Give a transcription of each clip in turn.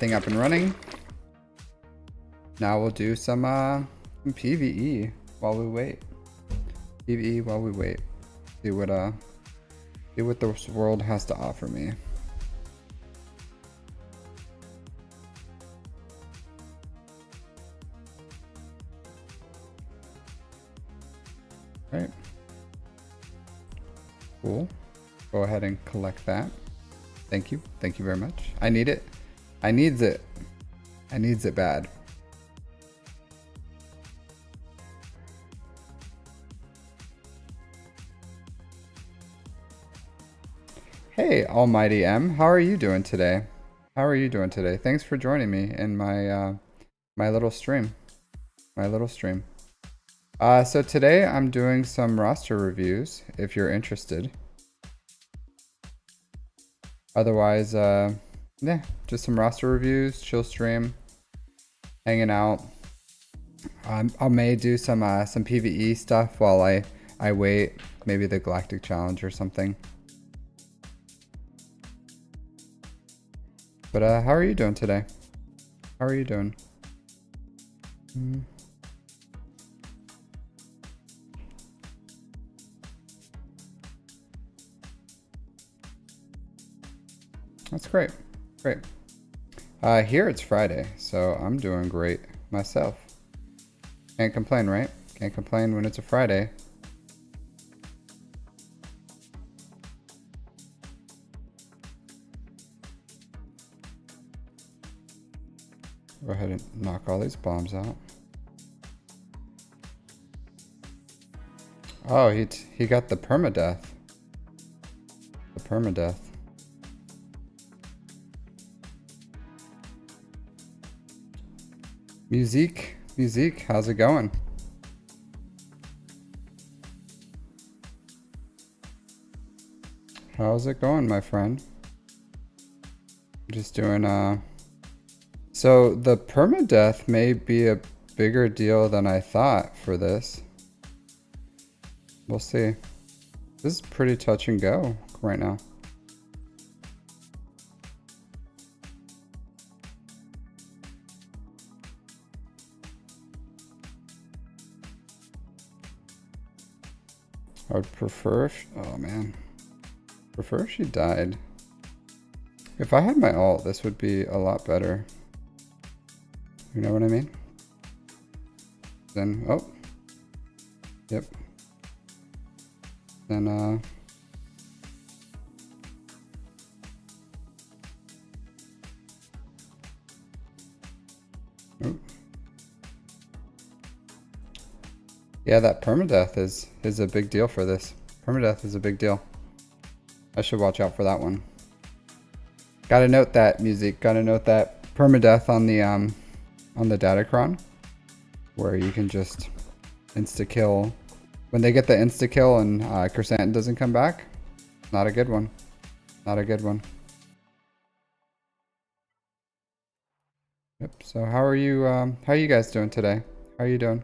everything up and running. Now we'll do some PvE while we wait. PvE while we wait. See what the world has to offer me. Right. Cool. Go ahead and collect that. Thank you. Thank you very much. I need it. I needs it. I needs it bad. Hey, Almighty M, how are you doing today? How are you doing today? Thanks for joining me in my my little stream. So today I'm doing some roster reviews if you're interested. Otherwise, yeah, just some roster reviews, chill stream, hanging out. I may do some PvE stuff while I wait, maybe the Galactic Challenge or something. But how are you doing today? How are you doing? That's great. Great. Here it's Friday, so I'm doing great myself. Can't complain, right? Can't complain when it's a Friday. Go ahead and knock all these bombs out. Oh, he got the permadeath. The permadeath. Musique, how's it going? How's it going, my friend? Just doing so the permadeath may be a bigger deal than I thought for this. We'll see. This is pretty touch and go right now. I would prefer if, oh man, prefer if she died. If I had my ult, this would be a lot better. You know what I mean? Then, oh, yep. Then, oh. Yeah, that permadeath is a big deal for this. Permadeath is a big deal. I should watch out for that one. Gotta note that, music. Gotta note that permadeath on the Datacron, where you can just insta-kill. When they get the insta-kill and Chrysanthemum doesn't come back, not a good one. Not a good one. Yep, so how are you guys doing today? How are you doing?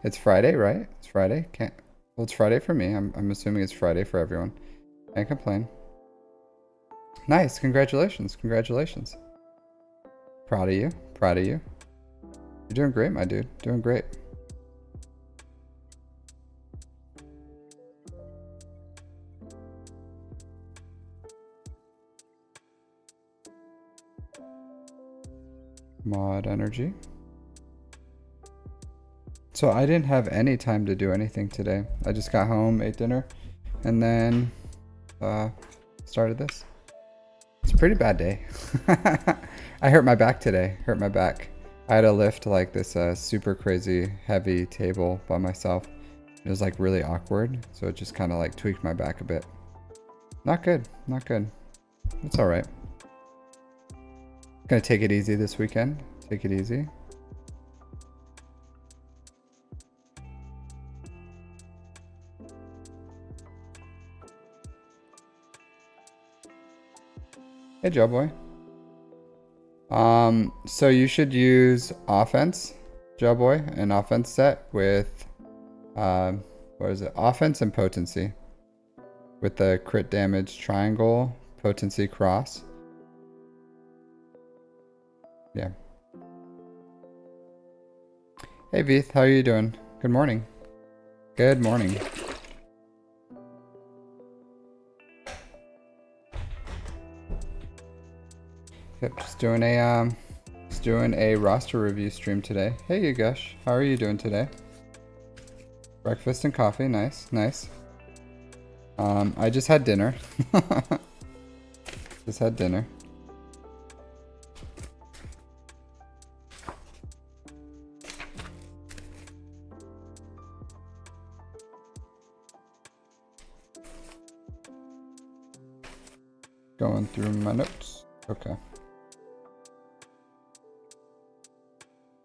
It's Friday, right? It's Friday. Well, it's Friday for me. I'm assuming it's Friday for everyone. Can't complain. Nice. Congratulations. Congratulations. Proud of you. Proud of you. You're doing great, my dude. Doing great. Mod energy. So I didn't have any time to do anything today. I just got home, ate dinner, and then started this. It's a pretty bad day. I hurt my back today. Hurt my back. I had to lift like this super crazy heavy table by myself. It was like really awkward, so it just kind of like tweaked my back a bit. Not good. Not good. It's all right. Gonna take it easy this weekend. Take it easy. Hey, Joe Boy. So you should use offense, Joe Boy, an offense set with, what is it? Offense and potency. With the crit damage triangle, potency cross. Yeah. Hey Veeth, how are you doing? Good morning. Good morning. Yep, just doing a roster review stream today. Hey Yugesh, how are you doing today? Breakfast and coffee, nice, nice. I just had dinner. Just had dinner. Going through my notes. Okay.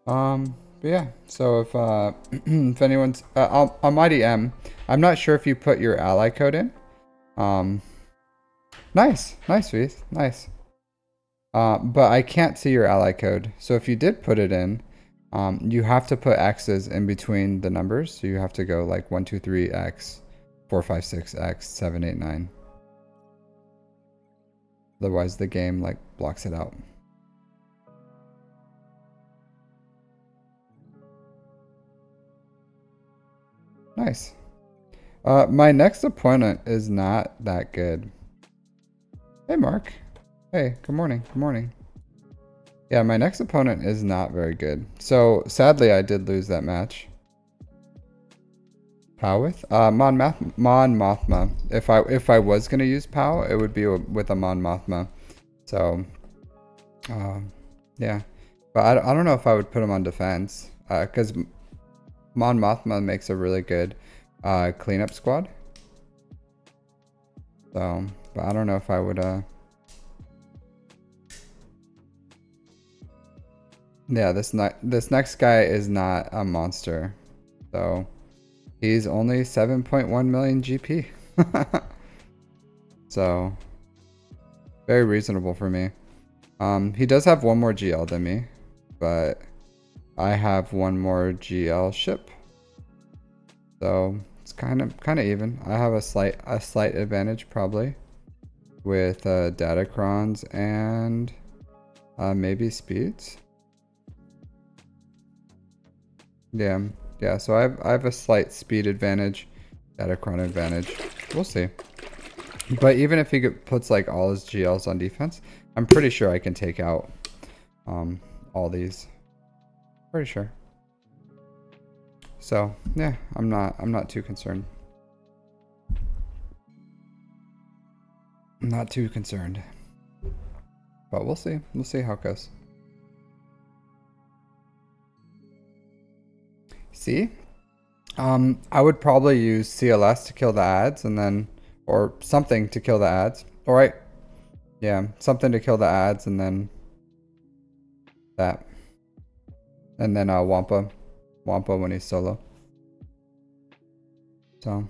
But yeah, so if if anyone's Almighty M, I'm not sure if you put your ally code in. Nice, Veeth, nice. But I can't see your ally code. So if you did put it in, you have to put X's in between the numbers. So you have to go like 123X, 456X, 789. Otherwise the game like blocks it out. Nice. My next opponent is not that good. Hey Mark. Hey, good morning. Good morning. Yeah, my next opponent is not very good. So sadly I did lose that match. POW with? Mon Mothma. If I was gonna use POW, it would be with a Mon Mothma. So yeah. But I don't know if I would put him on defense. Because Mon Mothma makes a really good cleanup squad. So, but I don't know if I would yeah, this next guy is not a monster. So he's only 7.1 million GP. So very reasonable for me. He does have one more GL than me, but I have one more GL ship. So it's kind of even. I have a slight advantage probably with Datacrons and maybe speeds. Yeah, so I have a slight speed advantage, Datacron advantage. We'll see. But even if he puts like all his GLs on defense, I'm pretty sure I can take out all these. Pretty sure. So yeah, I'm not too concerned. I'm not too concerned. But we'll see. We'll see how it goes. See? I would probably use CLS to kill the ads and then or something to kill the ads. Alright. Yeah, something to kill the ads and then that. And then Wampa when he's solo. So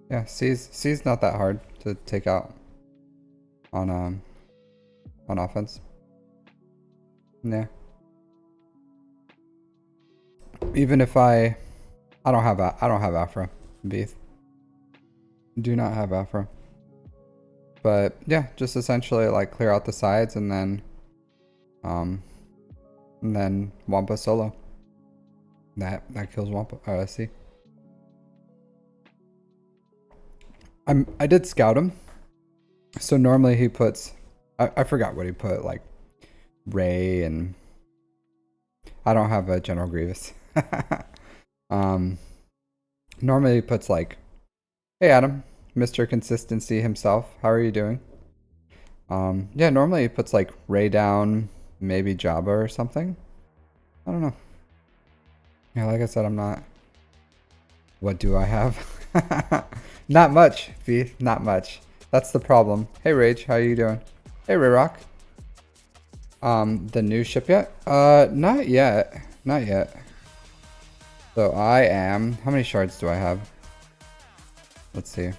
yeah, C's not that hard to take out on offense. Yeah. Even if I don't have Afra, Beef. Do not have Afra. But yeah, just essentially like clear out the sides and then Wampa solo. That kills Wampa. See. I did scout him. So normally he puts I forgot what he put, like Ray, and I don't have a General Grievous. Normally he puts like, hey Adam, Mr. Consistency himself, how are you doing? Yeah, normally he puts like Ray down, maybe Jabba or something. I don't know. Yeah, like I said, I'm not. What do I have? Not much, V. Not much. That's the problem. Hey Rage, how you doing? Hey Rayrock. The new ship yet? Not yet. Not yet. So I am. How many shards do I have? Let's see.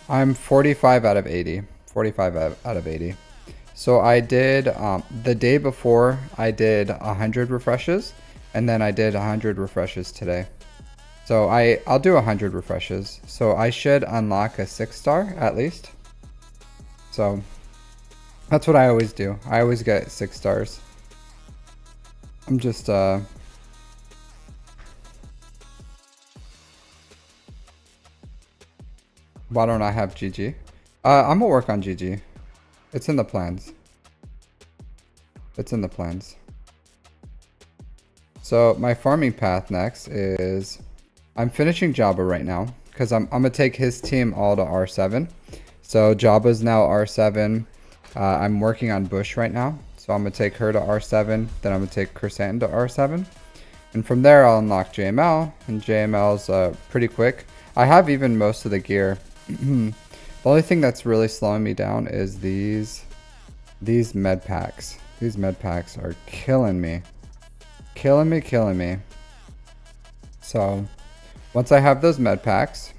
I'm 45 out of 80. 45 out of 80. So I did, the day before I did 100 refreshes, and then I did 100 refreshes today. So I'll do 100 refreshes. So I should unlock a 6-star at least. So That's what I always do. I always get 6 stars. I'm just why don't I have GG? I'm gonna work on GG. It's in the plans. It's in the plans. So my farming path next is I'm finishing Jabba right now because I'm gonna take his team all to R7. So Jabba's now R7. I'm working on Bush right now, so I'm gonna take her to R7. Then I'm gonna take Chrysanthemum to R7, and from there I'll unlock JML, and JML's pretty quick. I have even most of the gear. The only thing that's really slowing me down is these med packs. These med packs are killing me. Killing me. So once I have those med packs,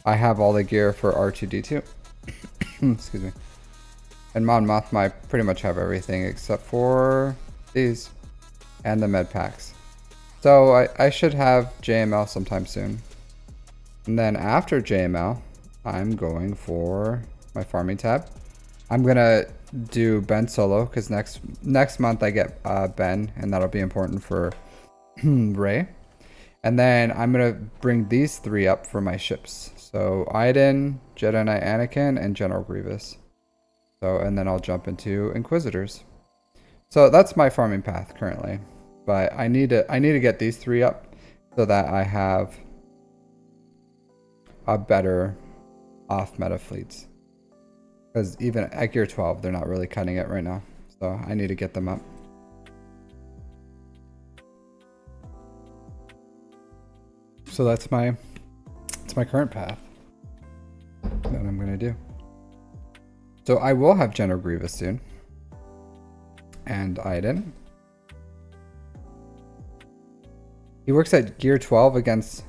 I have all the gear for R2D2. Excuse me. And Mon Mothma, I pretty much have everything except for these and the med packs. So I should have JML sometime soon. And then after JML, I'm going for my farming tab. I'm gonna do Ben solo because next month I get Ben, and that'll be important for Ray. And then I'm gonna bring these 3 up for my ships. So Iden, Jedi Knight Anakin, and General Grievous. So, and then I'll jump into Inquisitors. So that's my farming path currently. But I need to get these 3 up so that I have a better off meta fleets. Because even at gear 12, they're not really cutting it right now. So I need to get them up. So that's my current path that I'm gonna do. So I will have General Grievous soon. And Iden. He works at gear 12 against...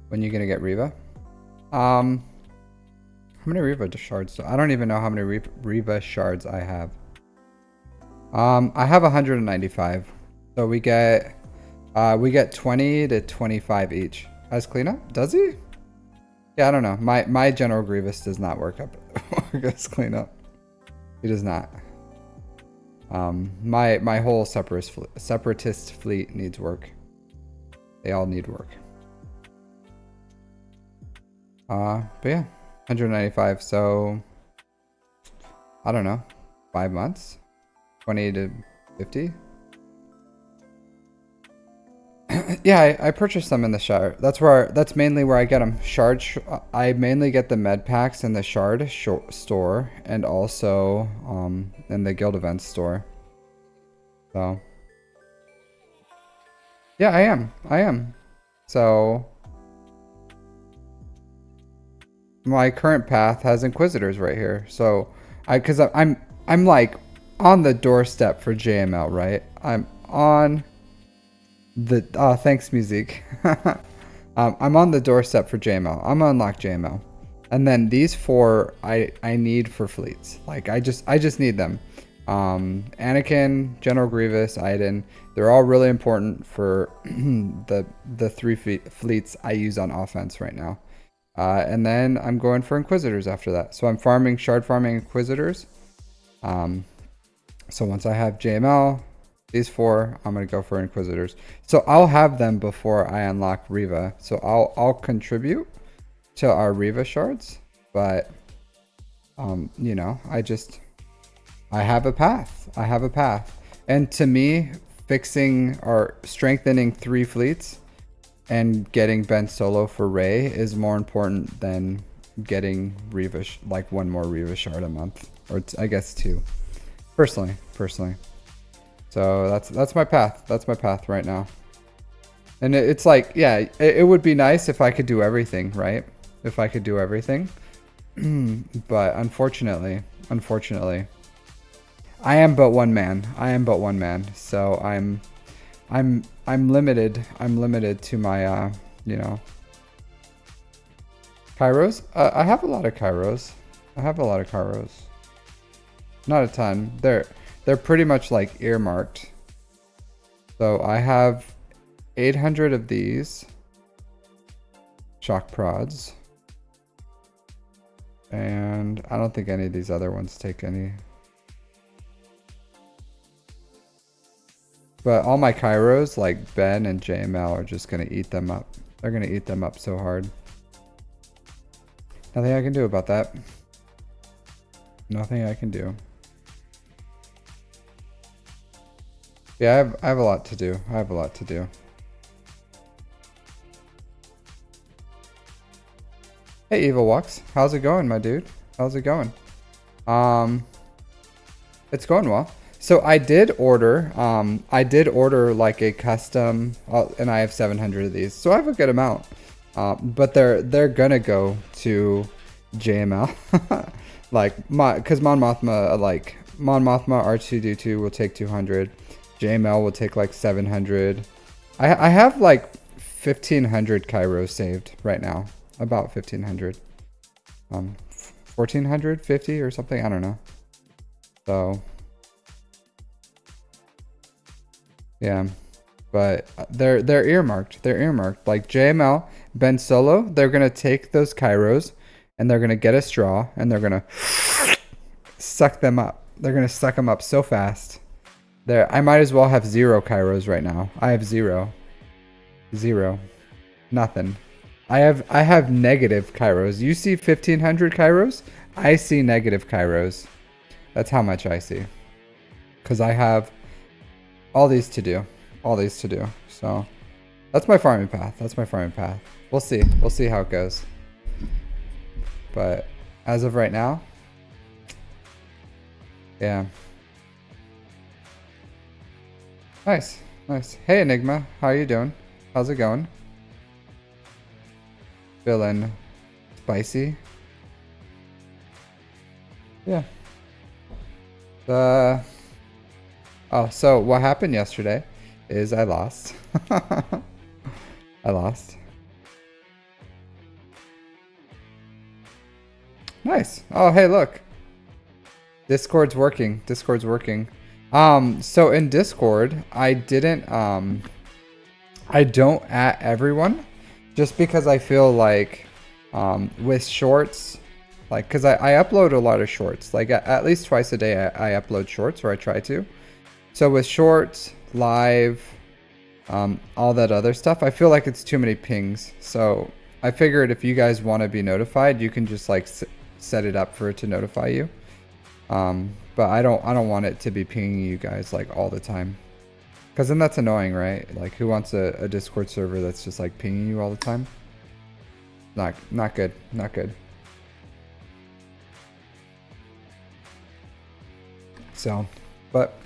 When you gonna get Reva? How many Reva shards do I don't even know how many Reva shards I have. I have 195. So we get 20 to 25 each. As cleanup? Does he? Yeah, I don't know. My General Grievous does not work as cleanup. He does not. My whole separatist fleet needs work. They all need work. But yeah, 195. So I don't know, 5 months, 20 to 50. Yeah, I purchased them in the shard. That's mainly where I get them. I mainly get the med packs in the shard store, and also in the guild events store. So yeah, I am. So my current path has Inquisitors right here. So because I'm like on the doorstep for JML, right? I'm on the thanks music. I'm on the doorstep for JML. I'm gonna unlock JML, and then these 4 I need for fleets. Like I just need them. Anakin, General Grievous, Iden. They're all really important for the 3 fleets I use on offense right now. And then I'm going for Inquisitors after that. So I'm shard farming Inquisitors. So once I have JML, these 4, I'm gonna go for Inquisitors. So I'll have them before I unlock Reva. So I'll contribute to our Reva shards, but you know, I have a path. And to me, fixing or strengthening 3 fleets and getting Ben solo for Ray is more important than getting Reva, like 1 more Reva shard a month, or I guess 2. Personally. So that's my path. That's my path right now. And it's like, yeah, it would be nice if I could do everything, right? If I could do everything. But unfortunately, I am but one man. So I'm limited. I'm limited to my you know, Kairos. I have a lot of Kairos. Not a ton. They're pretty much like earmarked. So I have 800 of these shock prods. And I don't think any of these other ones take any. But all my Kairos, like Ben and JML, are just going to eat them up. They're going to eat them up so hard. Nothing I can do about that. Nothing I can do. Yeah, I have a lot to do. I have a lot to do. Hey, Evil Walks. How's it going, my dude? How's it going? It's going well. So I did order like a custom, and I have 700 of these, so I have a good amount. But they're gonna go to JML, like because Mon Mothma R2D2 will take 200, JML will take like 700. I have like 1500 Kairos saved right now, about 1500, 1450 or something. I don't know. So. Yeah, but they're earmarked. They're earmarked. Like JML, Ben Solo, they're gonna take those Kairos and they're gonna get a straw and they're gonna suck them up. They're gonna suck them up so fast. I might as well have 0 Kairos right now. I have 0. Nothing. I have negative Kairos. You see 1500 Kairos? I see negative Kairos. That's how much I see. Cause I have all these to do. So that's my farming path. We'll see. We'll see how it goes. But as of right now, yeah. Nice. Hey, Enigma. How you doing? How's it going? Feeling spicy? Yeah. Oh, so what happened yesterday is I lost. I lost. Nice. Oh, hey, look. Discord's working. So in Discord, I don't at everyone just because I feel like with shorts, like, cause I upload a lot of shorts, like at least twice a day I upload shorts, or I try to. So with shorts, live, all that other stuff, I feel like it's too many pings. So I figured if you guys want to be notified, you can just like set it up for it to notify you. But I don't want it to be pinging you guys like all the time, because then that's annoying, right? Like, who wants a Discord server that's just like pinging you all the time? Not good. So, but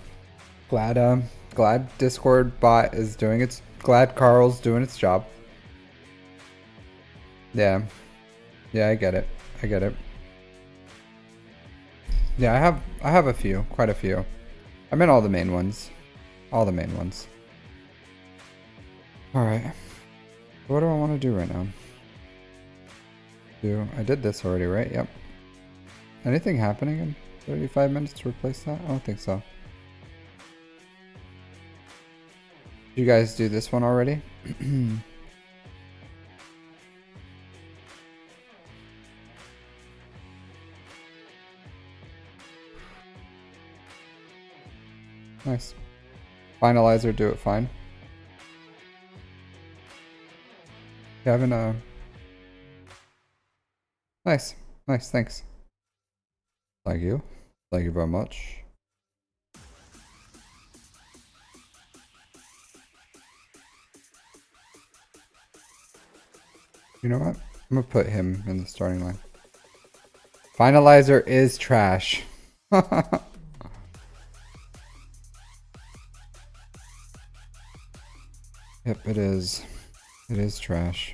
glad Discord bot is doing its, glad Carl's doing its job. Yeah, I get it. Yeah, I have a few, quite a few. I'm in all the main ones. All right. What do I want to do right now? I did this already, right? Yep. Anything happening in 35 minutes to replace that? I don't think so. Did you guys do this one already? Nice. Finalizer, do it fine. Having a nice, thanks. Thank you very much. You know what? I'm gonna put him in the starting line. Finalizer is trash. Yep, it is. It is trash.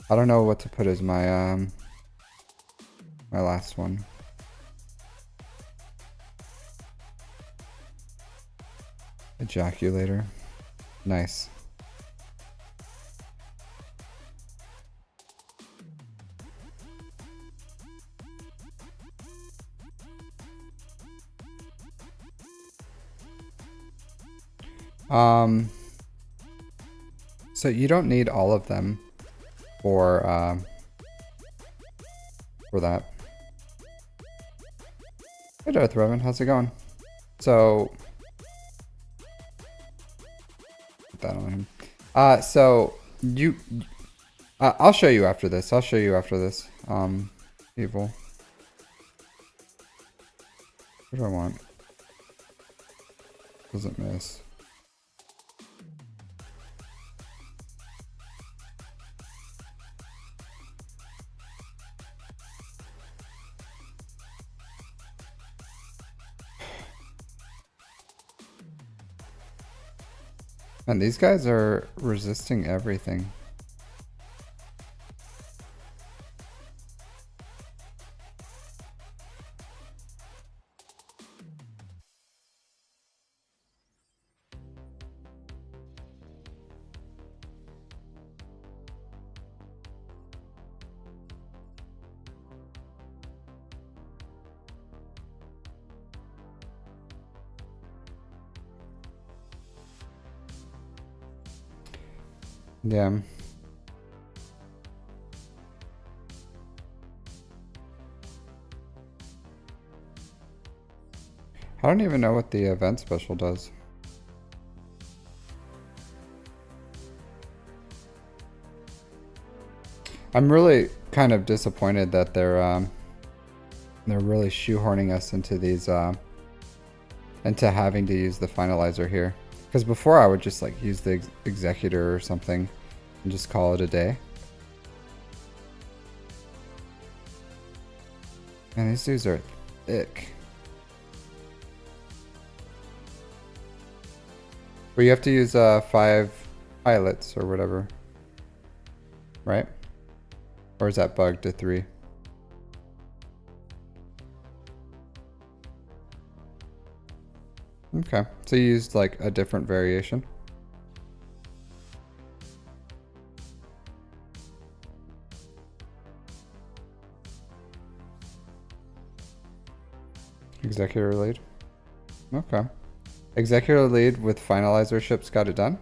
I don't know what to put as my my last one. Ejaculator. Nice. So you don't need all of them for for that. Hey Darth Revan, how's it going? So put that on him. So you I'll show you after this. I'll show you after this. Evil. What do I want? Doesn't miss. And these guys are resisting everything. Yeah. I don't even know what the event special does. I'm really kind of disappointed that they're really shoehorning us into these into having to use the finalizer here. Because before I would just like use the executor or something and just call it a day. And these dudes are thick. But you have to use 5 pilots or whatever. Right? Or is that bugged to 3? Okay, so you used like a different variation. Executor lead. Okay. Executor lead with finalizer ships got it done.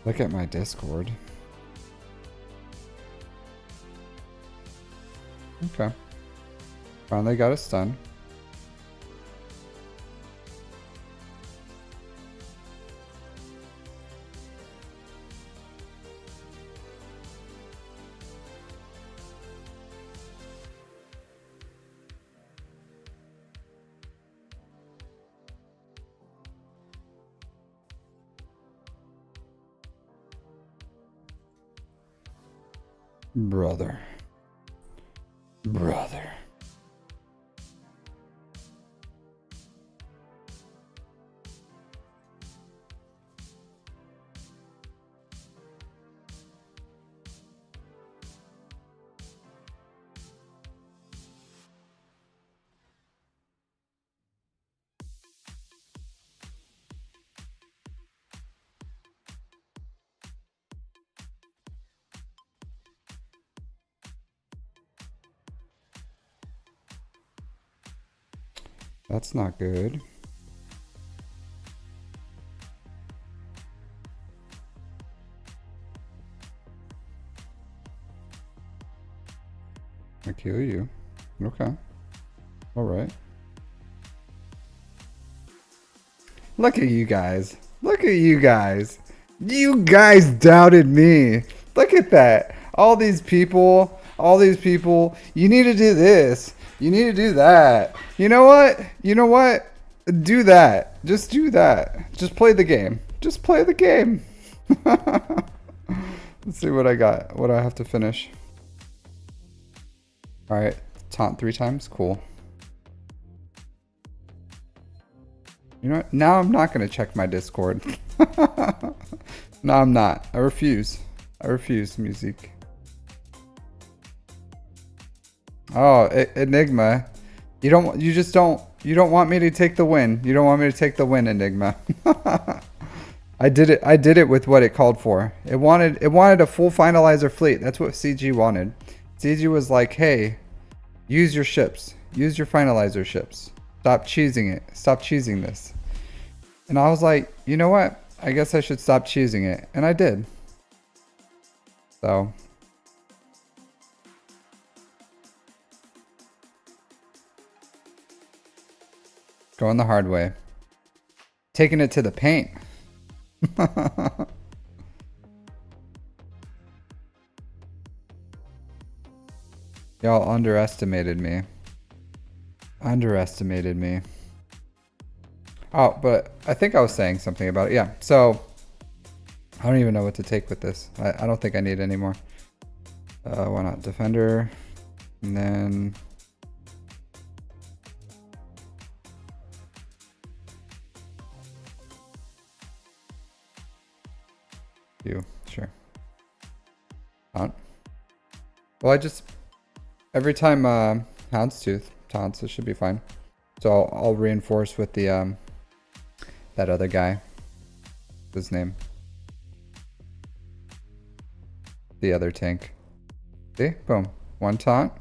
Look at my Discord. Okay. Finally got a stun. Brother. Brother. That's not good. I kill you. Okay. All right. Look at you guys. Look at you guys. You guys doubted me. Look at that. All these people. You need to do this. You need to do that. You know what? You know what? Do that. Just do that. Just play the game. Just play the game. Let's see what I got. What I have to finish. All right. Taunt 3 times. Cool. You know what? Now I'm not going to check my Discord. No, I'm not. I refuse. I refuse music. Oh, Enigma. You don't want me to take the win. You don't want me to take the win, Enigma. I did it with what it called for. It wanted a full finalizer fleet. That's what CG wanted. CG was like, "Hey, use your ships. Use your finalizer ships. Stop choosing it. Stop choosing this. And I was like, you know what? I guess I should stop choosing it. And I did. So. Going the hard way. Taking it to the paint. Y'all underestimated me. Underestimated me. Oh, but I think I was saying something about it. Yeah, so I don't even know what to take with this. I don't think I need any more. Why not defender? And then you, sure. Taunt. Well, I just every time Houndstooth taunts, it should be fine. So I'll reinforce with the that other guy. What's his name? The other tank. See? Boom. One taunt.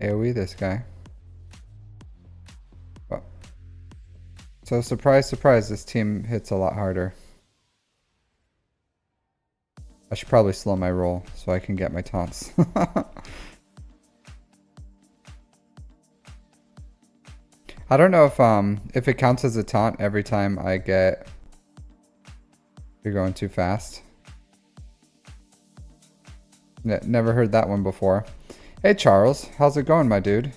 AoE this guy. Oh. So surprise, surprise, this team hits a lot harder. I should probably slow my roll so I can get my taunts. I don't know if it counts as a taunt every time I get you're going too fast. Never heard that one before. Hey Charles, how's it going, my dude?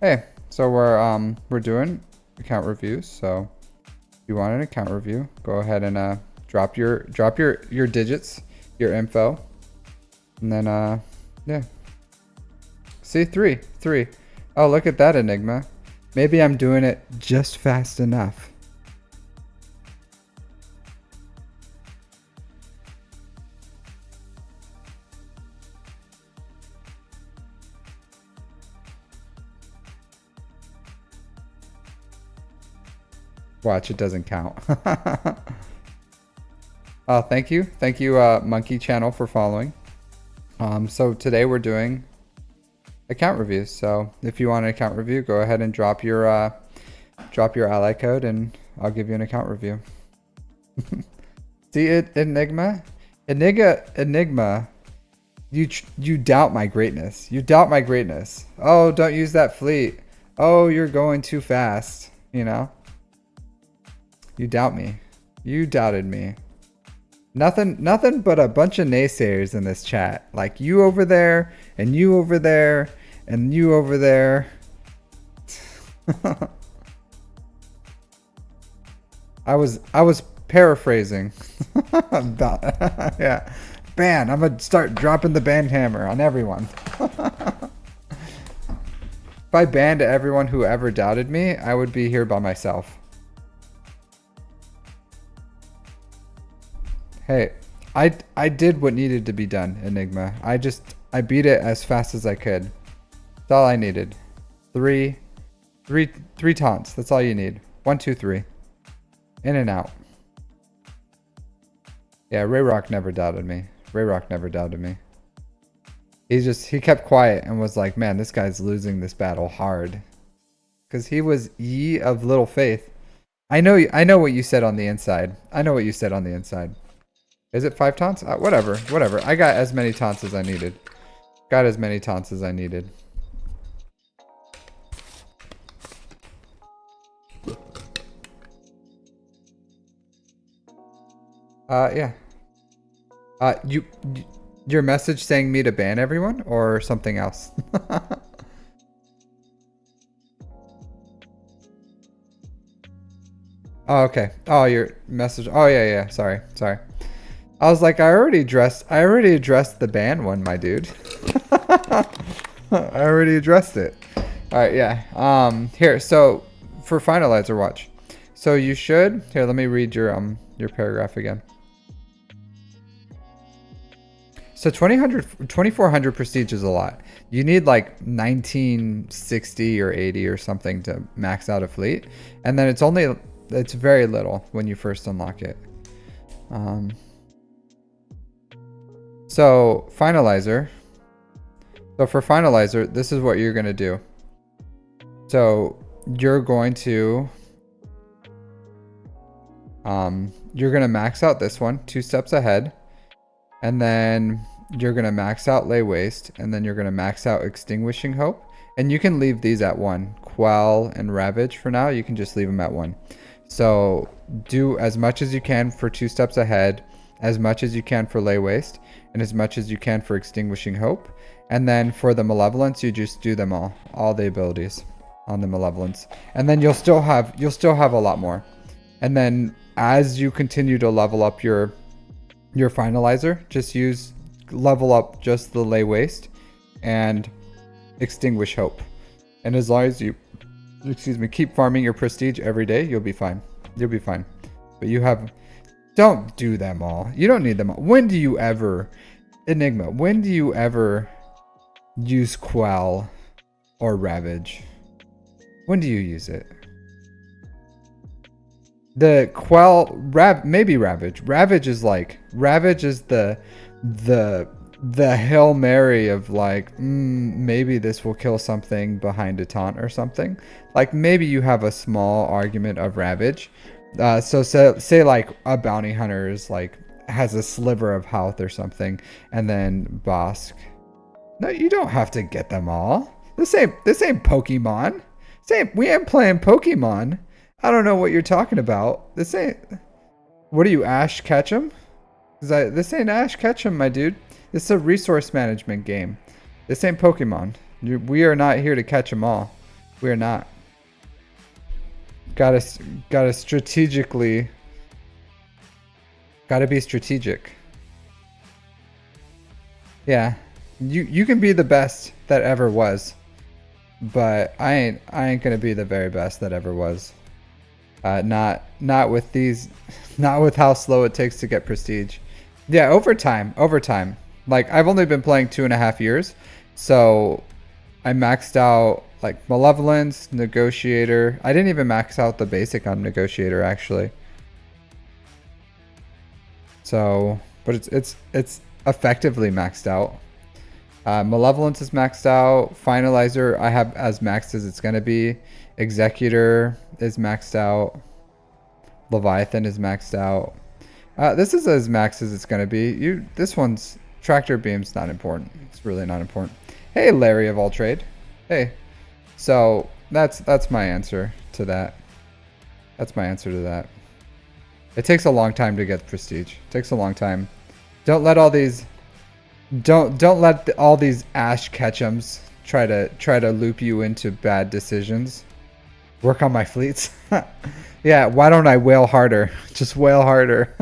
Hey, so we're doing account reviews. So if you want an account review, go ahead and drop your digits, your info, and then yeah. See, three. Oh, look at that, Enigma. Maybe I'm doing it just fast enough. Watch, it doesn't count. Oh, thank you, Monkey Channel, for following. So today we're doing account reviews. So if you want an account review, go ahead and drop your ally code, and I'll give you an account review. See it, Enigma. You doubt my greatness. You doubt my greatness. Oh, don't use that fleet. Oh, you're going too fast. You know. You doubt me. You doubted me. Nothing but a bunch of naysayers in this chat. Like you over there, and you over there, and you over there. I was paraphrasing. About, yeah. Ban. I'm gonna start dropping the ban hammer on everyone. If I banned everyone who ever doubted me, I would be here by myself. Hey, I did what needed to be done, Enigma. I beat it as fast as I could. That's all I needed. Three taunts. That's all you need. 1, 2, 3. In and out. Yeah, Rayrock never doubted me. Rayrock never doubted me. He kept quiet and was like, man, this guy's losing this battle hard. Because he was ye of little faith. I know what you said on the inside. I know what you said on the inside. Is it 5 taunts? Whatever. I got as many taunts as I needed. Yeah. Your message saying me to ban everyone or something else? Oh, okay. Oh, your message. Oh, yeah. Sorry. I was like, I already addressed the ban one, my dude. I already addressed it. All right, yeah. Here, so for finalizer, watch. So you should, here, let me read your paragraph again. So 2400 prestige is a lot. You need like 1960 or 80 or something to max out a fleet. And then it's very little when you first unlock it. So finalizer, So for finalizer, this is what you're going to do. So you're going to max out this one 2 steps ahead, and then you're going to max out lay waste, and then you're going to max out extinguishing hope. And you can leave these at 1. Quell and ravage for now, you can just leave them at 1. So do as much as you can for 2 steps ahead, as much as you can for lay waste, and as much as you can for extinguishing hope. And then for the malevolence, you just do them all the abilities on the malevolence. And then you'll still have a lot more. And then as you continue to level up your finalizer, just level up just the lay waste and extinguish hope. And as long as you keep farming your prestige every day, you'll be fine. You'll be fine. But don't do them all. You don't need them all. When do you ever, Enigma, when do you ever use Quell or Ravage? When do you use it? The Quell, maybe Ravage. Ravage is the Hail Mary of like, maybe this will kill something behind a taunt or something. Like maybe you have a small argument of Ravage. So say like a bounty hunter is like has a sliver of health or something, and then Bosk. No, you don't have to get them all. This ain't Pokemon. We ain't playing Pokemon. I don't know what you're talking about. This ain't. What are you, Ash Ketchum? This ain't Ash Ketchum, my dude. This is a resource management game. This ain't Pokemon. We are not here to catch them all. We are not. Gotta strategically. Gotta be strategic. Yeah, you can be the best that ever was, but I ain't gonna be the very best that ever was. Not with these, not with how slow it takes to get prestige. Yeah, over time. Like I've only been playing 2.5 years, so I maxed out like Malevolence, Negotiator. I didn't even max out the basic on Negotiator actually. So, but it's effectively maxed out. Malevolence is maxed out. Finalizer I have as maxed as it's gonna be. Executor is maxed out. Leviathan is maxed out. This is as maxed as it's gonna be. This one's Tractor Beam's not important. It's really not important. Hey, Larry of All Trade. Hey. So that's my answer to that. That's my answer to that. It takes a long time to get prestige. It takes a long time. Don't let all these Ash Ketchums try to loop you into bad decisions. Work on my fleets. Yeah, why don't I wail harder? Just wail harder.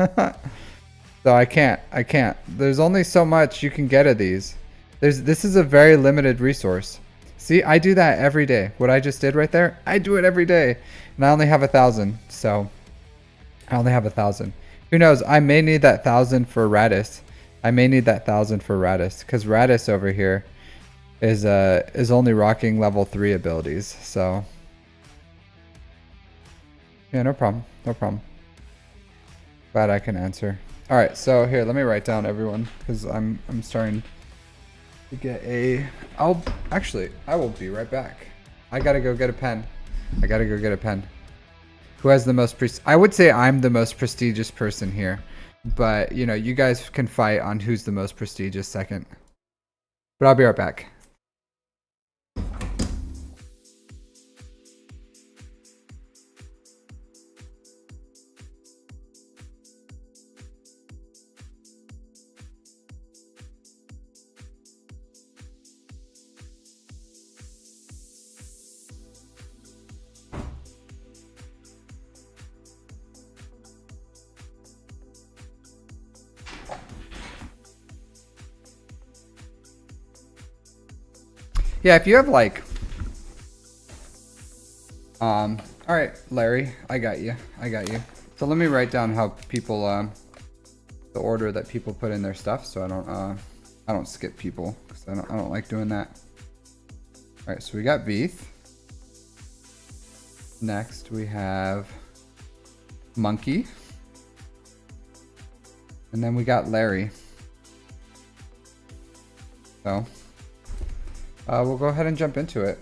So I can't. There's only so much you can get of these. This is a very limited resource. See, I do that every day. What I just did right there, I do it every day. And I only have 1,000, so I only have 1,000. Who knows? I may need that 1,000 for Radis. Because Radis over here is only rocking level 3 abilities. So yeah, no problem. Glad I can answer. All right, so here, let me write down everyone because I'm starting to get a. I will be right back. I gotta go get a pen. Who has the most I would say I'm the most prestigious person here, but you know, you guys can fight on who's the most prestigious second. But I'll be right back. Yeah, if you have like, all right, Larry, I got you. So let me write down how people, the order that people put in their stuff, so I don't skip people because I don't like doing that. All right, so we got Veeth. Next we have Monkey, and then we got Larry. So We'll go ahead and jump into it.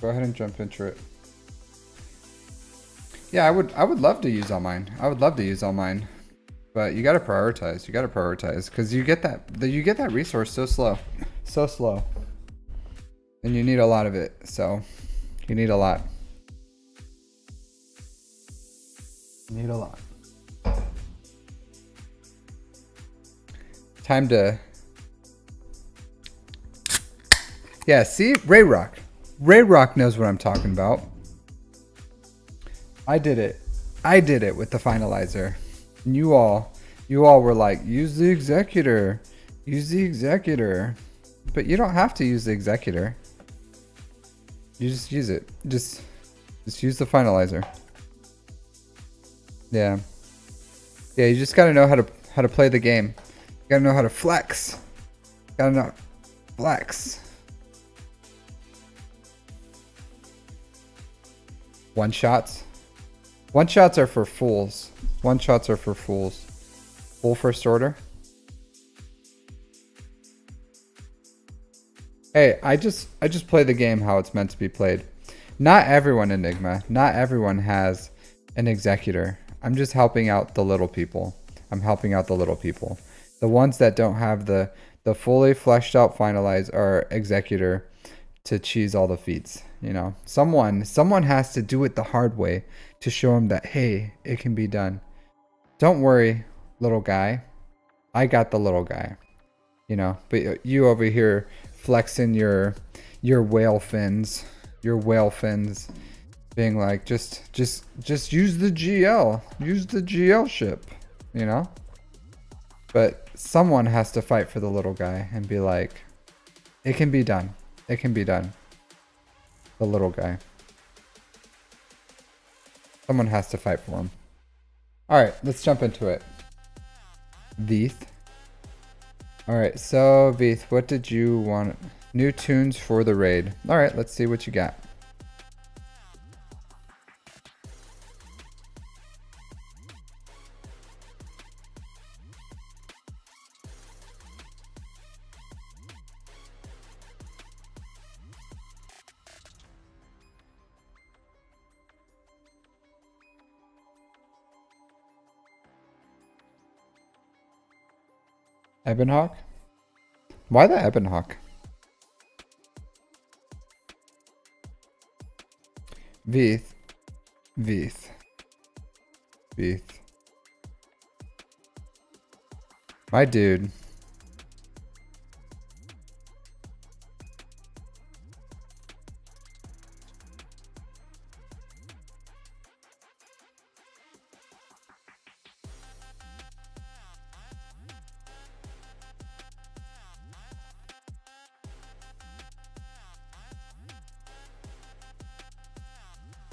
Go ahead and jump into it. Yeah, I would love to use all mine. I would love to use all mine. But you gotta prioritize. You gotta prioritize. Because you get that resource so slow. So slow. And you need a lot of it. So you need a lot. You need a lot. Time to... Yeah, see? Ray Rock. Ray Rock knows what I'm talking about. I did it. I did it with the finalizer. And you all were like, use the executor. Use the executor. But you don't have to use the executor. You just use it. Just use the finalizer. Yeah. Yeah, you just gotta know how to play the game. You gotta know how to flex. Gotta know flex. One shots. One shots are for fools. One shots are for fools. Full first order. Hey, I just play the game how it's meant to be played. Not everyone, Enigma. Not everyone has an executor. I'm just helping out the little people. I'm helping out the little people. The ones that don't have the fully fleshed out finalize or executor to cheese all the feats. You know, someone has to do it the hard way to show them that, hey, it can be done. Don't worry, little guy. I got the little guy. You know, but you over here flexing your whale fins. Your whale fins. Being like, just use the GL. Use the GL ship. You know? But someone has to fight for the little guy and be like, it can be done. It can be done. The little guy. Someone has to fight for him. Alright, let's jump into it. Veeth. Alright, so Veeth, what did you want? New tunes for the raid. Alright, let's see what you got. Ebonhawk? Why the Ebonhawk? Veeth. Veeth. Veeth. My dude.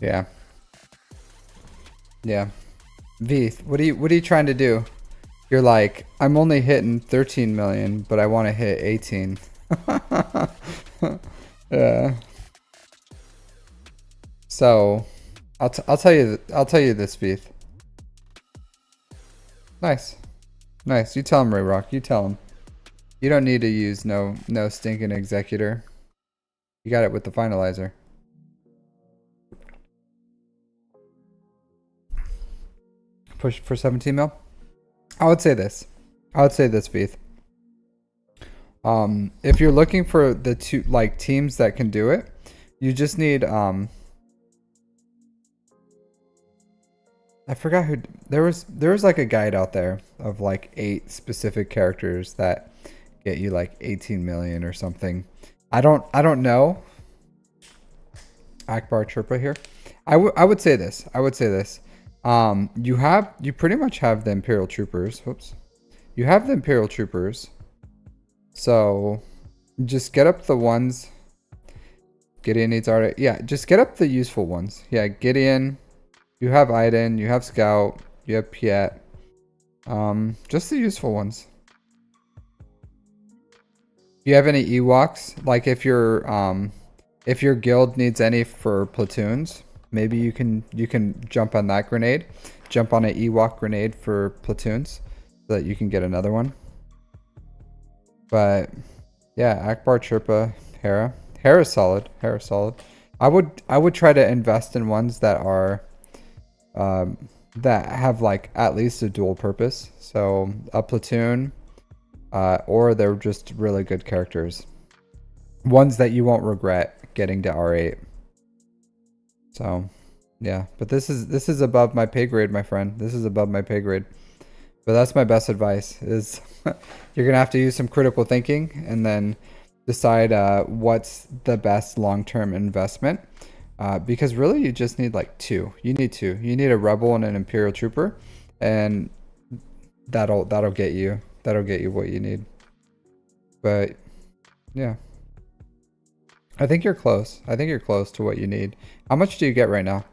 Yeah. Yeah. Veeth, what are you trying to do? You're like, I'm only hitting 13 million, but I want to hit 18. Yeah. So, I'll tell you this, Veeth. Nice. Nice. You tell him, Ray Rock. You tell him. You don't need to use no stinking executor. You got it with the finalizer. Push for 17 mil. I would say this, Veeth. If you're looking for the two teams that can do it, you just need I forgot who there was like a guide out there of like 8 specific characters that get you like 18 million or something. I don't know. Akbar Chirpa here. I would say this. You pretty much have the Imperial Troopers. Whoops. You have the Imperial Troopers. So just get up the ones. Gideon needs art. Yeah, just get up the useful ones. Yeah, Gideon. You have Iden. You have Scout. You have Piet. Just the useful ones. Do you have any Ewoks? Like if your guild needs any for platoons. Maybe you can jump on that grenade. Jump on an Ewok grenade for platoons so that you can get another one. But yeah, Akbar Chirpa, Hera. Hair is solid. Hair is solid. I would try to invest in ones that are that have like at least a dual purpose. So a platoon, or they're just really good characters. Ones that you won't regret getting to R8. So yeah, but this is above my pay grade, my friend. This is above my pay grade. But that's my best advice is you're gonna have to use some critical thinking and then decide what's the best long-term investment. Because really you just need like two. You need two. You need a rebel and an imperial trooper, and that'll get you what you need. But yeah. I think you're close. I think you're close to what you need. How much do you get right now?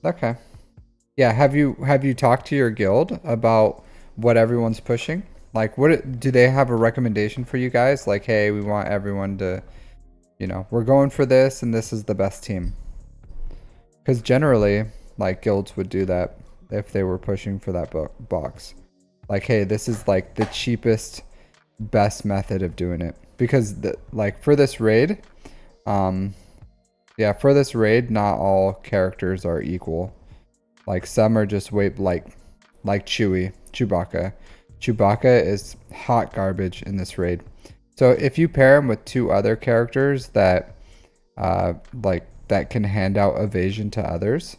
Okay. Yeah, have you talked to your guild about what everyone's pushing? Like do they have a recommendation for you guys? Like, hey, we want everyone to, we're going for this and this is the best team. Because generally, like guilds would do that if they were pushing for that box. Like, hey, this is like the cheapest, best method of doing it. Because like for this raid, yeah, for this raid, not all characters are equal. Like some are just like Chewbacca. Chewbacca is hot garbage in this raid. So if you pair him with two other characters that that can hand out evasion to others,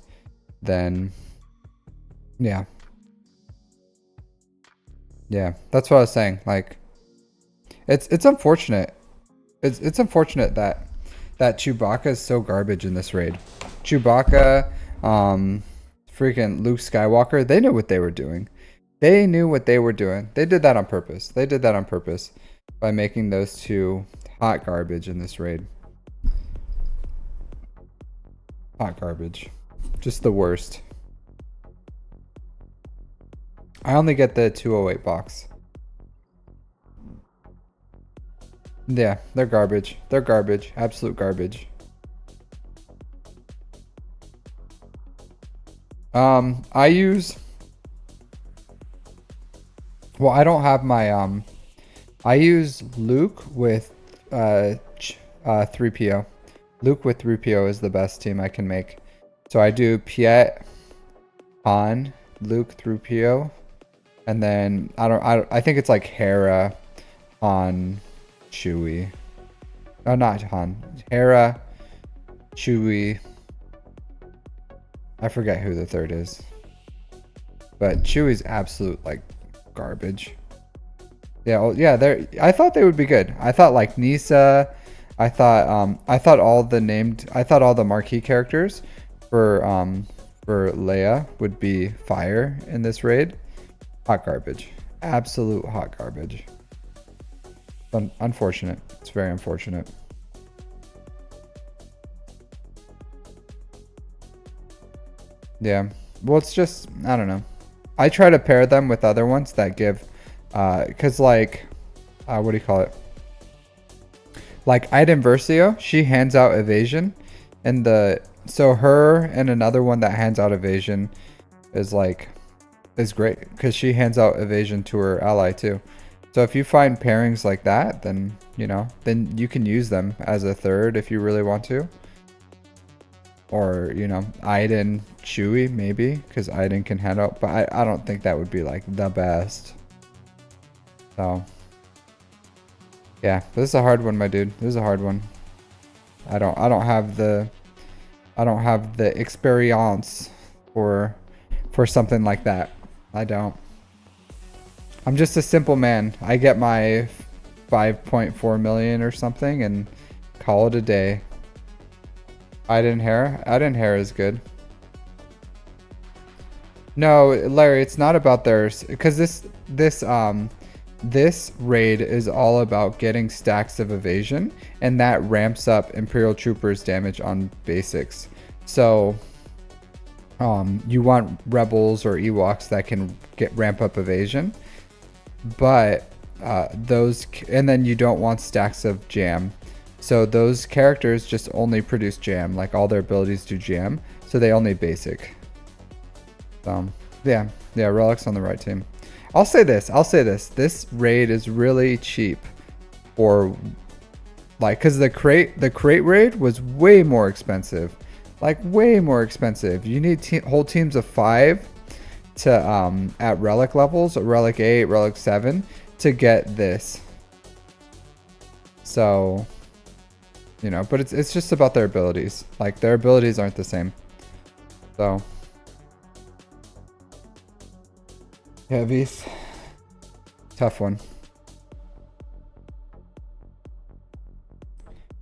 then yeah. Yeah, that's what I was saying. Like it's unfortunate. It's unfortunate that Chewbacca is so garbage in this raid. Chewbacca, freaking Luke Skywalker, they knew what they were doing. They knew what they were doing. They did that on purpose. They did that on purpose by making those two hot garbage in this raid. Hot garbage. Just the worst. I only get the 208 box. Yeah, they're garbage. They're garbage. Absolute garbage. I use... Well, I don't have my... I use Luke with 3PO. Luke with 3PO is the best team I can make. So I do Piet, Han, Luke, 3PO, and then I think it's like Hera, Han, Chewie. Oh, not Han. Hera, Chewie. I forget who the third is. But Chewie's absolute like garbage. Yeah, well, yeah, I thought they would be good. I thought like Nisa, I thought all the marquee characters for Leia would be fire in this raid. Hot garbage. Absolute hot garbage. Unfortunate. It's very unfortunate. Yeah. Well, it's just, I don't know. I try to pair them with other ones that give, because like, what do you call it? Like Iden Versio, she hands out evasion, and so her and another one that hands out evasion is great because she hands out evasion to her ally too. So if you find pairings like that, then then you can use them as a third if you really want to. Or Iden Chewie maybe, because Iden can hand out, but I don't think that would be like the best. So yeah, this is a hard one, my dude. This is a hard one. I don't have the experience for something like that. I don't. I'm just a simple man. I get my 5.4 million or something and call it a day. Iden Hera is good. No, Larry, it's not about theirs, because this raid is all about getting stacks of evasion, and that ramps up Imperial Troopers damage on basics. So you want rebels or Ewoks that can ramp up evasion, but and then you don't want stacks of jam. So those characters just only produce jam, like all their abilities do jam, so they only basic. Yeah, Relic's on the right team. I'll say this. This raid is really cheap for like, cause the crate raid was way more expensive. Like way more expensive. You need whole teams of 5 to at relic levels, relic 8, relic 7 to get this. So, you know, but it's just about their abilities. Like their abilities aren't the same. So, yeah, Beast. Tough one.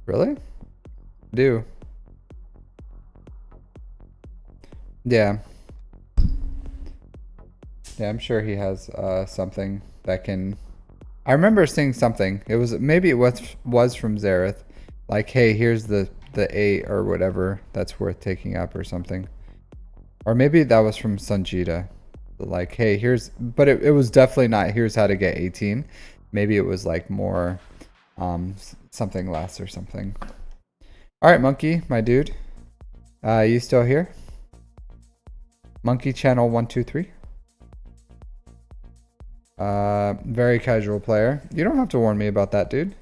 Really? Do. Yeah. Yeah, I'm sure he has something that can... I remember seeing something. It was, maybe it was from Zareth. Like, hey, here's the 8 or whatever that's worth taking up or something. Or maybe that was from Sanjita. Like, hey, here's... But it was definitely not, here's how to get 18. Maybe it was like more something less or something. Alright, Monkey, my dude. You still here? Monkey channel 123. Very casual player. You don't have to warn me about that, dude.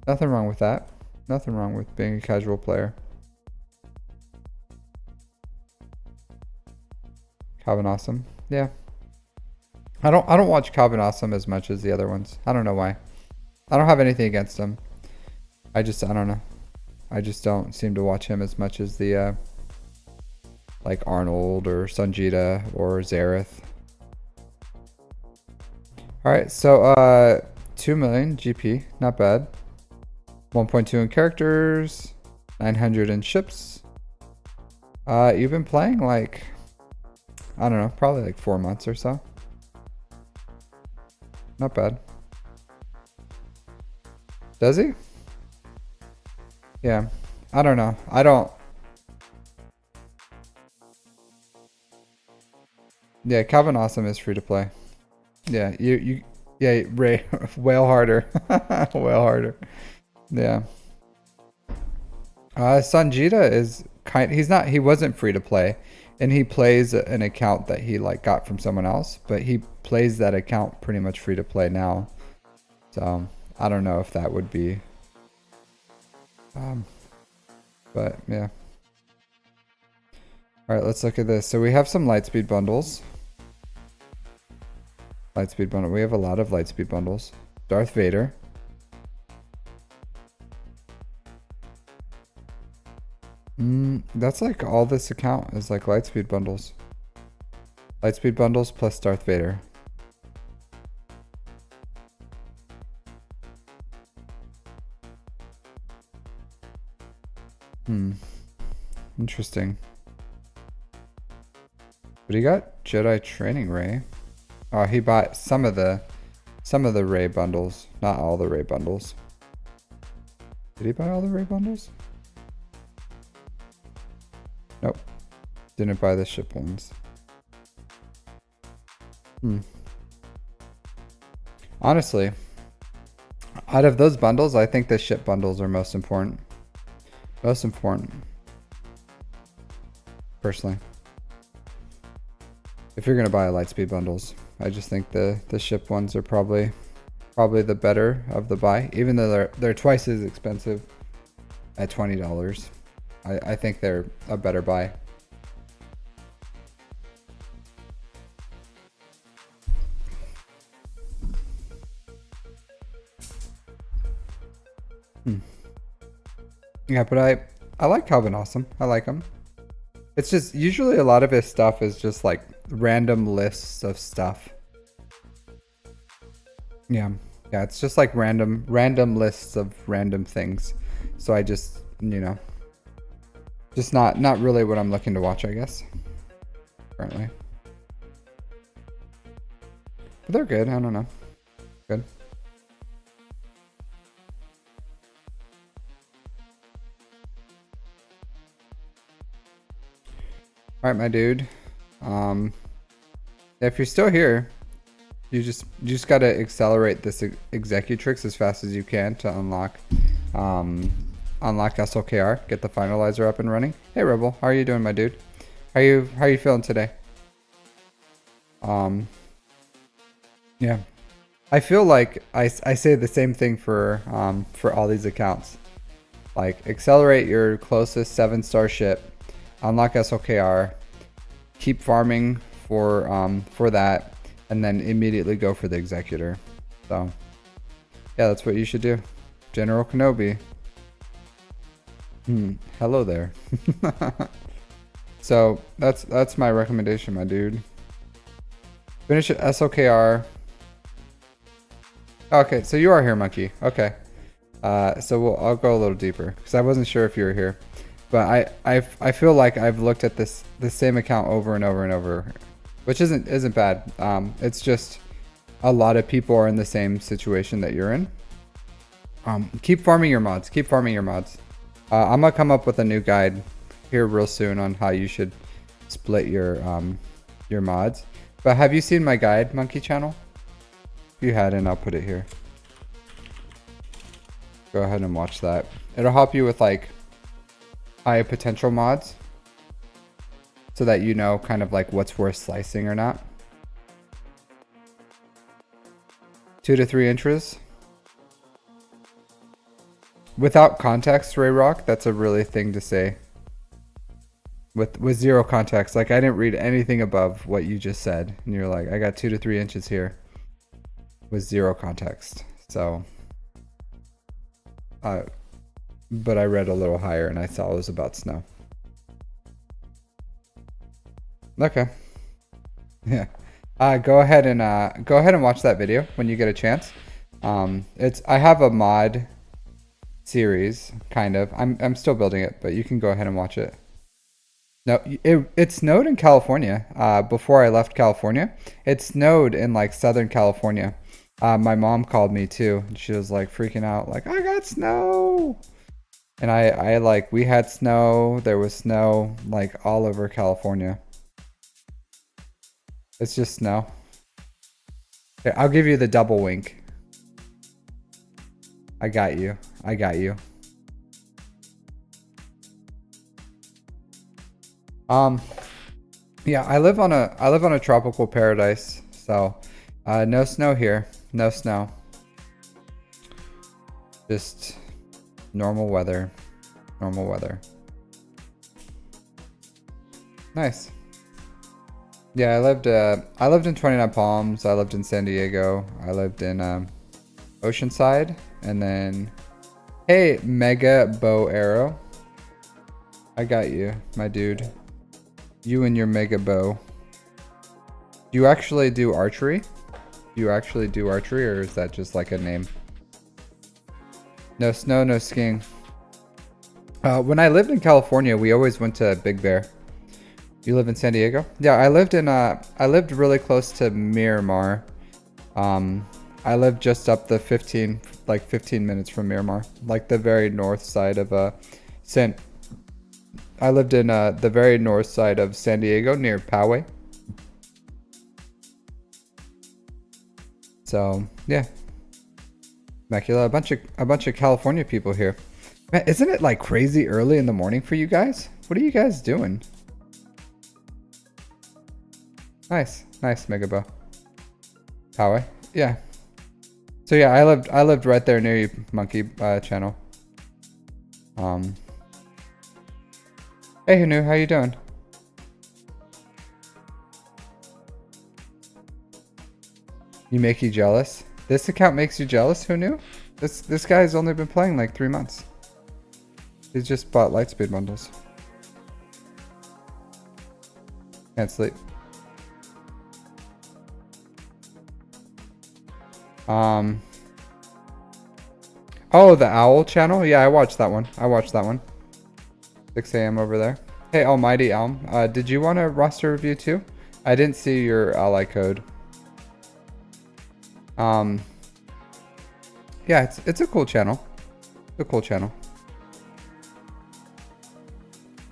Nothing wrong with that. Nothing wrong with being a casual player. Calvin Awesome. Yeah. I don't watch Calvin Awesome as much as the other ones. I don't know why. I don't have anything against him. I don't know. I just don't seem to watch him as much as the like Arnold or Sanjita or Zareth. Alright, so 2 million GP, not bad. 1.2 in characters, 900 in ships. You've been playing like, I don't know, probably like 4 months or so. Not bad. Does he? Yeah, I don't know. Yeah, Calvin Awesome is free to play. Yeah, yeah, Ray, whale harder. Whale harder. Yeah. Sanjita is he wasn't free to play, and he plays an account that he like got from someone else, but he plays that account pretty much free to play now. So I don't know if that would be but yeah. Alright, let's look at this. So we have some Lightspeed bundles. Lightspeed bundle. We have a lot of Lightspeed bundles. Darth Vader. That's like all this account is like Lightspeed bundles. Lightspeed bundles plus Darth Vader. Interesting. But he got Jedi Training Ray. Oh, he bought some of the Ray bundles, not all the Ray bundles. Did he buy all the Ray bundles? Nope. Didn't buy the ship ones. Honestly, out of those bundles, I think the ship bundles are most important. Most important. Personally. If you're gonna buy Lightspeed bundles, I just think the ship ones are probably the better of the buy, even though they're twice as expensive at $20. I think they're a better buy. Yeah, but I like Calvin Awesome. I like him. It's just usually a lot of his stuff is just like random lists of stuff. Yeah, it's just like random lists of random things. So I just, you know, just not really what I'm looking to watch, I guess, currently. But they're good. I don't know. Good. All right, my dude. If you're still here, you just gotta accelerate this Executrix as fast as you can to unlock SLKR. Get the finalizer up and running. Hey, Rebel, how are you doing, my dude? How are you feeling today? Yeah. I feel like I say the same thing for all these accounts. Like, accelerate your closest 7-star ship, unlock SLKR, keep farming for that, and then immediately go for the executor. So yeah, that's what you should do. General Kenobi. Hello there. So that's my recommendation, my dude. Finish it SLKR. Okay, so you are here, Monkey. Okay. So I'll go a little deeper because I wasn't sure if you were here, but I feel like I've looked at the same account over and over and over, which isn't bad. It's just a lot of people are in the same situation that you're in. Keep farming your mods. Keep farming your mods. I'm gonna come up with a new guide here real soon on how you should split your mods. But have you seen my guide, Monkey Channel? If you hadn't, I'll put it here. Go ahead and watch that. It'll help you with like high potential mods so that you know kind of like what's worth slicing or not. 2 to 3 inches. Without context, Ray Rock, that's a really thing to say. With zero context, like I didn't read anything above what you just said, and you're like, I got 2 to 3 inches here with zero context. So, but I read a little higher and I saw it was about snow. Okay. Yeah. Go ahead and watch that video when you get a chance. I have a mod series, kind of. I'm still building it, but you can go ahead and watch it. No, it snowed in California. Before I left California, it snowed in like Southern California. My mom called me too, and she was like freaking out, like I got snow. And I like we had snow. There was snow like all over California. It's just snow. Okay, I'll give you the double wink. I got you. I got you. Yeah, I live on a tropical paradise, so no snow here. No snow. Just normal weather. Normal weather. Nice. Yeah, I lived in 29 Palms, I lived in San Diego, I lived in Oceanside, and then hey, Mega Bow Arrow. I got you, my dude. You and your mega bow. Do you actually do archery? Do you actually do archery, or is that just like a name? No snow, no skiing. When I lived in California, we always went to Big Bear. You live in San Diego? Yeah, I lived really close to Miramar. I lived just up the 15 minutes from Miramar, like the very north side of I lived in the very north side of San Diego near Poway. So yeah, Macula, a bunch of California people here. Man, isn't it like crazy early in the morning for you guys? What are you guys doing? Nice, nice, Megabo. Poway, yeah. So yeah, I lived right there near you, Monkey Channel. Hey Hanu, how you doing? You make you jealous? This account makes you jealous? Who knew? This guy's only been playing like 3 months. He's just bought Lightspeed bundles. Can't sleep. Oh, the Owl channel? Yeah, I watched that one. 6 a.m. over there. Hey, Almighty Elm. Did you want a roster review too? I didn't see your ally code. Yeah, it's a cool channel. It's a cool channel.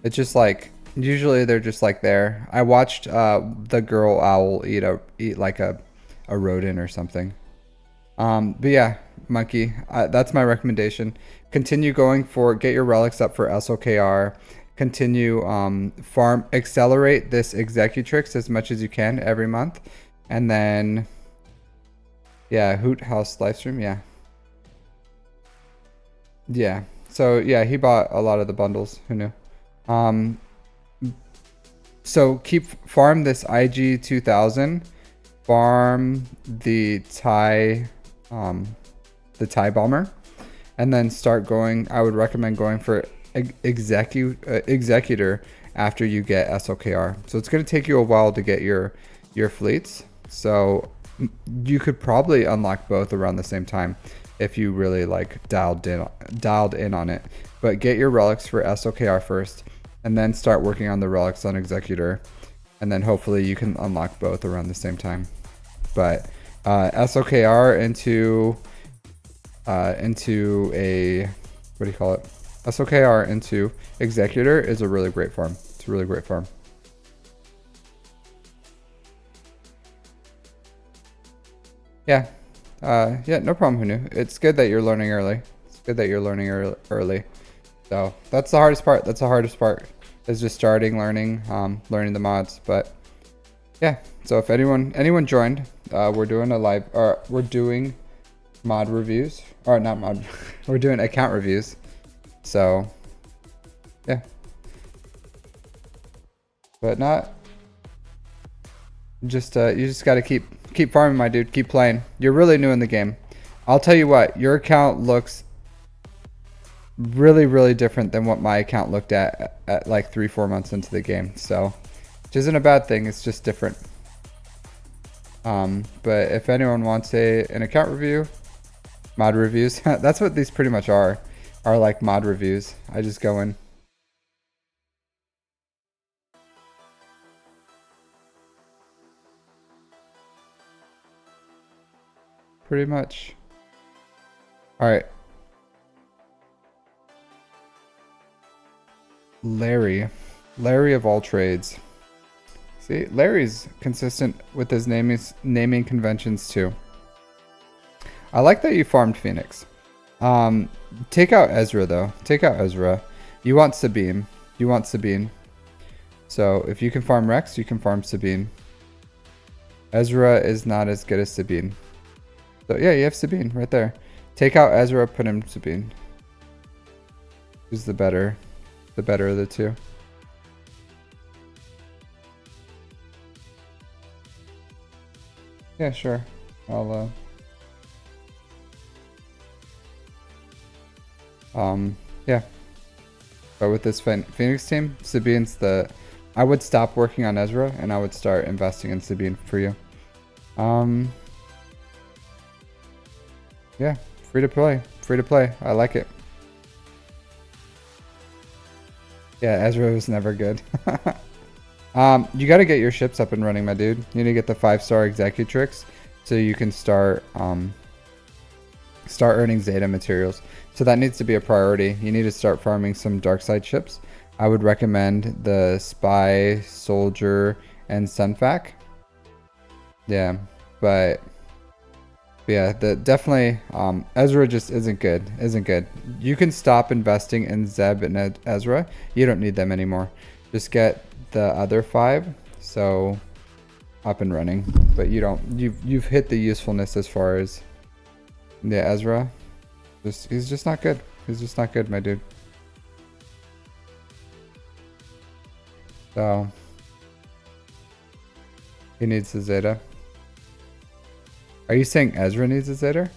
It's just like usually they're just like there. I watched the girl owl eat like a rodent or something. But yeah, Monkey, that's my recommendation. Continue going get your relics up for SLKR. Continue accelerate this Executrix as much as you can every month, and then Yeah, Hoot House livestream. Yeah. Yeah. So yeah, he bought a lot of the bundles. Who knew? Um, so keep farm this IG 2000, farm the Thai bomber, and then start going. I would recommend going for executor after you get SLKR. So it's going to take you a while to get your fleets. So you could probably unlock both around the same time if you really like dialed in on it. But get your relics for SLKR first, and then start working on the relics on executor, and then hopefully you can unlock both around the same time. But SLKR into a, what do you call it? SLKR into executor is a really great farm. It's a really great farm. Yeah. Yeah, no problem, Hunu. It's good that you're learning early. It's good that you're learning early. So that's the hardest part. That's the hardest part, is just starting learning, learning the mods. But yeah, so if anyone joined, we're doing a live, or we're doing mod reviews, or not mod, we're doing account reviews. So yeah, but not just you just got to keep farming, my dude. Keep playing. You're really new in the game. I'll tell you what, your account looks really different than what my account looked at like 3-4 months into the game. So which isn't a bad thing, it's just different. But if anyone wants an account review, mod reviews, that's what these pretty much are like mod reviews. I just go in. Pretty much. All right. Larry of all trades. See, Larry's consistent with his naming conventions too. I like that you farmed Phoenix. Take out Ezra though. Take out Ezra. You want Sabine. You want Sabine. So if you can farm Rex, you can farm Sabine. Ezra is not as good as Sabine. So yeah, you have Sabine right there. Take out Ezra, put him Sabine. Who's the better of the two? Yeah, sure. I'll yeah. But with this Phoenix team, Sabine's I would stop working on Ezra and I would start investing in Sabine for you. Yeah, free to play. Free to play. I like it. Yeah, Ezra was never good. You got to get your ships up and running, my dude. You need to get the 5-star executrix so you can start earning Zeta materials. So that needs to be a priority. You need to start farming some dark side ships. I would recommend the Spy, Soldier, and Sunfac. Yeah, but yeah, definitely Ezra just isn't good. You can stop investing in Zeb and Ezra. You don't need them anymore. Just get the other 5 so up and running. But you've hit the usefulness as far as Ezra. He's just not good. He's just not good, my dude. So he needs the Zeta. Are you saying Ezra needs a Zeta?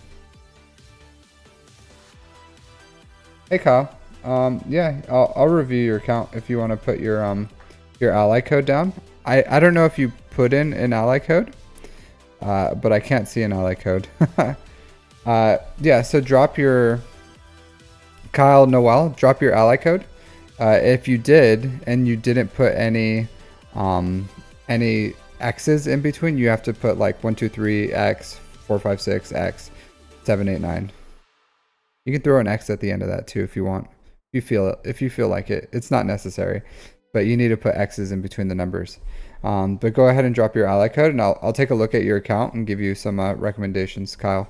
Hey Kyle. Yeah, I'll review your account if you want to put your ally code down. I don't know if you put in an ally code, but I can't see an ally code. Yeah, so drop your Kyle Noel, drop your ally code. If you did and you didn't put any X's in between, you have to put like 123X, 456X, 789. You can throw an X at the end of that too if you want. If you feel like it. It's not necessary, but you need to put X's in between the numbers. But go ahead and drop your ally code, and I'll take a look at your account and give you some recommendations, Kyle.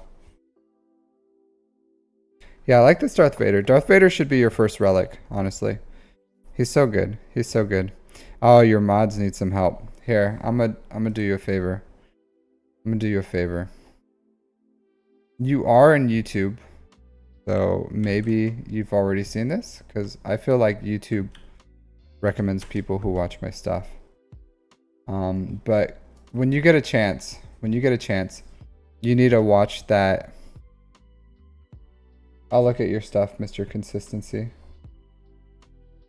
Yeah, I like this Darth Vader. Darth Vader should be your first relic, honestly. He's so good. He's so good. Oh, your mods need some help. Here, I'm gonna do you a favor. I'm gonna do you a favor. You are in YouTube, so maybe you've already seen this, because I feel like YouTube recommends people who watch my stuff. But when you get a chance, you need to watch that. I'll look at your stuff, Mr. Consistency.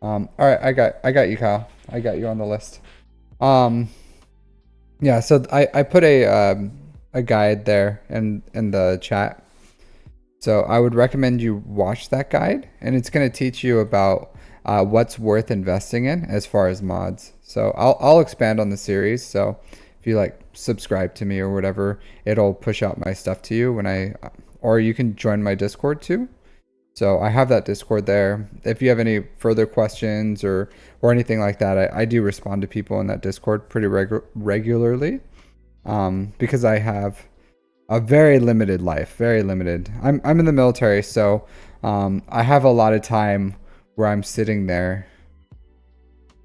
All right, I got you, Kyle. I got you on the list. Yeah, so I put a guide there in the chat. So I would recommend you watch that guide, and it's going to teach you about what's worth investing in as far as mods. So I'll expand on the series. So if you like subscribe to me or whatever, it'll push out my stuff to you or you can join my Discord too. So I have that Discord there. If you have any further questions or anything like that, I do respond to people in that Discord pretty regularly, because I have a very limited life, very limited. I'm in the military, so I have a lot of time where I'm sitting there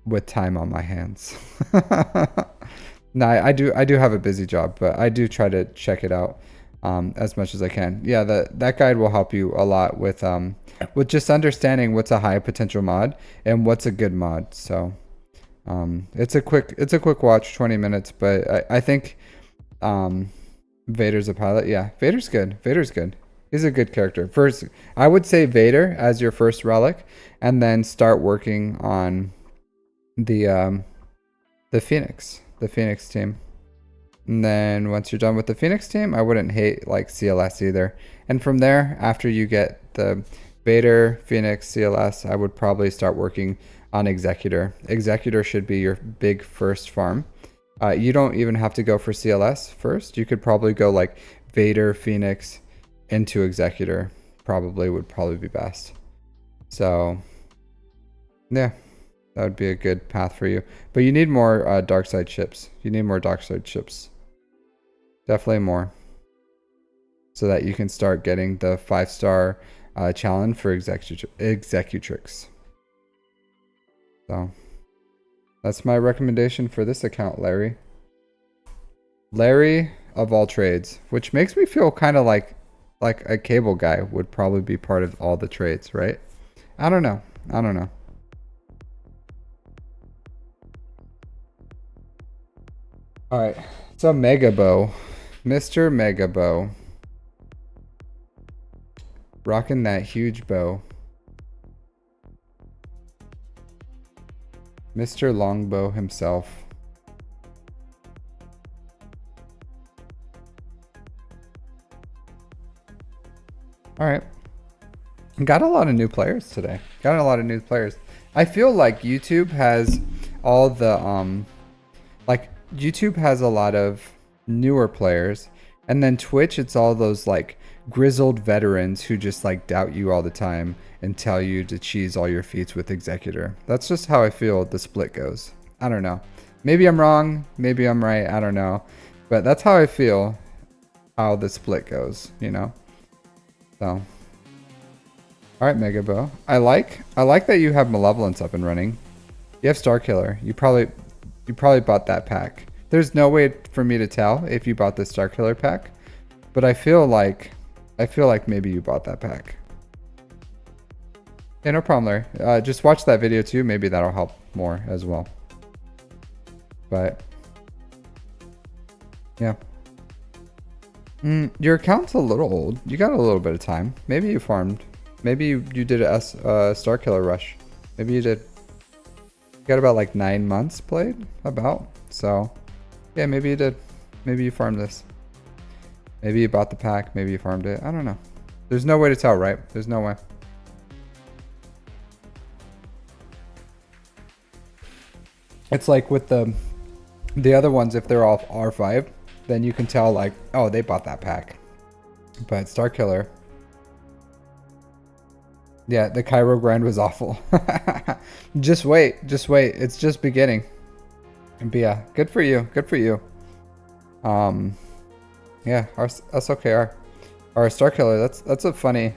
with time on my hands. No, I do have a busy job, but I do try to check it out as much as I can. Yeah, that guide will help you a lot with just understanding what's a high potential mod and what's a good mod. So it's a quick watch, 20 minutes, but I think Vader's a pilot. Yeah, Vader's good. He's a good character. First, I would say Vader as your first relic, and then start working on the Phoenix team. And then once you're done with the Phoenix team, I wouldn't hate like CLS either. And from there, after you get the Vader, Phoenix, CLS, I would probably start working on Executor. Executor should be your big first farm. You don't even have to go for CLS first. You could probably go like Vader, Phoenix into Executor. Would probably be best. So yeah, that would be a good path for you. But you need more dark side ships. Definitely more. So that you can start getting the 5-star challenge for Executrix. So that's my recommendation for this account, Larry. Larry of all trades, which makes me feel kind of like a cable guy would probably be part of all the trades, right? I don't know. All right, so Mega Bow, Mr. Mega Bow, rocking that huge bow. Mr. Longbow himself. All right. Got a lot of new players today. I feel like YouTube has all the YouTube has a lot of newer players, and then Twitch, it's all those like grizzled veterans who just like doubt you all the time and tell you to cheese all your feats with Executor. That's just how I feel the split goes. I don't know. Maybe I'm wrong. Maybe I'm right. I don't know. But that's how I feel how the split goes, you know? So. All right, Mega Bow. I like that you have Malevolence up and running. You have Starkiller. You probably bought that pack. There's no way for me to tell if you bought the Starkiller pack, but I feel like maybe you bought that pack. Yeah, no problem, Larry. Just watch that video too. Maybe that'll help more as well. But yeah. Your account's a little old. You got a little bit of time. Maybe you farmed. Maybe you did a Starkiller rush. Maybe you did. You got about like 9 months played. About. So yeah, maybe you did. Maybe you farmed this. Maybe you bought the pack. Maybe you farmed it. I don't know. There's no way to tell, right? There's no way. It's like with the other ones, if they're all R5, then you can tell like, oh, they bought that pack. But Starkiller, yeah, the Cairo grind was awful. Just wait. It's just beginning. But yeah, good for you. Yeah, our SLKR, our Starkiller. That's a funny.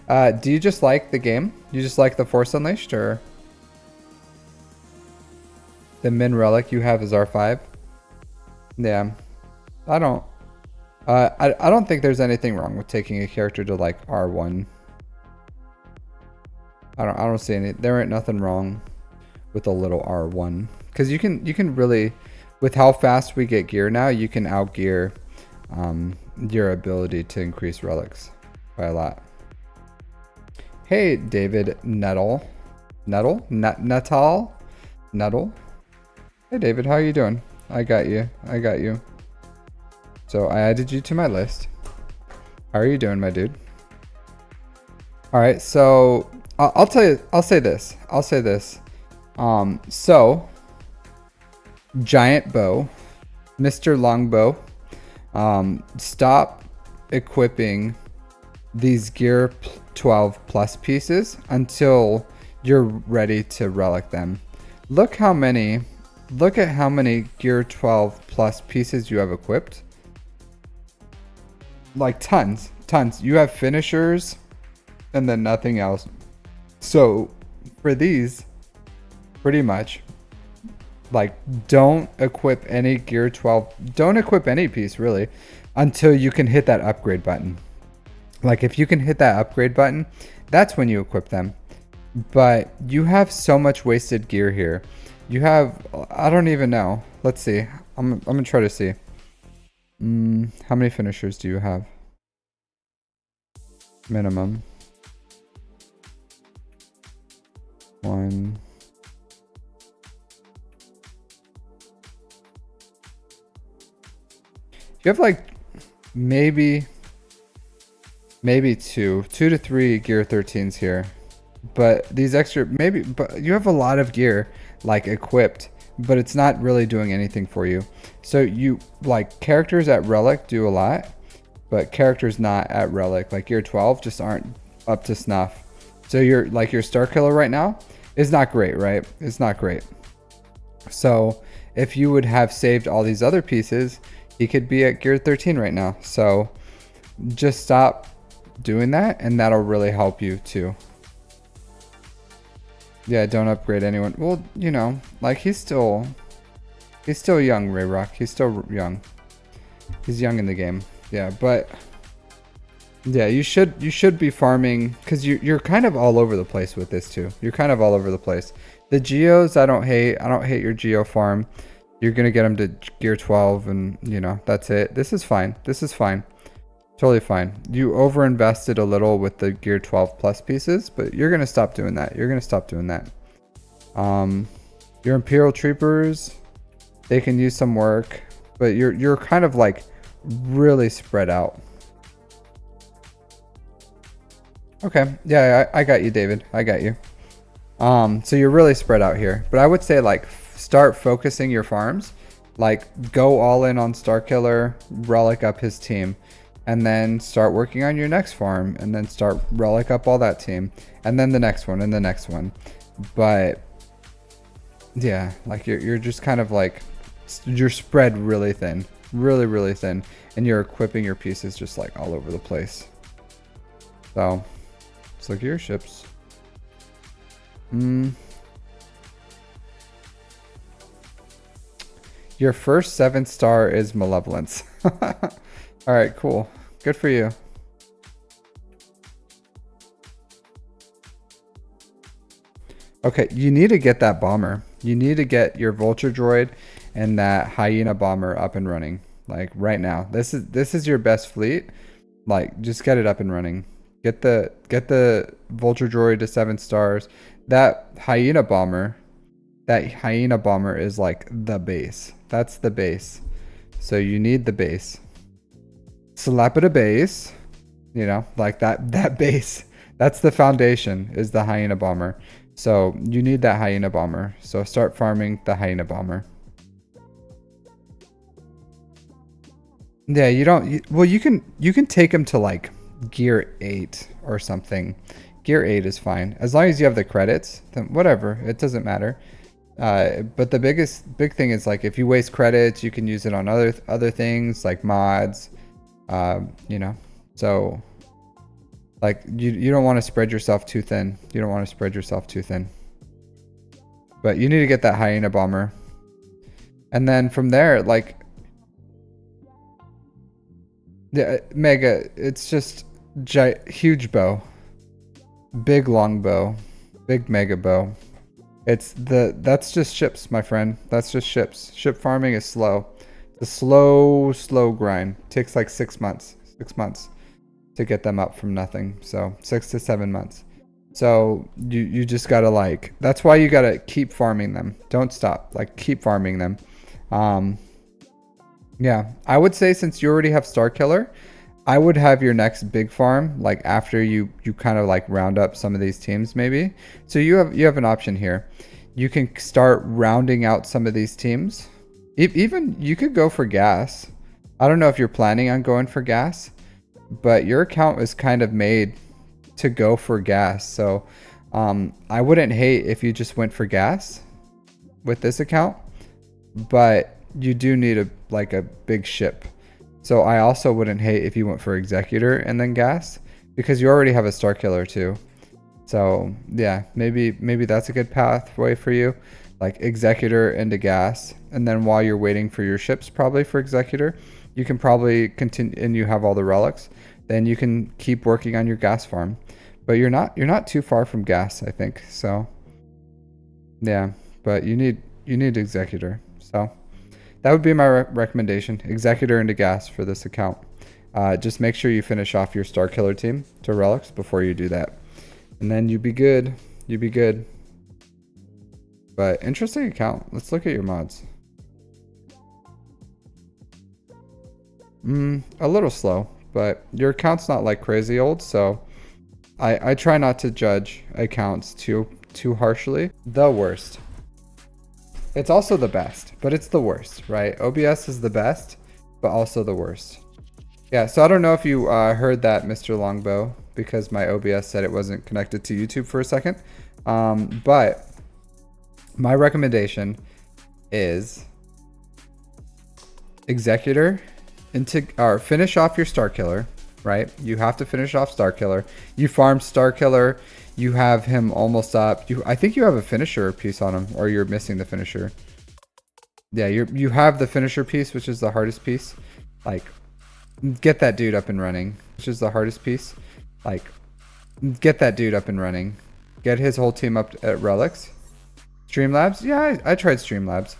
Do you just like the game? You just like the Force Unleashed, or the min relic you have is R5? Yeah, I don't I don't think there's anything wrong with taking a character to like R1. I don't see any. There ain't nothing wrong with a little R1 because you can really, with how fast we get gear now, you can outgear your ability to increase relics by a lot. Hey, David Nettle. Hey, David, how you doing? I got you. So I added you to my list. How are you doing, my dude? All right, so I'll tell you. I'll say this. So giant bow, Mr. Longbow. Stop equipping these gear 12 plus pieces until you're ready to relic them. Look at how many gear 12 plus pieces you have equipped. Like tons. You have finishers and then nothing else. So for these, pretty much, like, don't equip any gear 12. Don't equip any piece really until you can hit that upgrade button. Like if you can hit that upgrade button, that's when you equip them. But you have so much wasted gear here. You have, I don't even know. Let's see. I'm gonna try to see. How many finishers do you have? Minimum. 1. You have like maybe 2 to 3 gear 13s here. But these extra, but you have a lot of gear like equipped, but it's not really doing anything for you. So you like characters at relic do a lot, but characters not at relic like gear 12 just aren't up to snuff. So you're like your star killer right now is not great, right? It's not great. So if you would have saved all these other pieces, he could be at gear 13 right now. So just stop doing that and that'll really help you too. Yeah, don't upgrade anyone. Well, you know, like he's still young, Rayrock. He's still young. He's young in the game. Yeah, but yeah, you should be farming because you're kind of all over the place with this too. You're kind of all over the place. The geos, I don't hate your geo farm. You're gonna get them to gear 12, and you know that's it. This is fine. Totally fine. You overinvested a little with the gear 12 plus pieces, but you're gonna stop doing that. Your Imperial Troopers, they can use some work, but you're kind of like really spread out. Okay, yeah, I got you, David. I got you. So you're really spread out here, but I would say like start focusing your farms, like go all in on Star Killer, relic up his team, and then start working on your next farm, and then start relic up all that team, and then the next one and the next one. But yeah, like you're just kind of like you're spread really thin, really thin, and you're equipping your pieces just like all over the place. So let's look at your ships. Your first 7-star is Malevolence. All right, cool. Good for you. Okay, you need to get that bomber. You need to get your vulture droid and that hyena bomber up and running. Like right now. This is your best fleet. Like just get it up and running. Get the vulture droid to 7 stars. That hyena bomber is like the base. That's the base. So you need the base. Slap it a base, you know, like that base. That's the foundation, is the hyena bomber. So you need that hyena bomber. So start farming the hyena bomber. Yeah, you can take him to like gear 8 or something. Gear 8 is fine as long as you have the credits. Then whatever, it doesn't matter. But the big thing is like if you waste credits, you can use it on other things like mods. You know, so like you don't want to spread yourself too thin. But you need to get that hyena bomber, and then from there, like Yeah, mega. It's just huge bow, big long bow, big mega bow. That's just ships, my friend. That's just ships. Ship farming is slow. The slow grind. Takes like 6 months. 6 months to get them up from nothing. So 6 to 7 months. So you just gotta like, that's why you gotta keep farming them. Don't stop. Like keep farming them. Yeah, I would say since you already have Star Killer, I would have your next big farm like after you kind of like round up some of these teams maybe. So you have an option here. You can start rounding out some of these teams. Even you could go for gas. I don't know if you're planning on going for gas, but your account is kind of made to go for gas. So I wouldn't hate if you just went for gas with this account, but you do need a big ship. So I also wouldn't hate if you went for Executor and then gas, because you already have a Star Killer too. So yeah, maybe that's a good pathway for you, like Executor into gas, and then while you're waiting for your ships, probably for Executor, you can probably continue, and you have all the relics, then you can keep working on your gas farm. But you're not too far from gas, I think. So yeah, but you need Executor. So that would be my recommendation. Executor into gas for this account. Just make sure you finish off your Star Killer team to relics before you do that. And then you'd be good. You'd be good. But interesting account. Let's look at your mods. A little slow, but your account's not like crazy old, so I try not to judge accounts too harshly. The worst. It's also the best, but it's the worst, right? OBS is the best, but also the worst. Yeah, so I don't know if you heard that, Mr. Longbow, because my OBS said it wasn't connected to YouTube for a second. But my recommendation is Executor or finish off your Star Killer, right? You have to finish off Star Killer. You farm Star Killer. You have him almost up. I think you have a finisher piece on him, or you're missing the finisher. Yeah, you have the finisher piece, which is the hardest piece. Like, get that dude up and running, which is the hardest piece. Like, get that dude up and running. Get his whole team up at relics. Streamlabs? Yeah, I tried Streamlabs.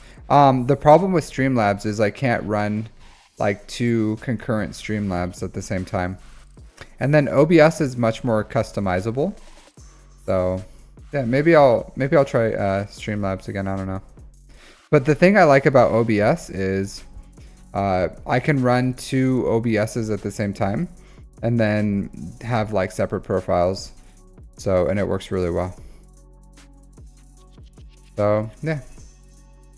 The problem with Streamlabs is I can't run like 2 concurrent Streamlabs at the same time. And then OBS is much more customizable. So yeah, maybe I'll try Streamlabs again. I don't know. But the thing I like about OBS is I can run 2 OBSs at the same time and then have like separate profiles. So, and it works really well. So yeah.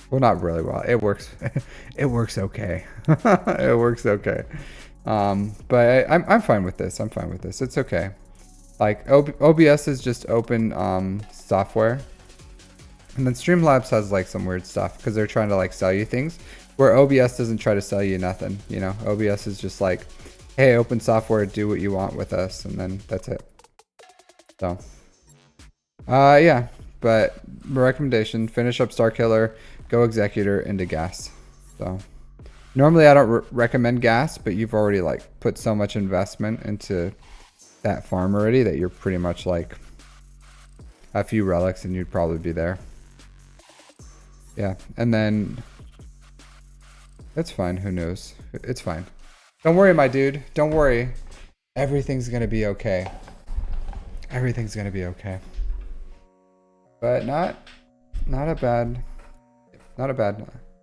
Well, not really well. It works. It works okay. It works okay. But I'm fine with this. I'm fine with this. It's okay. Like OBS is just open software, and then Streamlabs has like some weird stuff because they're trying to like sell you things, where OBS doesn't try to sell you nothing. You know, OBS is just like, hey, open software, do what you want with us, and then that's it. So, yeah. But my recommendation: finish up Star Killer, go Executor into gas. So normally I don't recommend gas, but you've already like put so much investment into that farm already that you're pretty much like a few relics and you'd probably be there. Yeah, and then it's fine. Who knows? It's fine. Don't worry, my dude. Don't worry. Everything's gonna be okay. Everything's gonna be okay. But not a bad.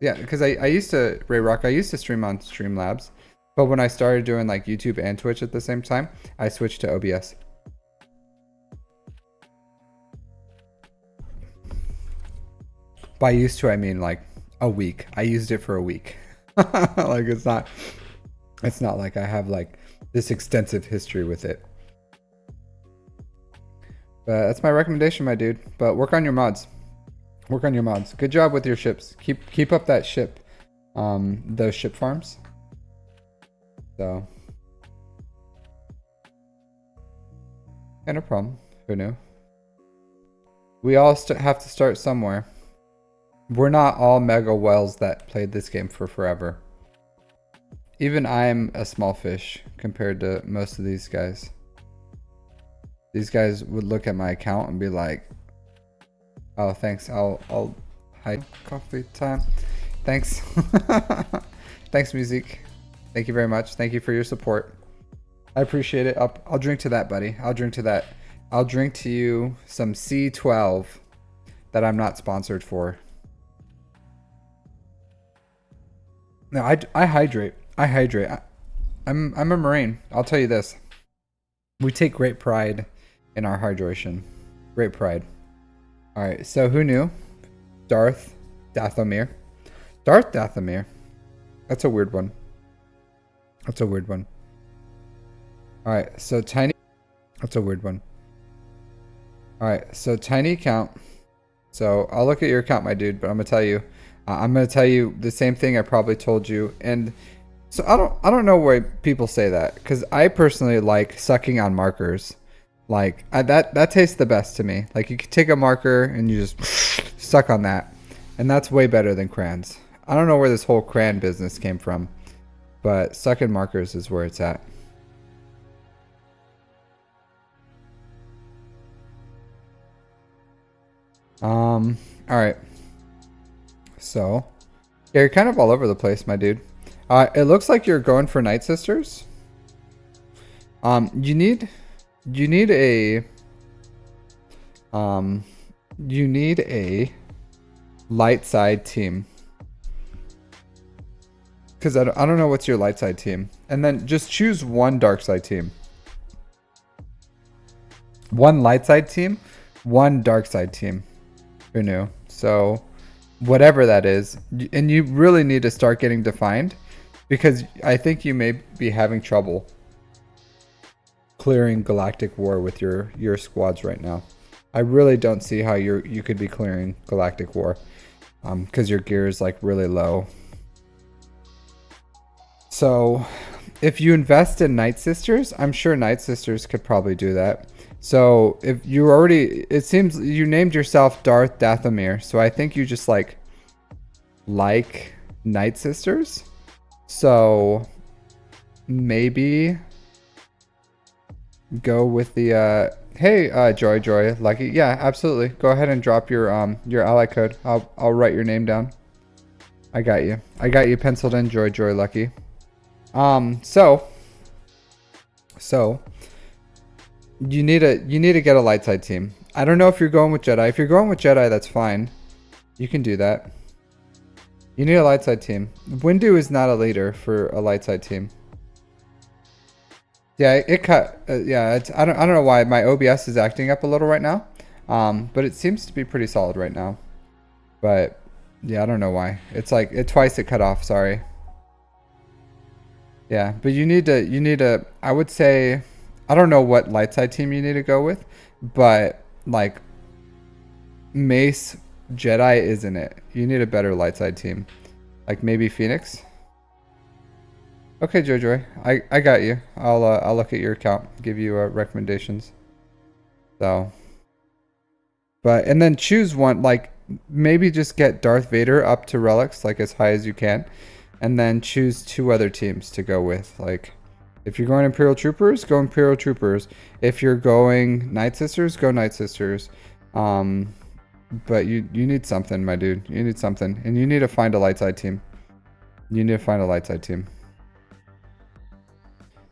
Yeah, because I used to, Ray Rock, I used to stream on Streamlabs, but when I started doing like YouTube and Twitch at the same time, I switched to OBS. By used to, I mean like a week. I used it for a week. Like it's not like I have like this extensive history with it. But that's my recommendation, my dude. But work on your mods. Work on your mods. Good job with your ships. Keep up that ship. Those ship farms. So. Yeah, no problem. Who knew? We all have to start somewhere. We're not all mega whales that played this game for forever. Even I'm a small fish compared to most of these guys. These guys would look at my account and be like, "Oh, thanks. I'll hide coffee time. Thanks. Thanks, music. Thank you very much. Thank you for your support. I appreciate it. I'll drink to that, buddy. I'll drink to that. I'll drink to you some C12 that I'm not sponsored for. No, I hydrate. I hydrate. I'm a Marine. I'll tell you this. We take great pride in our hydration. Great pride. All right. So who knew? Darth Dathomir. Darth Dathomir. That's a weird one. That's a weird one. All right. So tiny. That's a weird one. All right. So tiny account. So I'll look at your account, my dude, but I'm gonna tell you the same thing I probably told you. And so I don't know why people say that, because I personally like sucking on markers. Like that tastes the best to me. Like you could take a marker and you just suck on that, and that's way better than crayons. I don't know where this whole crayon business came from, but sucking markers is where it's at. All right. So, yeah, you're kind of all over the place, my dude. It looks like you're going for Night Sisters. You need a light side team. Because I don't know what's your light side team. And then just choose one dark side team. One light side team, one dark side team. Who knew? So whatever that is, and you really need to start getting defined, because I think you may be having trouble clearing Galactic War with your squads right now. I really don't see how you could be clearing Galactic War, because your gear is like really low. So if you invest in Night Sisters, I'm sure Night Sisters could probably do that. So if you already, it seems you named yourself Darth Dathomir, so I think you just like Night Sisters. So maybe go with the hey Joy Lucky. Yeah, absolutely. Go ahead and drop your ally code. I'll write your name down. I got you. I got you penciled in, Joy Lucky. So you need to get a light side team. I don't know if you're going with Jedi. If you're going with Jedi, that's fine. You can do that. You need a light side team. Windu is not a leader for a light side team. Yeah, it cut. Yeah, I don't know why my OBS is acting up a little right now. But it seems to be pretty solid right now. But yeah, I don't know why. It's like twice it cut off. Sorry. Yeah, but you need to. I would say, I don't know what light side team you need to go with, but like Mace Jedi isn't it. You need a better light side team, like maybe Phoenix. Okay, Joy, I got you. I'll look at your account, give you recommendations. So, but and then choose one, like maybe just get Darth Vader up to relics, like as high as you can, and then choose 2 other teams to go with. Like if you're going Imperial Troopers, go Imperial Troopers. If you're going Night Sisters, go Night Sisters. But you need something, my dude. You need something, and you need to find a light side team. You need to find a light side team.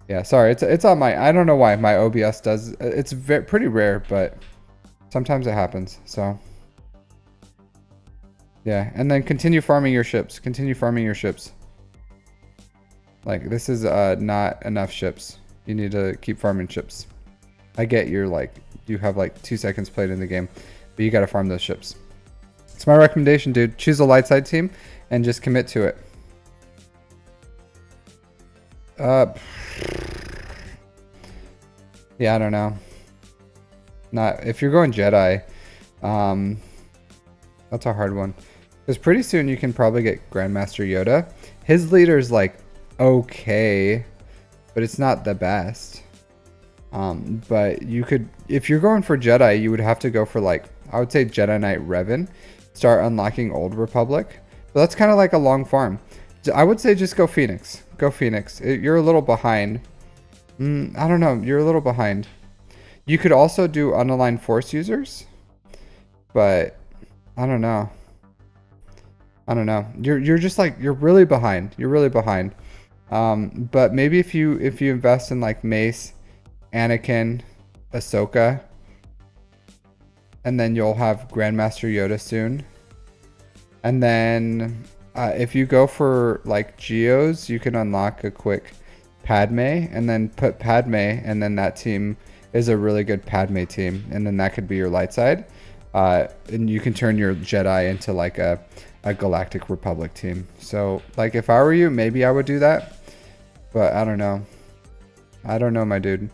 Yeah, sorry, it's on my. I don't know why my OBS does. It's pretty rare, but sometimes it happens. So yeah, and then continue farming your ships. Continue farming your ships. Like this is not enough ships. You need to keep farming ships. I get you're like you have like 2 seconds played in the game, but you got to farm those ships. It's my recommendation, dude. Choose a light side team and just commit to it. Yeah, I don't know. Not if you're going Jedi. That's a hard one. Because pretty soon you can probably get Grandmaster Yoda. His leader's like okay, but it's not the best. But you could, if you're going for Jedi, you would have to go for like, I would say Jedi Knight Revan. Start unlocking Old Republic. But that's kind of like a long farm. I would say just go Phoenix. Go Phoenix. You're a little behind. I don't know. You're a little behind. You could also do unaligned force users, but I don't know. I don't know. You're just like, you're really behind. You're really behind. But maybe if you invest in like Mace, Anakin, Ahsoka, and then you'll have Grandmaster Yoda soon. And then if you go for like Geos, you can unlock a quick Padme, and then put Padme, and then that team is a really good Padme team, and then that could be your light side. And you can turn your Jedi into like a Galactic Republic team. So like if I were you, maybe I would do that, but I don't know. I don't know, my dude.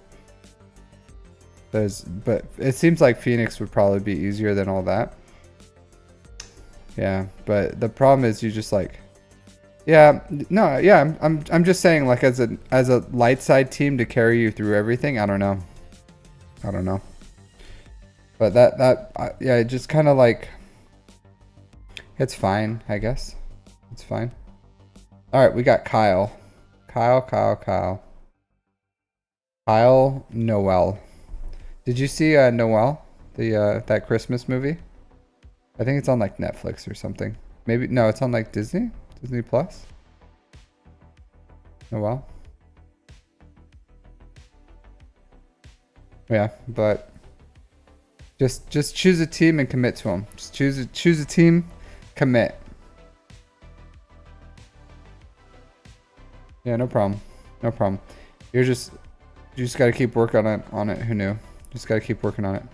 But it seems like Phoenix would probably be easier than all that. Yeah, but the problem is you just like, yeah, no, yeah, I'm just saying, like, as a light side team to carry you through everything. I don't know. But yeah, it just kind of like, it's fine, I guess. It's fine. All right, we got Kyle Noel. Did you see Noel, the that Christmas movie? I think it's on like Netflix or something. Maybe no, it's on like Disney Plus. Noel. Yeah, but just choose a team and commit to them. Just choose a team, commit. Yeah, no problem. You just got to keep working on it. Who knew? Just got to keep working on it.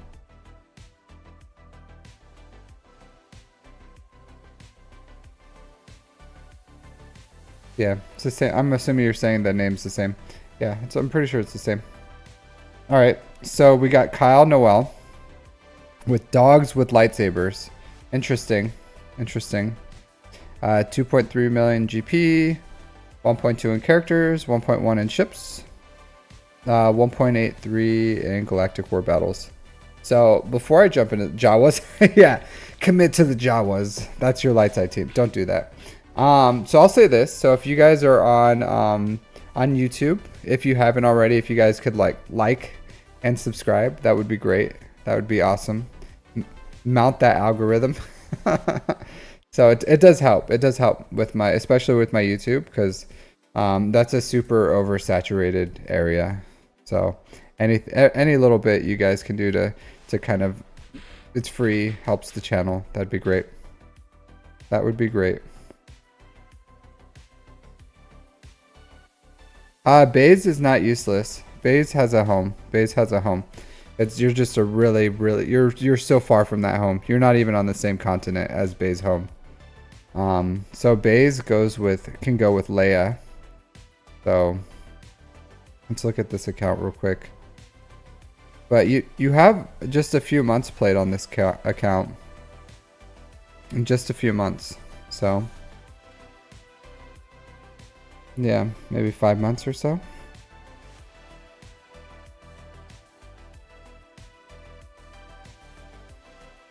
Yeah, it's the same. I'm assuming you're saying the name's the same. Yeah, I'm pretty sure it's the same. All right, so we got Kyle Noel with dogs with lightsabers. Interesting. 2.3 million GP, 1.2 in characters, 1.1 in ships, 1.83 in galactic war battles. So before I jump into Jawas, yeah, commit to the Jawas. That's your light side team. Don't do that. So I'll say this. So if you guys are on YouTube, if you haven't already, if you guys could like and subscribe, that would be great. That would be awesome. Mount that algorithm. So it does help. It does help with especially with my YouTube, because that's a super oversaturated area. So any little bit you guys can do to kind of, it's free, helps the channel. That'd be great. That would be great. Baze is not useless. Baze has a home. You're just a really you're so far from that home. You're not even on the same continent as Baze home. So Baze can go with Leia. So let's look at this account real quick. But you have just a few months played on this account. In just a few months. So yeah, maybe 5 months or so.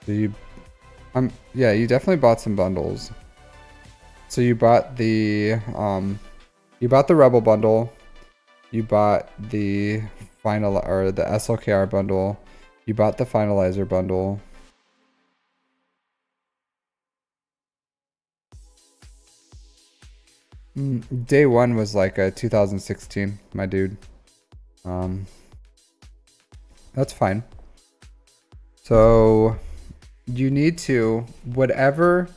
Yeah, you definitely bought some bundles. So you bought the Rebel bundle, you bought the the SLKR bundle, you bought the Finalizer bundle. Day one was like a 2016, my dude. That's fine. So you need to whatever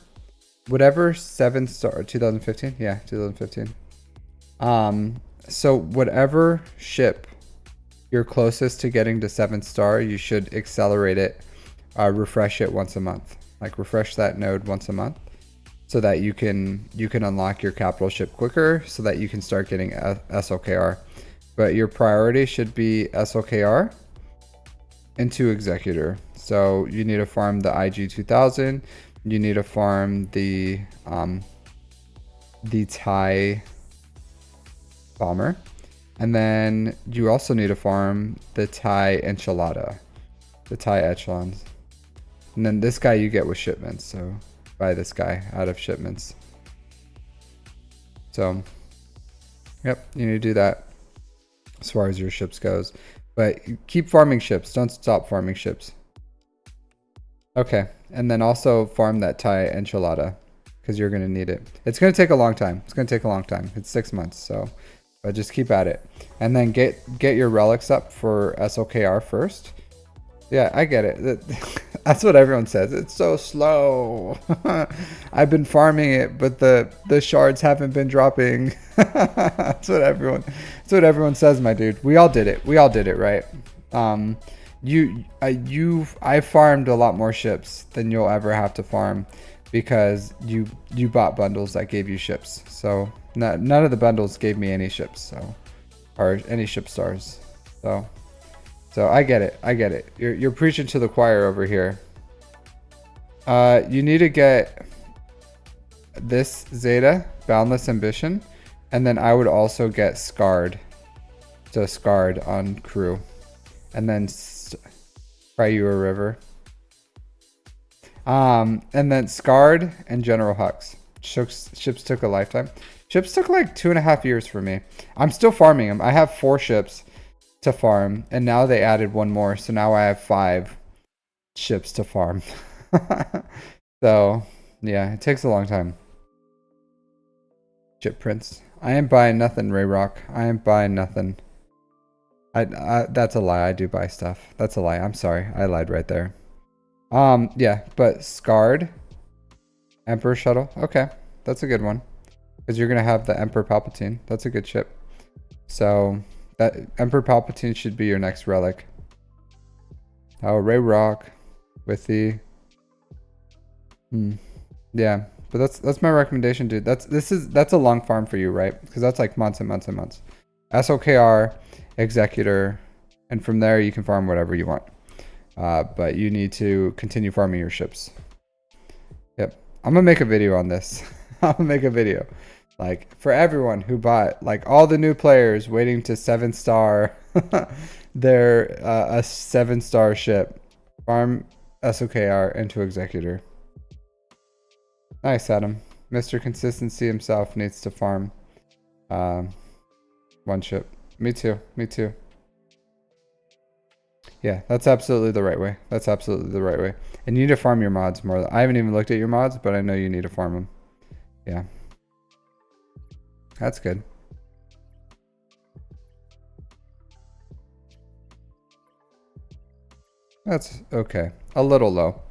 7-star 2015, yeah, 2015. So whatever ship you're closest to getting to 7-star, you should accelerate it, refresh it once a month. Like refresh that node once a month, so that you can unlock your capital ship quicker, so that you can start getting SLKR. But your priority should be SLKR into Executor. So you need to farm the IG 2000. You need to farm the TIE bomber, and then you also need to farm the TIE enchilada, the TIE echelons, and then this guy you get with shipments. So buy this guy out of shipments. So Yep, you need to do that as far as your ships goes. But keep farming ships. Don't stop farming ships. Okay, and then also farm that Thai enchilada because you're going to need it. It's going to take a long time. It's going to take a long time. It's 6 months, so but just keep at it. And then get your relics up for SLKR first. Yeah, I get it. That's what everyone says. It's so slow. I've been farming it, but the shards haven't been dropping. That's what everyone says, my dude. We all did it. We all did it, right? I farmed a lot more ships than you'll ever have to farm because you bought bundles that gave you ships. So none of the bundles gave me any ships, so or any ship stars. So I get it. I get it. You're preaching to the choir over here. You need to get this Zeta, Boundless Ambition, and then I would also get Scarred. So Scarred on crew. And then Cry You a River. And then Scarred and General Hux. Ships took a lifetime. Ships took like 2.5 years for me. I'm still farming them. I have 4 ships to farm, and now they added 1 more, so now I have 5 ships to farm. So yeah, it takes a long time. Ship Prince. I ain't buying nothing, Ray Rock. I ain't buying nothing. That's a lie. I do buy stuff. That's a lie. I'm sorry. I lied right there. Yeah, but Scarred Emperor Shuttle. Okay, that's a good one. Because you're gonna have the Emperor Palpatine. That's a good ship. So that Emperor Palpatine should be your next relic. Oh, Ray Rock with the yeah, but that's my recommendation, dude. That's a long farm for you, right? Because that's like months and months and months. SLKR, Executor, and from there you can farm whatever you want. But you need to continue farming your ships. Yep, I'm gonna make a video on this. I'm gonna make a video. Like, for everyone who bought, like, all the new players waiting to 7-star their a 7-star ship, farm SOKR into Executor. Nice, Adam. Mr. Consistency himself needs to farm 1 ship. Me too. Me too. Yeah, that's absolutely the right way. That's absolutely the right way. And you need to farm your mods more. I haven't even looked at your mods, but I know you need to farm them. Yeah. That's good. That's okay. A little low.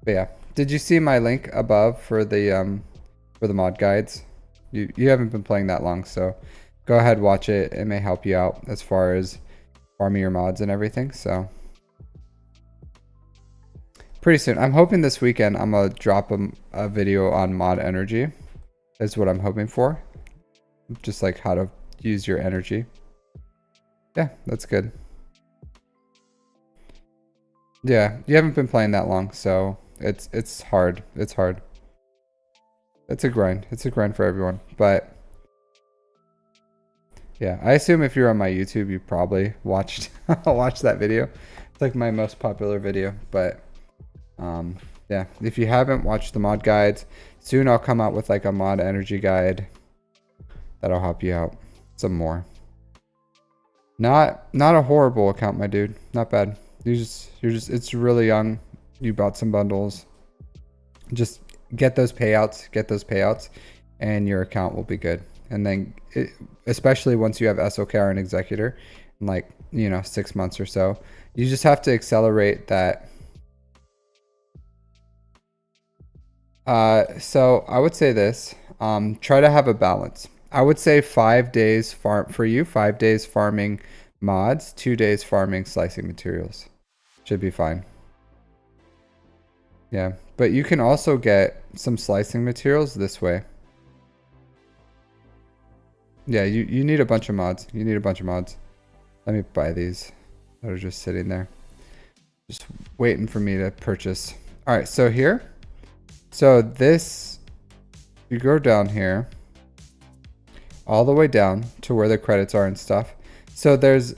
But yeah. Did you see my link above for the mod guides? You haven't been playing that long, so go ahead, watch it. It may help you out as far as farming your mods and everything. So pretty soon. I'm hoping this weekend I'm gonna drop a video on mod energy. Is what I'm hoping for. Just like how to use your energy. Yeah, that's good. Yeah, you haven't been playing that long, so it's hard. It's hard. It's a grind. It's a grind for everyone. But yeah, I assume if you're on my YouTube, you probably watched watched that video. It's like my most popular video. But yeah, if you haven't watched the mod guides, soon I'll come out with like a mod energy guide that'll help you out some more. Not a horrible account, my dude. Not bad. You're just it's really young. You bought some bundles. Just get those payouts, and your account will be good. And then especially once you have SOKR and Executor in like, 6 months or so, you just have to accelerate that. So I would say this, try to have a balance. I would say 5 days for you, 5 days farming mods, 2 days farming slicing materials. Should be fine. Yeah, but you can also get some slicing materials this way. Yeah, you need a bunch of mods. You need a bunch of mods. Let me buy these that are just sitting there. Just waiting for me to purchase. All right, so here. So this, you go down here, all the way down to where the credits are and stuff. So there's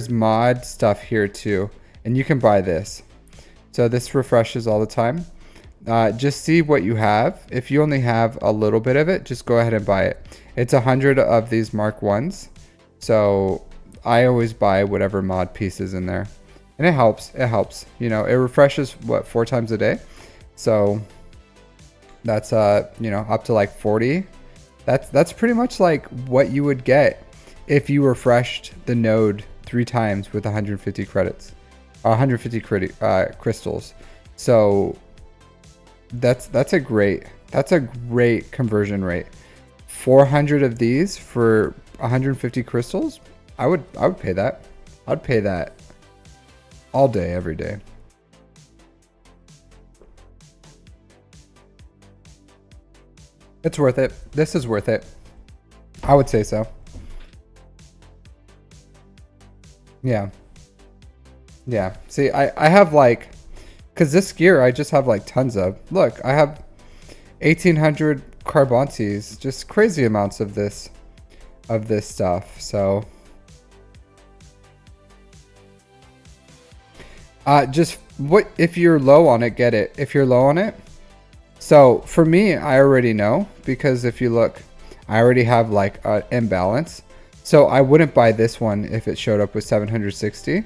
mod stuff here too, and you can buy this. So this refreshes all the time. just see what you have. If you only have a little bit of it, just go ahead and buy it. It's 100 of these Mark 1s. So I always buy whatever mod piece is in there. And it helps. It helps. You know, it refreshes, what, 4 times a day? So that's, you know, up to like 40. That's pretty much like what you would get if you refreshed the node 3 times with 150 credits. 150 crystals. So that's a great conversion rate. 400 of these for 150 crystals. I would pay that. I'd pay that all day, every day. It's worth it. This is worth it. I would say so. Yeah. Yeah. See, I have like, because this gear I just have like tons of. Look, I have 1800 carbontes, just crazy amounts of this stuff. So just what if you're low on it, get it. If you're low on it. So for me, I already know, because if you look, I already have like an imbalance. So I wouldn't buy this one if it showed up with 760,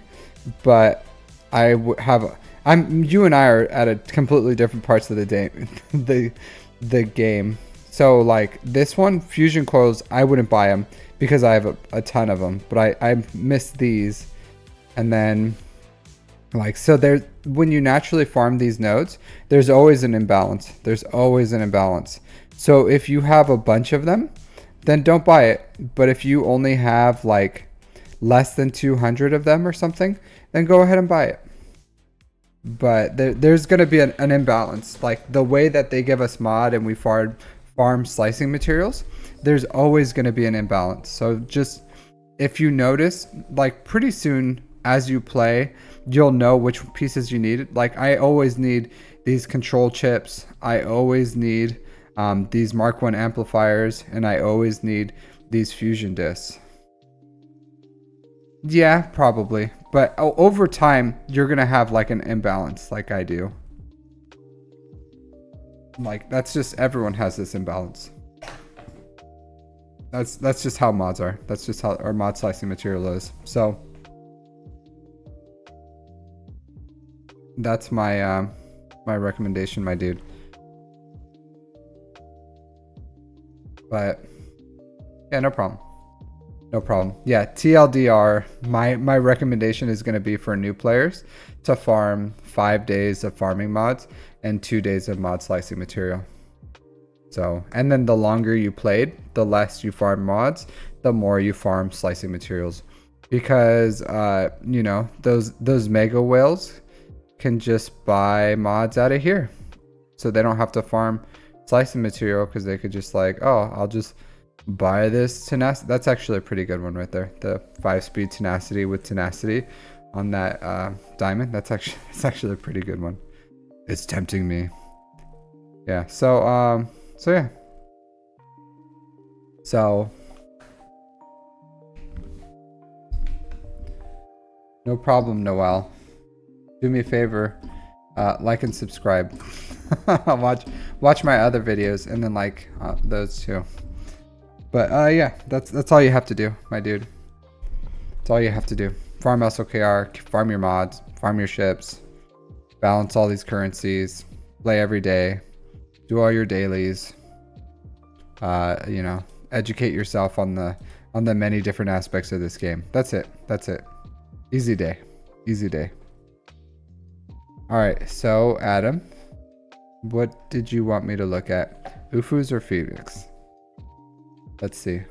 but I would have. You and I are at a completely different parts of the day, the game. So like this one, fusion coils, I wouldn't buy them because I have a ton of them, but I miss these. And then like, so there, when you naturally farm these nodes, there's always an imbalance. There's always an imbalance. So if you have a bunch of them, then don't buy it. But if you only have like less than 200 of them or something, then go ahead and buy it. But there's going to be an imbalance. Like the way that they give us mod and we farm slicing materials, there's always going to be an imbalance. So just, if you notice, like pretty soon as you play, you'll know which pieces you need. Like I always need these control chips. I always need these Mark 1 amplifiers, and I always need these fusion discs. Yeah, probably. But over time, you're going to have like an imbalance like I do. Like that's just, everyone has this imbalance. That's just how mods are. That's just how our mod slicing material is. So that's my my recommendation, my dude. But yeah, no problem. No problem. Yeah, TLDR, my recommendation is going to be for new players to farm 5 days of farming mods and 2 days of mod slicing material. So, and then the longer you played, the less you farm mods, the more you farm slicing materials. Because, you know, those mega whales can just buy mods out of here. So they don't have to farm slicing material, because they could just like, oh, I'll just buy this tenacity. That's actually a pretty good one right there. The 5-speed tenacity with tenacity on that diamond. That's actually a pretty good one. It's tempting me. Yeah. So yeah. So no problem, Noel. Do me a favor, like and subscribe. watch my other videos, and then like those too. But yeah, that's all you have to do, my dude. That's all you have to do. Farm SLKR, farm your mods, farm your ships, balance all these currencies, play every day, do all your dailies. You know, educate yourself on the many different aspects of this game. That's it. That's it. Easy day. Easy day. All right. So Adam, what did you want me to look at? Ufus or Phoenix? Let's see.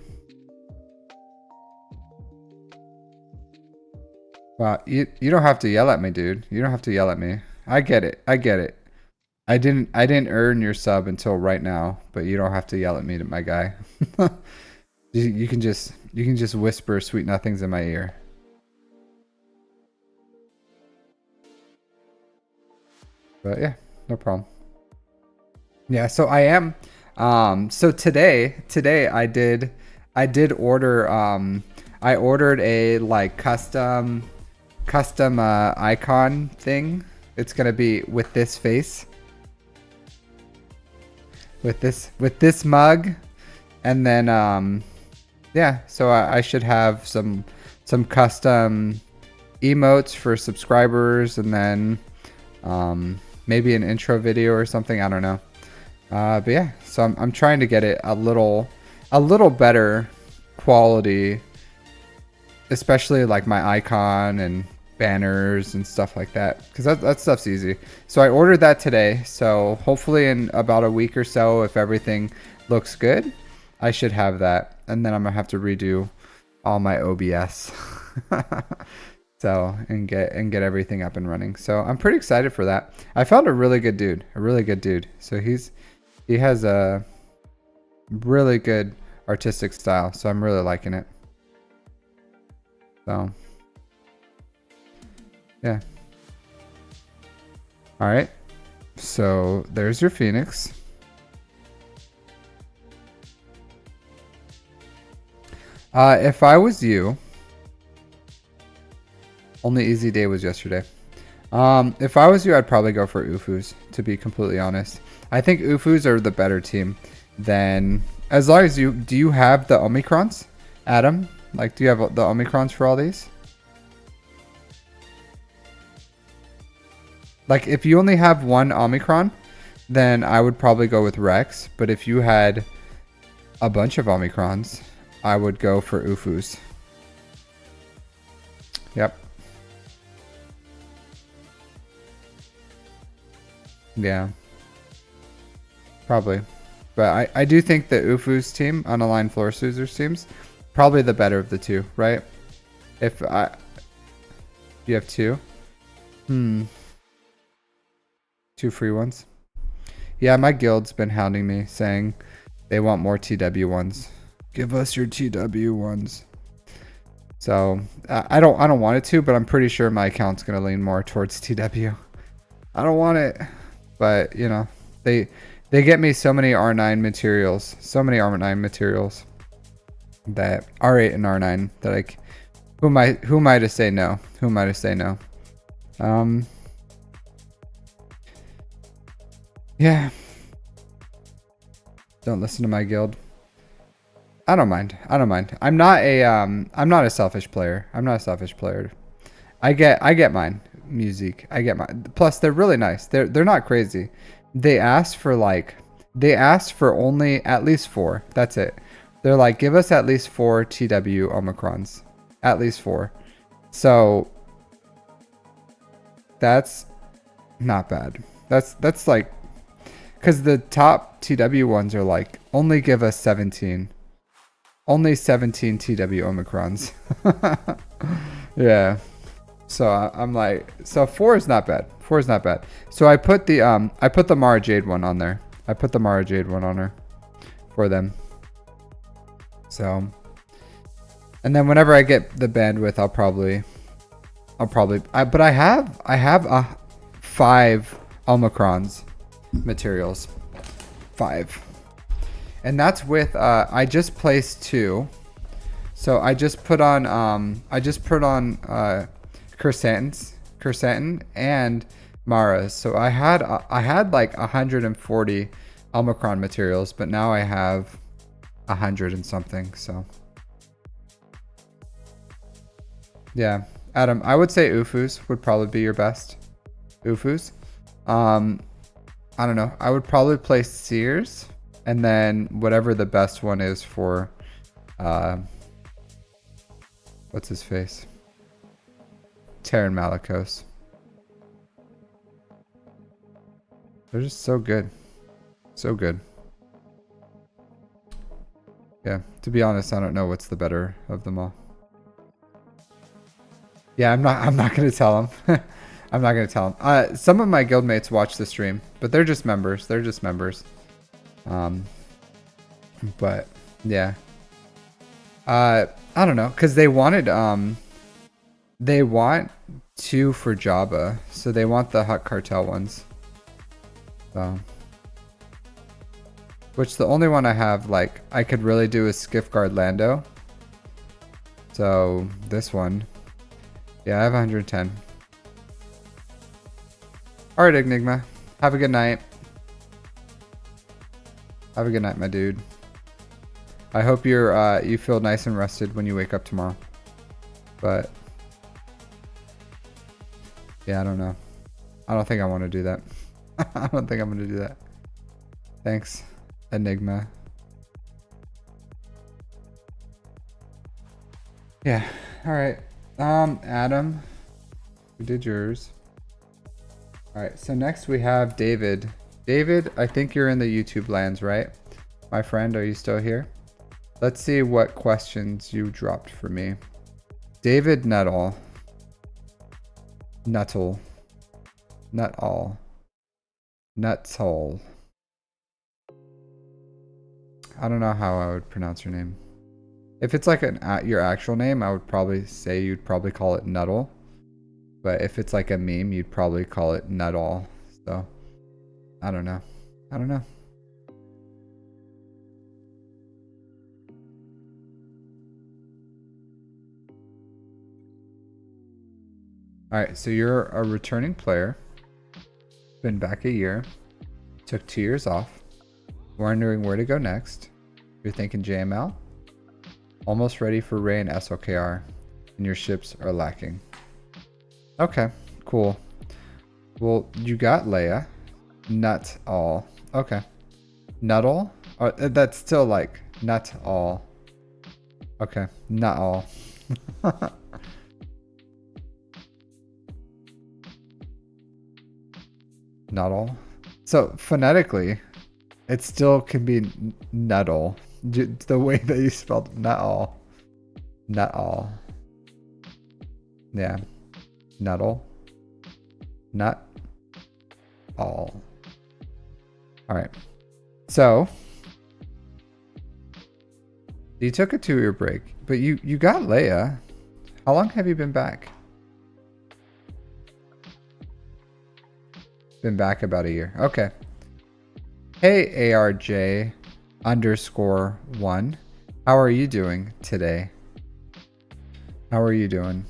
Wow, you don't have to yell at me, dude. You don't have to yell at me. I get it. I get it. I didn't earn your sub until right now, but you don't have to yell at me, my guy. You can just whisper sweet nothings in my ear. But yeah, no problem. Yeah, so I am so today I did order I ordered a like custom icon thing. It's gonna be with this face. with this mug, and then yeah. So I should have some custom emotes for subscribers, and then maybe an intro video or something. I don't know. But yeah, so I'm trying to get it a little better quality, especially like my icon and banners and stuff like that, because that stuff's easy. So I ordered that today, so hopefully in about a week or so, if everything looks good, I should have that, and then I'm gonna have to redo all my OBS so and get everything up and running. So I'm pretty excited for that. I found a really good dude. So he has a really good artistic style, so I'm really liking it. So yeah. All right. So there's your Phoenix. If I was you, only easy day was yesterday. If I was you, I'd probably go for Ufus, to be completely honest. I think Ufus are the better team than, as long as do you have the Omicrons, Adam? Like, do you have the Omicrons for all these? Like, if you only have one Omicron, then I would probably go with Rex. But if you had a bunch of Omicrons, I would go for Ufus. Yep. Yeah. Probably. But I do think the Ufus team, unaligned floor users teams, probably the better of the two, right? If you have two? 2 free ones. Yeah, my guild's been hounding me saying they want more TW ones. Give us your TW ones. So I don't want it to, but I'm pretty sure my account's gonna lean more towards TW. I don't want it, but you know, they get me so many R9 materials, that R8 and R9 that like, who am I to say no? Who am I to say no? Yeah. Don't listen to my guild. I don't mind. I'm not a selfish player. I get mine. Music. I get mine. Plus they're really nice. They're not crazy. They asked for only at least 4. That's it. They're like, give us at least 4 TW Omicrons. At least 4. So that's not bad. That's like, because the top TW ones are like, only give us 17. Only 17 TW Omicrons. Yeah. So I'm like, so 4 is not bad. 4 is not bad. So I put the Mara Jade one on there. I put the Mara Jade one on her for them. So, and then whenever I get the bandwidth, I'll probably, but I have 5 Omicrons materials. 5. And that's with I just placed 2. So I just put on Chrysanthemum and Mara's. So I had like 140 Omicron materials, but now I have 100 and something. So yeah, Adam, I would say Ufus would probably be your best. Ufus. I don't know. I would probably play Sears, and then whatever the best one is for, what's his face? Terran Malicos. They're just so good. So good. Yeah, to be honest, I don't know what's the better of them all. Yeah, I'm not gonna tell them. I'm not gonna tell them. Some of my guildmates watch the stream, but they're just members. But yeah. I don't know, because they wanted they want 2 for Jabba, so they want the Hut Cartel ones. So, which the only one I have like I could really do is Skiffguard Lando. So this one, yeah, I have 110. All right, Enigma, have a good night. Have a good night, my dude. I hope you feel nice and rested when you wake up tomorrow. But yeah, I don't know. I don't think I want to do that. I don't think I'm going to do that. Thanks, Enigma. Yeah. All right. Adam, who did yours? All right. So next we have David. David, I think you're in the YouTube lands, right? My friend, are you still here? Let's see what questions you dropped for me. David Nuttall. Nuttall. Nuttall. Nuttall. I don't know how I would pronounce your name. If it's like your actual name, I would probably say you'd probably call it Nuttall. But if it's like a meme, you'd probably call it Nuttall. So, I don't know. I don't know. Alright, so you're a returning player. Been back a year. Took 2 years off. Wondering where to go next. You're thinking JML. Almost ready for Ray and SLKR. And your ships are lacking. Okay, cool. Well, you got Leia. Nut all. Okay. Nuttall? Oh, that's still like nut all. Okay, not all. Not all. So phonetically, it still can be Nuttall. The way that you spelled not all. Not all. Yeah. Nuttall. Not all. Alright. So you took a 2-year break, but you got Leia. How long have you been back? Been back about a year. Okay. Hey, ARJ_1. How are you doing today? How are you doing?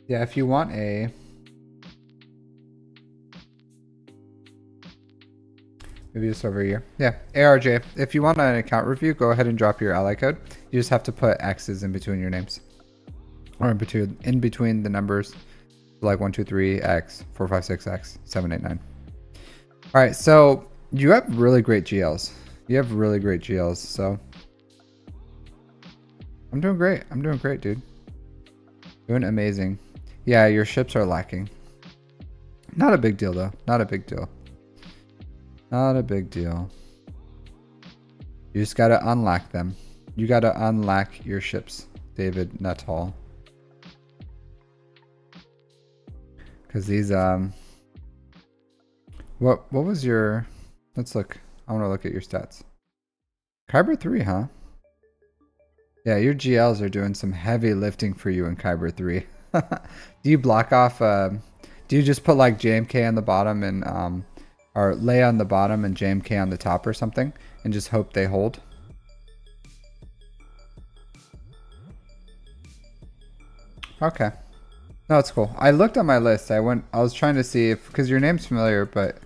Yeah, if you want a maybe it's over here. Yeah, ARJ. If you want an account review, go ahead and drop your ally code. You just have to put X's in between your names, or in between the numbers, like 123 X 456 X 789. All right, so you have really great GLs. You have really great GLs. So I'm doing great. I'm doing great, dude. Doing amazing. Yeah, your ships are lacking. Not a big deal though. Not a big deal. Not a big deal. You just gotta unlock them. You gotta unlock your ships, David Nuttall. Cause these what was your, let's look. I wanna look at your stats. Kyber 3, huh? Yeah, your GLs are doing some heavy lifting for you in Kyber 3. Do you block off do you just put like JMK on the bottom and or Leia on the bottom and JMK on the top or something, and just hope they hold? Okay. No, it's cool. I looked on my list. I was trying to see if, because your name's familiar, but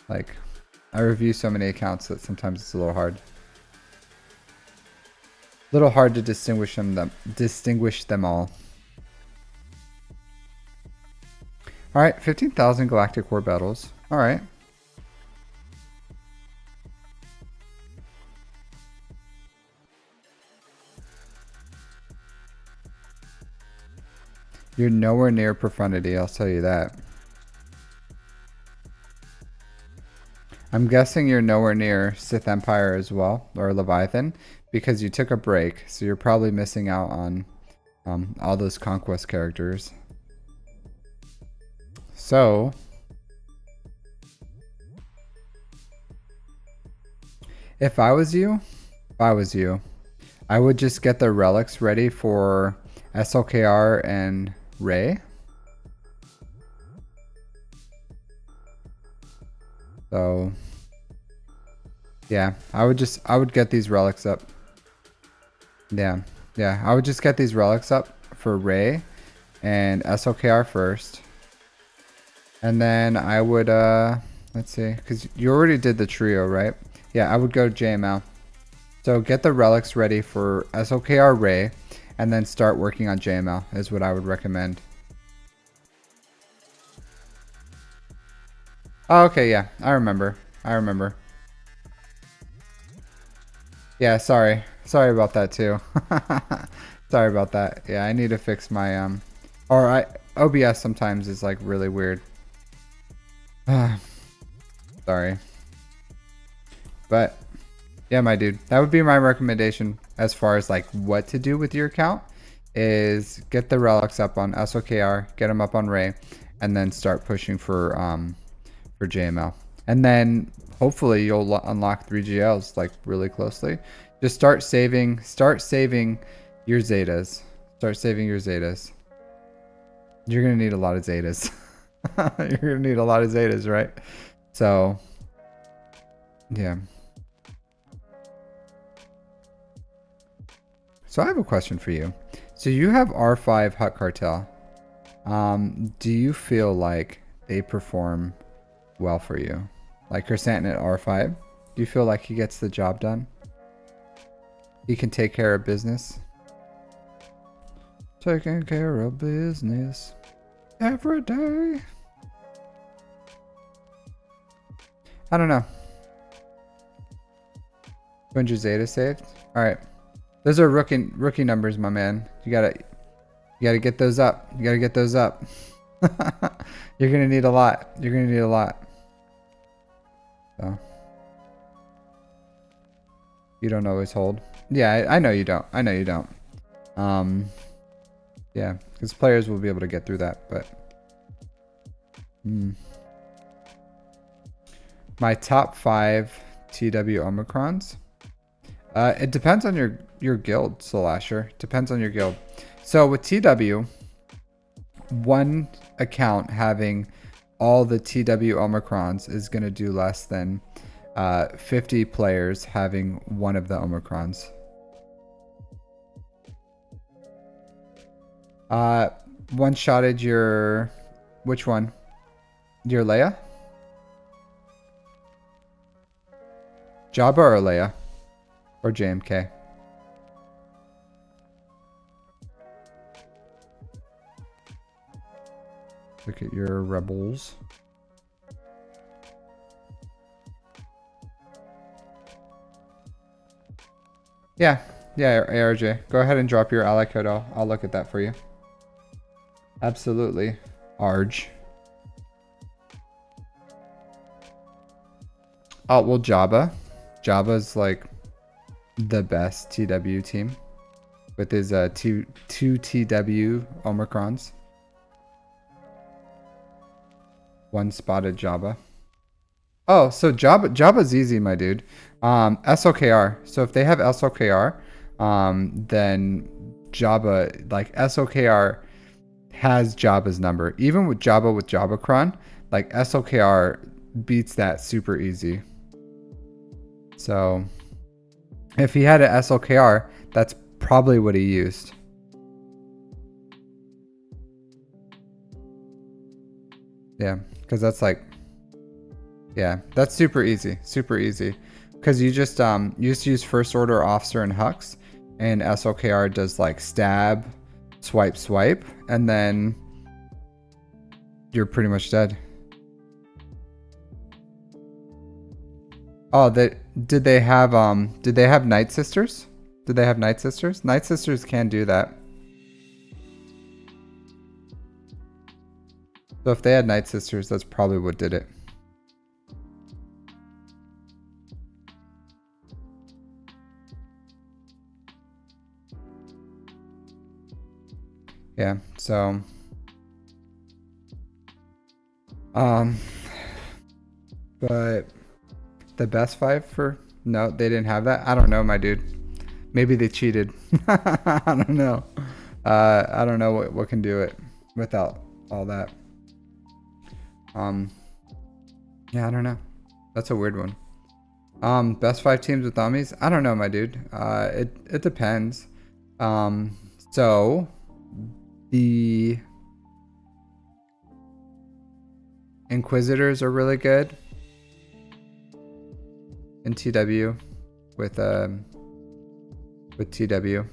like I review so many accounts that sometimes it's a little hard. Little hard to distinguish them all. All right, 15,000 galactic war battles. All right. You're nowhere near profundity, I'll tell you that. I'm guessing you're nowhere near Sith Empire as well, or Leviathan, because you took a break, so you're probably missing out on all those conquest characters. So if I was you, I would just get the relics ready for SLKR and Ray. So Yeah, I would get these relics up. Yeah, yeah, I would just get these relics up for Ray and SOKR first. And then I would, let's see, because you already did the trio, right? Yeah, I would go JML. So get the relics ready for SOKR Ray, and then start working on JML is what I would recommend. Oh, okay, yeah, I remember. I remember. Yeah, sorry. Sorry about that too. Sorry about that. Yeah, I need to fix my or OBS sometimes is like really weird. Sorry. But yeah, my dude, that would be my recommendation as far as like what to do with your account is get the relics up on SOKR, get them up on Ray, and then start pushing for JML. And then hopefully you'll unlock 3GLs like really closely. Just start saving your Zetas. Start saving your Zetas. You're gonna need a lot of Zetas. You're gonna need a lot of Zetas, right? So yeah. So I have a question for you. So you have R5 Hut Cartel. Do you feel like they perform well for you? Like Chrysanthemum at R5? Do you feel like he gets the job done? He can take care of business? Taking care of business every day. I don't know. 200 Zeta saved? Alright. Those are rookie numbers, my man. You gotta get those up. You gotta get those up. You're gonna need a lot. You're gonna need a lot. So you don't always hold. Yeah, I know you don't. I know you don't. Yeah, because players will be able to get through that, but my top 5 TW Omicrons. It depends on your guild, Slasher. Depends on your guild. So with TW, one account having all the TW Omicrons is going to do less than 50 players having one of the Omicrons. One-shotted your... Which one? Your Leia? Jabba or Leia? Or JMK? Look at your rebels. Yeah, ARJ. Go ahead and drop your ally code. I'll look at that for you. Absolutely. Arj. Oh, well, Jabba. Jabba's like the best TW team with his two TW Omicrons. One spotted Jabba. Oh, so Jabba's easy, my dude. SOKR. So if they have SOKR, then Jabba, like SOKR has Jabba's number. Even with Jabacron, like SOKR beats that super easy. So if he had an SOKR, that's probably what he used. Yeah, because that's like, yeah, that's super easy, because you just use first order officer and Hux, and SOKR does like stab, swipe, and then you're pretty much dead. Oh, did they have Night Sisters? Did they have Night Sisters? Night Sisters can do that. So if they had Night Sisters, that's probably what did it. Yeah, so but the best 5 for no, they didn't have that. I don't know, my dude. Maybe they cheated. I don't know. I don't know what can do it without all that. Yeah, I don't know. That's a weird one. Best 5 teams with dummies? I don't know, my dude. It depends. So the Inquisitors are really good in TW with TW.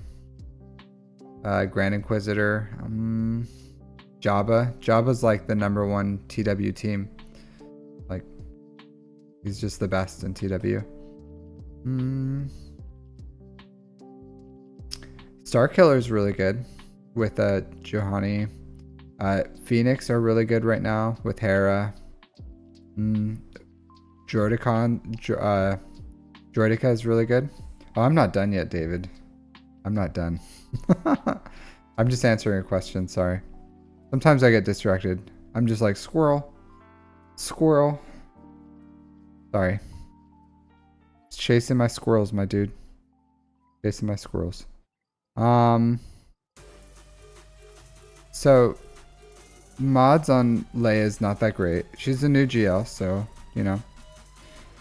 Grand Inquisitor. Jabba's like the #1 TW team. Like, he's just the best in TW. Starkiller is really good with Johanny. Phoenix are really good right now with Hera. Droideka is really good. Oh, I'm not done yet, David. I'm not done. I'm just answering a question, sorry. Sometimes I get distracted. I'm just like, squirrel. Squirrel. Sorry. Just chasing my squirrels, my dude. Chasing my squirrels. So mods on Leia is not that great. She's a new GL, so you know.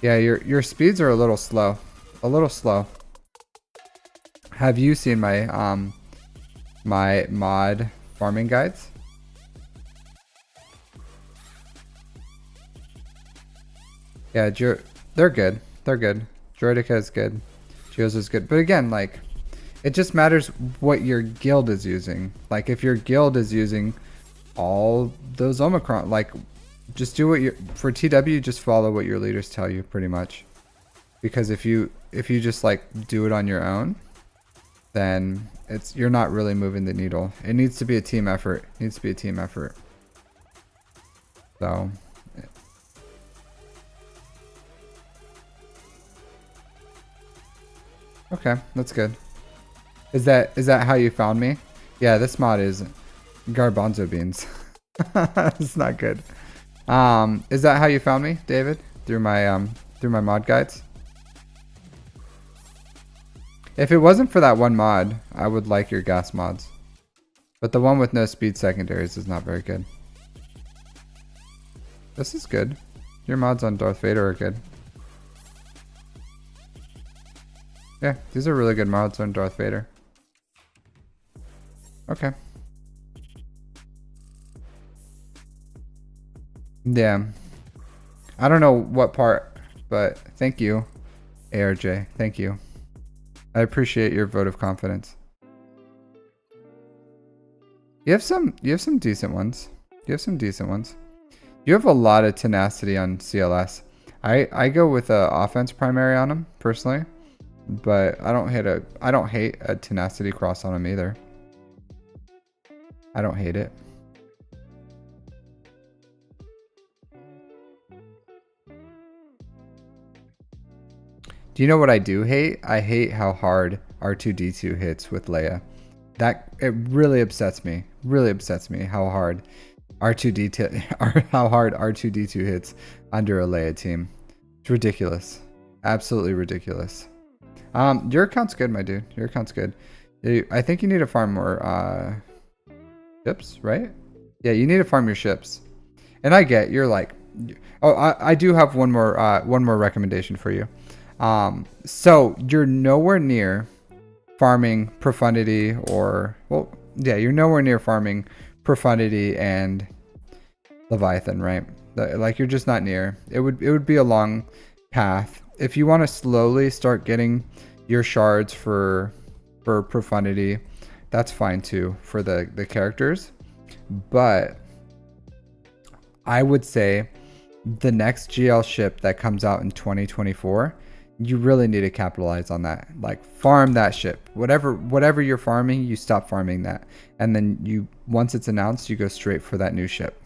Yeah, your speeds are a little slow. A little slow. Have you seen my my mod farming guides? Yeah, they're good. They're good. Droideka is good. Geos is good. But again, like, it just matters what your guild is using. Like, if your guild is using all those Omicron, like, just do what for TW, just follow what your leaders tell you, pretty much. Because if you just like do it on your own, then you're not really moving the needle. It needs to be a team effort. It needs to be a team effort. So. Okay, that's good. Is that how you found me? Yeah, this mod is garbanzo beans. It's not good. Is that how you found me, David? Through my mod guides? If it wasn't for that one mod, I would like your gas mods. But the one with no speed secondaries is not very good. This is good. Your mods on Darth Vader are good. Yeah, these are really good mods on Darth Vader. Okay. Yeah. I don't know what part, but thank you, ARJ. Thank you. I appreciate your vote of confidence. You have some decent ones. You have some decent ones. You have a lot of tenacity on CLS. I go with a offense primary on him personally, but I don't hate a tenacity cross on him either. I don't hate it. Do you know what I do hate? I hate how hard R2-D2 hits with Leia. It really upsets me. Really upsets me how hard R2-D2 hits under a Leia team. It's ridiculous. Absolutely ridiculous. Your account's good, my dude. Your account's good. I think you need to farm more ships, right? Yeah, you need to farm your ships. And I get you're like, oh, I do have one more recommendation for you. So you're nowhere near farming Profundity you're nowhere near farming Profundity and Leviathan, right? Like, you're just not near. It would be a long path. If you want to slowly start getting your shards for Profundity, that's fine too for the characters. But I would say the next GL ship that comes out in 2024, you really need to capitalize on that. Like, farm that ship. Whatever you're farming, you stop farming that. And then once it's announced, you go straight for that new ship.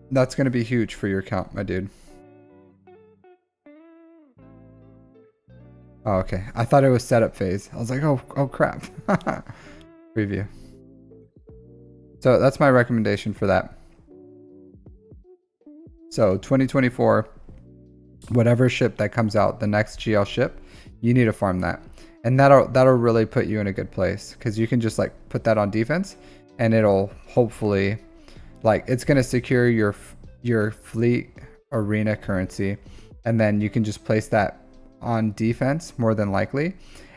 That's going to be huge for your account, my dude. Oh, okay. I thought it was setup phase. I was like, oh crap. Preview. So that's my recommendation for that. So 2024, whatever ship that comes out, the next GL ship, you need to farm that. And that'll really put you in a good place, because you can just like put that on defense, and it'll hopefully, like, it's going to secure your fleet arena currency, and then you can just place that on defense more than likely,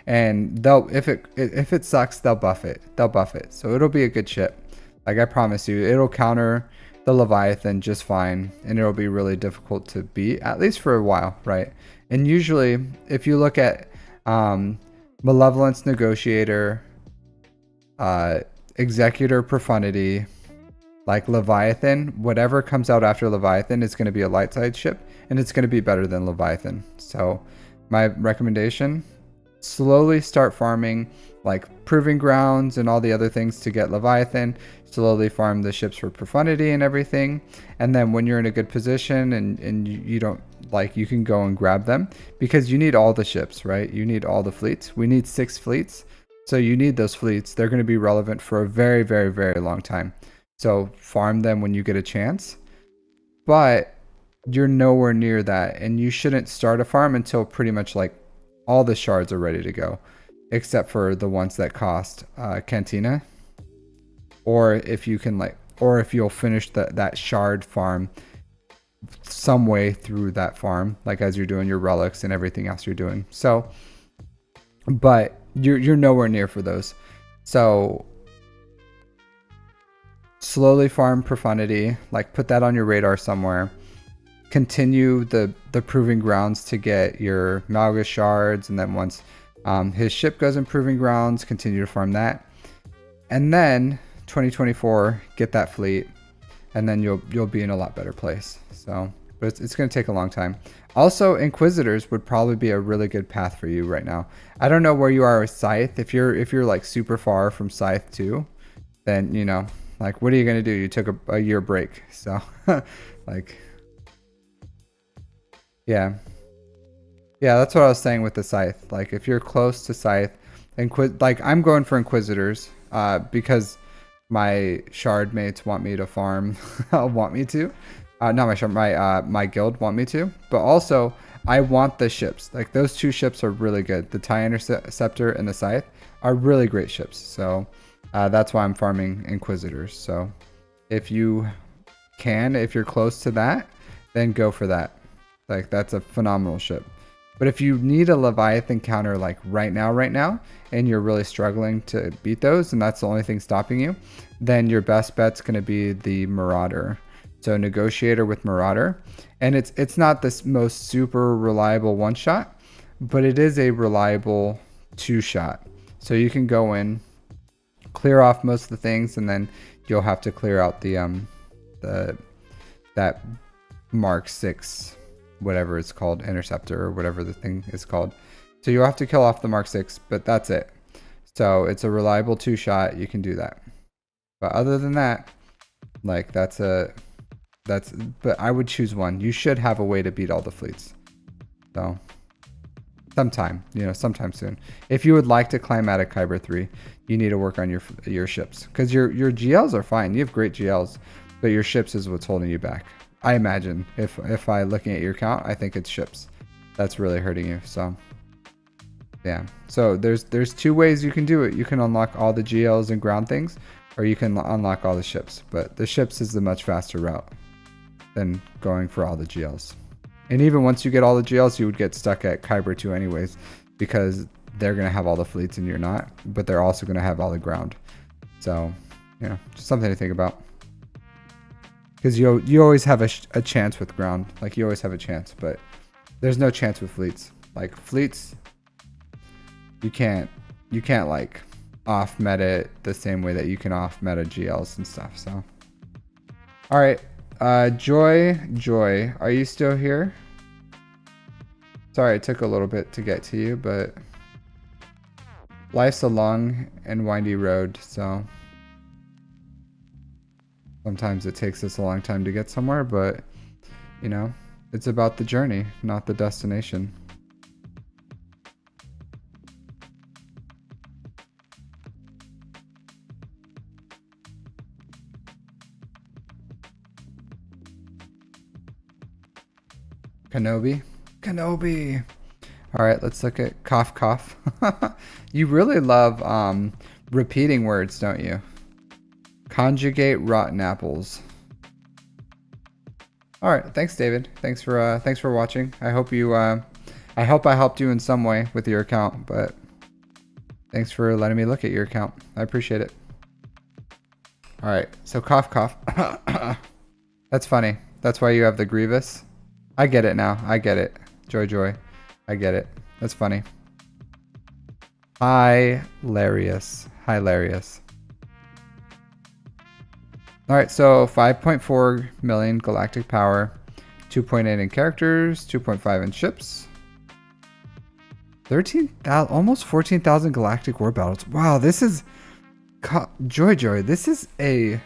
and they'll if it sucks, they'll buff it. So it'll be a good ship. Like, I promise you, it'll counter the Leviathan just fine, and it'll be really difficult to beat, at least for a while, right? And usually, if you look at Malevolence Negotiator, Executor Profundity, like Leviathan, whatever comes out after Leviathan is going to be a light side ship, and it's going to be better than Leviathan. So my recommendation, slowly start farming like Proving Grounds and all the other things to get Leviathan, slowly farm the ships for Profundity and everything, and then when you're in a good position and you don't, like, you can go and grab them, because you need all the ships, right? You need all the fleets. We need 6 fleets, so you need those fleets. They're going to be relevant for a very, very, very long time. So farm them when you get a chance, but you're nowhere near that, and you shouldn't start a farm until pretty much like all the shards are ready to go, except for the ones that cost Cantina, or if you can, like, or if you'll finish that shard farm some way through that farm, like as you're doing your relics and everything else you're doing. So, but you're nowhere near for those. So slowly farm Profundity, like put that on your radar somewhere. Continue the Proving Grounds to get your Malgus shards, and then once his ship goes in Proving Grounds, continue to farm that. And then 2024, get that fleet, and then you'll be in a lot better place. So, but it's going to take a long time. Also, Inquisitors would probably be a really good path for you right now. I don't know where you are with Scythe. If you're like super far from Scythe too, then, you know, like, what are you going to do? You took a year break. So like, yeah, that's what I was saying with the Scythe. Like, if you're close to Scythe, like, I'm going for Inquisitors because my shard mates want me to farm, want me to. Not my shard, my guild want me to. But also, I want the ships. Like, those 2 ships are really good. The TIE Interceptor and the Scythe are really great ships. So that's why I'm farming Inquisitors. So if you can, if you're close to that, then go for that. Like, that's a phenomenal ship. But if you need a Leviathan counter like right now, and you're really struggling to beat those, and that's the only thing stopping you, then your best bet's going to be the Marauder. So Negotiator with Marauder. And it's not this most super reliable one-shot, but it is a reliable 2-shot. So you can go in, clear off most of the things, and then you'll have to clear out that Mark 6, whatever it's called, Interceptor, or whatever the thing is called. So you'll have to kill off the Mark 6, but that's it. So it's a reliable 2-shot. You can do that. But other than that, like, but I would choose one. You should have a way to beat all the fleets. So sometime soon. If you would like to climb out of Kyber 3, you need to work on your ships, because your GLs are fine. You have great GLs, but your ships is what's holding you back. I imagine, if I looking at your count, I think it's ships that's really hurting you. So yeah, so there's 2 ways you can do it. You can unlock all the GLs and ground things, or you can unlock all the ships. But the ships is the much faster route than going for all the GLs. And even once you get all the GLs, you would get stuck at Kyber 2 anyways, because they're going to have all the fleets and you're not, but they're also going to have all the ground. So, just something to think about. Because you always have a chance with ground. Like, you always have a chance, but there's no chance with fleets. Like, fleets, you can't like off meta it the same way that you can off meta GLs and stuff. So, all right, Joy, are you still here? Sorry, it took a little bit to get to you, but life's a long and windy road, so sometimes it takes us a long time to get somewhere, but it's about the journey, not the destination. Kenobi. All right, let's look at cough. You really love repeating words, don't you? Conjugate rotten apples. All right, thanks, David. Thanks for watching. I hope I hope I helped you in some way with your account, but thanks for letting me look at your account. I appreciate it. All right, so cough, cough. That's funny. That's why you have the Grievous. I get it now. I get it. Joy, joy. I get it. That's funny. Hilarious. Hilarious. All right, so 5.4 million galactic power, 2.8 in characters, 2.5 in ships, 13,000, almost 14,000 galactic war battles. Wow, this is joy, joy. This is a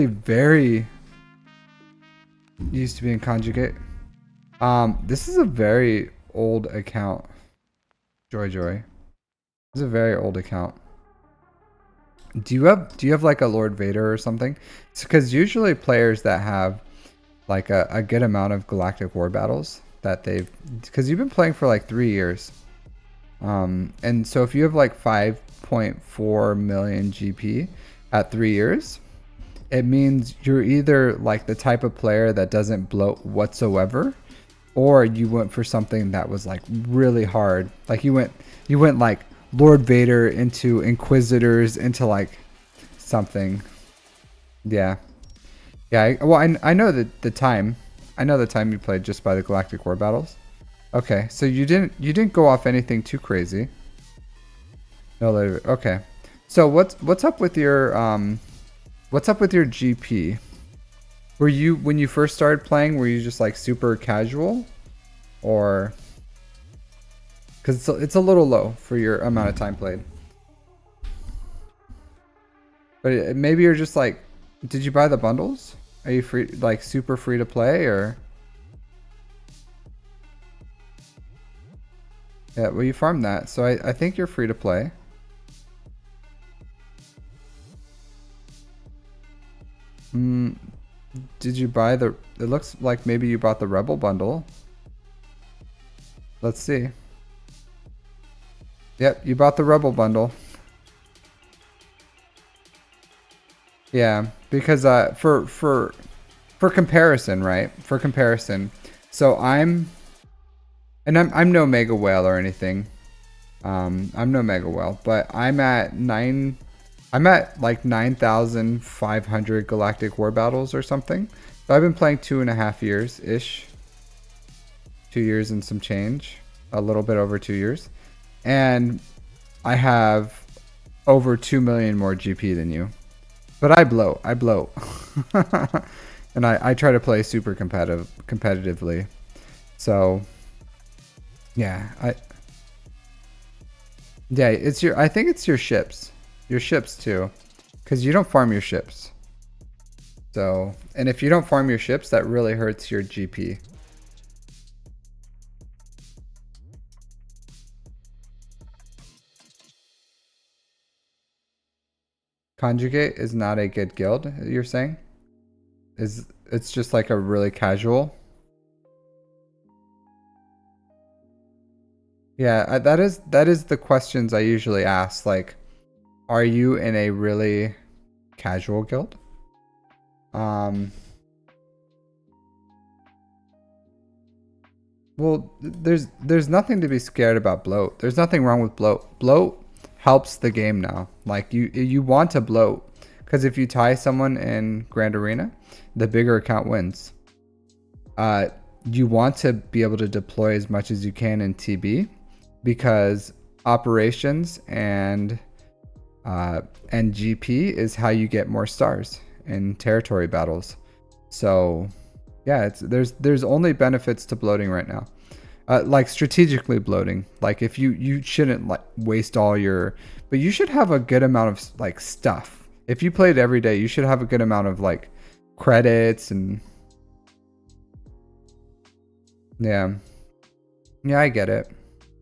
very used to be in conjugate. This is a very old account. Joy, joy. This is a very old account. Do you have like a Lord Vader or something? It's because usually players that have like a good amount of galactic war battles that because you've been playing for like 3 years. And so if you have like 5.4 million GP at 3 years, it means you're either like the type of player that doesn't bloat whatsoever, or you went for something that was like really hard. Like you went like Lord Vader into Inquisitors into like something. Yeah. Yeah, I know the time. I know the time you played just by the Galactic War battles. Okay, so you didn't go off anything too crazy. No later. Okay. So what's up with your GP? Were you, when you first started playing, were you just like super casual, or because it's a little low for your amount of time played? But maybe you're just like, did you buy the bundles? Are you free, like super free to play, or? Yeah, well, you farmed that, so I think you're free to play. Did you buy the, it looks like maybe you bought the Rebel bundle. Let's see. Yep, you bought the Rebel bundle. Yeah, because for comparison, right? For comparison, so I'm no mega whale or anything. I'm no mega whale, but I'm at like 9,500 galactic war battles or something. So I've been playing 2.5 years ish. 2 years and some change, a little bit over 2 years, and I have over 2 million more GP than you. But I blow, and I try to play super competitively. So yeah, I think it's your ships too, because you don't farm your ships. So, and if you don't farm your ships, that really hurts your GP. Conjugate is not a good guild, you're saying? It's just like a really casual? Yeah, that is the questions I usually ask. Like, are you in a really casual guild? Well, there's nothing to be scared about bloat. There's nothing wrong with bloat. Bloat helps the game now. Like you want to bloat, because if you tie someone in Grand Arena, the bigger account wins. You want to be able to deploy as much as you can in TB, because operations and GP is how you get more stars in territory battles. So yeah, there's only benefits to bloating right now. Like strategically bloating. Like if you shouldn't like waste all your, but you should have a good amount of like stuff. If you played every day, you should have a good amount of like credits and yeah, I get it.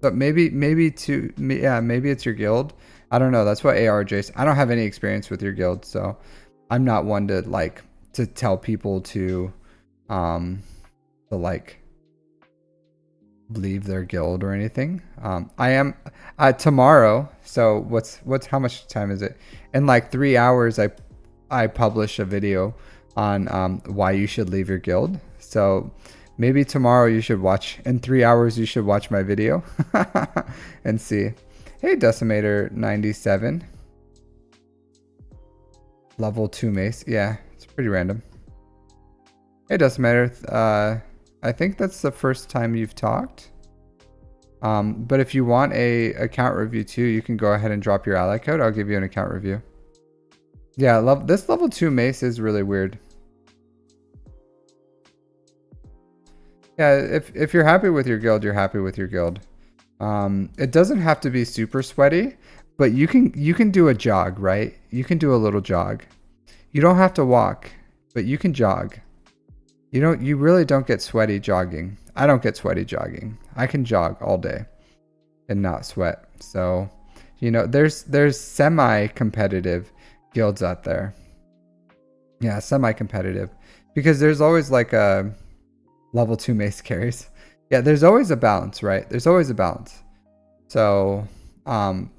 But maybe it's your guild. I don't know. That's what ARJs. I don't have any experience with your guild, so I'm not one to like to tell people to like leave their guild or anything. I am tomorrow. So how much time is it? In like 3 hours, I publish a video on why you should leave your guild. So maybe tomorrow you should watch, in 3 hours you should watch my video and see. Hey, Decimator 97. Level 2 mace. Yeah, it's pretty random. Hey, Decimator. I think that's the first time you've talked. But if you want a account review too, you can go ahead and drop your ally code. I'll give you an account review. Yeah, this level 2 mace is really weird. Yeah, if you're happy with your guild, you're happy with your guild. It doesn't have to be super sweaty, but you can do a jog, right? You can do a little jog. You don't have to walk, but you can jog. You really don't get sweaty jogging. I don't get sweaty jogging. I can jog all day and not sweat. So, you know, there's semi-competitive guilds out there. Yeah, semi-competitive, because there's always like a level 2 mace carries. Yeah, there's always a balance, right? There's always a balance. So,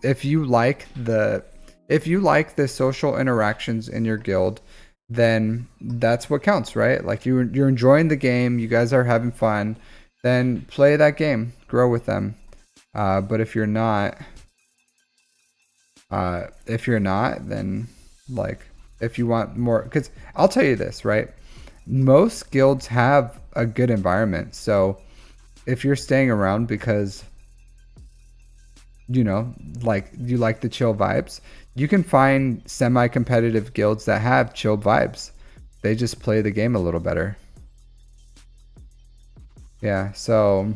if you like the social interactions in your guild, then that's what counts, right? Like you're enjoying the game, you guys are having fun, then play that game, grow with them. But if you're not, then like if you want more, because I'll tell you this, right? Most guilds have a good environment. So if you're staying around because you know, like you like the chill vibes, you can find semi-competitive guilds that have chill vibes. They just play the game a little better. Yeah, so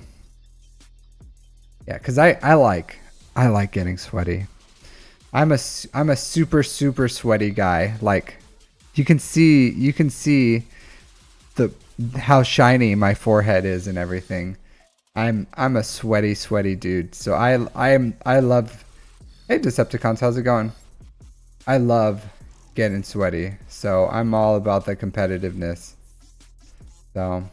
yeah, because I like getting sweaty. I'm a super sweaty guy. Like you can see the how shiny my forehead is and everything. I'm a sweaty dude. So I love. Hey Decepticons, how's it going? I love getting sweaty. So I'm all about the competitiveness. So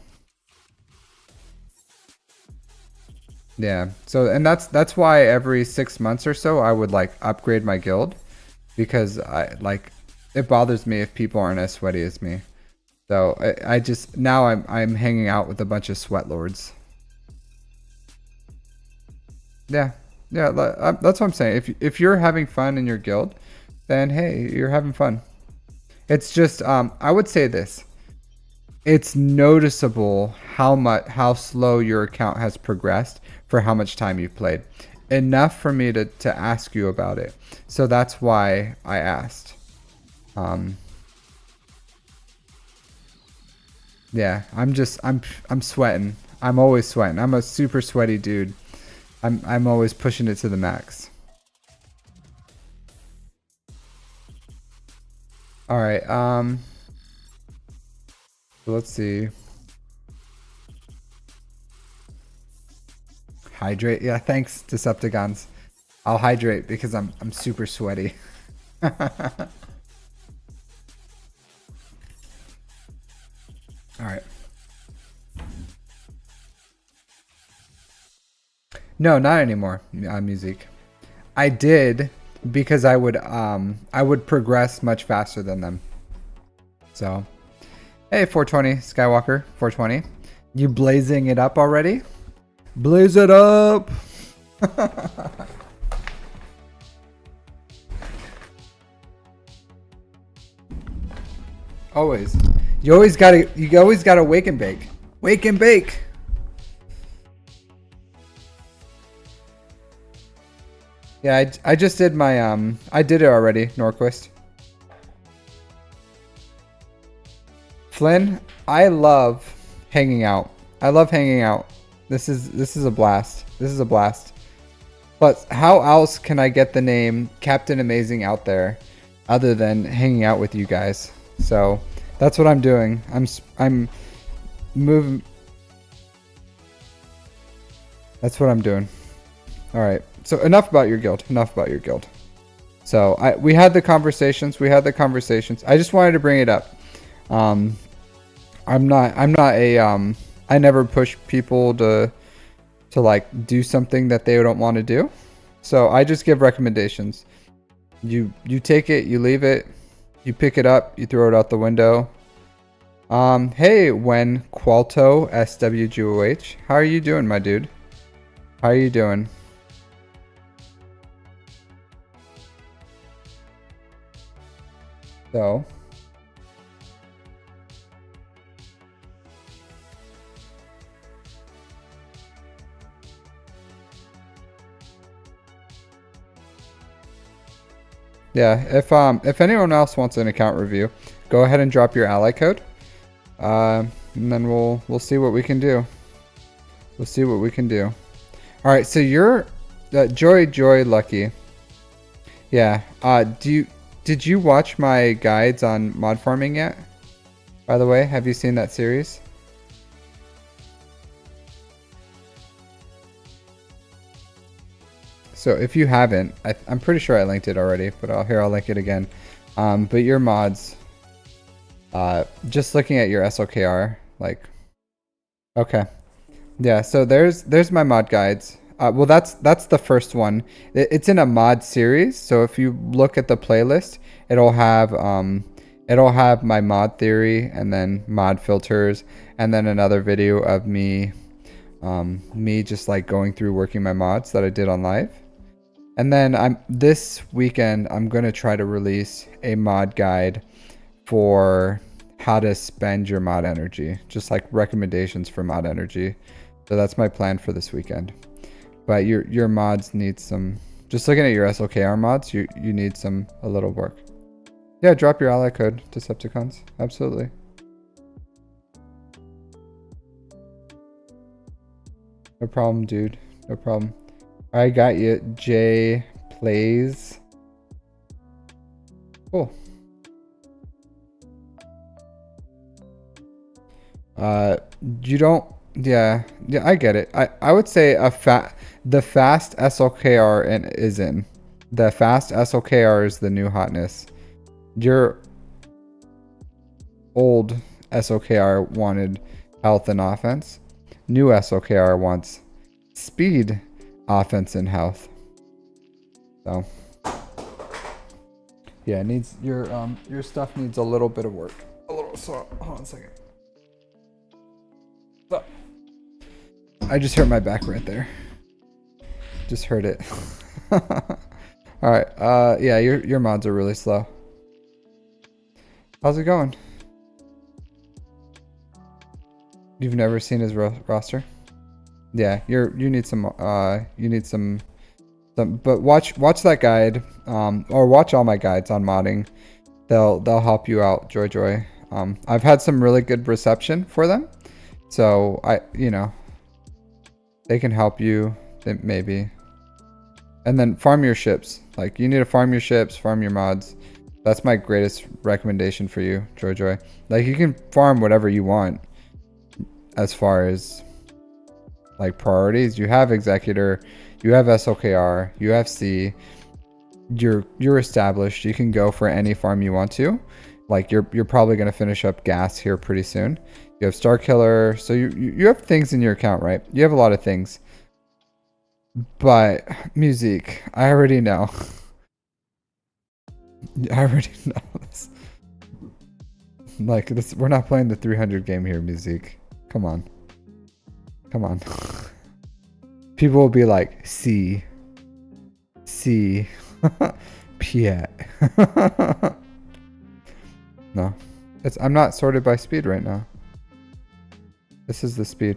yeah. So and that's why every 6 months or so I would like upgrade my guild, because it bothers me if people aren't as sweaty as me. So I just now I'm hanging out with a bunch of sweat lords. Yeah, that's what I'm saying. If you're having fun in your guild, then hey, you're having fun. It's just I would say this. It's noticeable how slow your account has progressed for how much time you've played. Enough for me to ask you about it. So that's why I asked. Yeah, I'm sweating. I'm always sweating. I'm a super sweaty dude. I'm always pushing it to the max. All right. Let's see. Hydrate. Yeah, thanks, Decepticons. I'll hydrate because I'm super sweaty. All right. No, not anymore. Music. I did because I would progress much faster than them. So, hey, 420 Skywalker, 420. You blazing it up already? Blaze it up. Always. You always gotta wake and bake. Wake and bake. Yeah, I just did my I did it already, Norquist. Flynn, I love hanging out. I love hanging out. This is a blast. This is a blast. But how else can I get the name Captain Amazing out there other than hanging out with you guys? So that's what I'm doing. I'm moving. That's what I'm doing. All right. So enough about your guild. Enough about your guild. So we had the conversations. I just wanted to bring it up. I'm not a I never push people to like do something that they don't want to do. So I just give recommendations. You take it, you leave it, you pick it up, you throw it out the window. Hey, when Qualto SWGOH, how are you doing, my dude? How are you doing? So, yeah, if anyone else wants an account review, go ahead and drop your ally code. And then we'll see what we can do. We'll see what we can do. All right, so you're Joy Lucky. Yeah. Did you watch my guides on mod farming yet? By the way, have you seen that series? So if you haven't, I'm pretty sure I linked it already, but I'll link it again. But your mods, just looking at your SLKR, like, okay, yeah. So there's my mod guides. Well, that's the first one. It's in a mod series. So if you look at the playlist, it'll have my mod theory and then mod filters and then another video of me just like going through working my mods that I did on live. And then this weekend I'm gonna try to release a mod guide for how to spend your mod energy, just like recommendations for mod energy. So that's my plan for this weekend. But your mods need some. Just looking at your SLKR mods, you need a little work. Yeah, drop your ally code, Decepticons. Absolutely. No problem, dude. No problem. I got you. Jay plays. Cool. You don't. Yeah, I get it. I would say the fast SLKR is in. The fast SLKR is the new hotness. Your old SLKR wanted health and offense. New SLKR wants speed, offense, and health. So yeah, it needs your stuff needs a little bit of work. A little. So hold on a second. So, I just hurt my back right there. Just hurt it. All right. Yeah, your mods are really slow. How's it going? You've never seen his roster? Yeah, you need some but watch that guide or watch all my guides on modding. They'll help you out, Joy. I've had some really good reception for them. So they can help you maybe. And then farm your ships. Like you need to farm your ships, farm your mods. That's my greatest recommendation for you, Joy. Like you can farm whatever you want as far as like priorities. You have Executor, you have SLKR, you have C. You're established. You can go for any farm you want to. Like you're probably gonna finish up gas here pretty soon. You have Star Killer, so you have things in your account, right? You have a lot of things. But music, I already know. I already know this. Like this, we're not playing the 300 game here, music. Come on. People will be like, C, Piet. No, I'm not sorted by speed right now. This is the speed.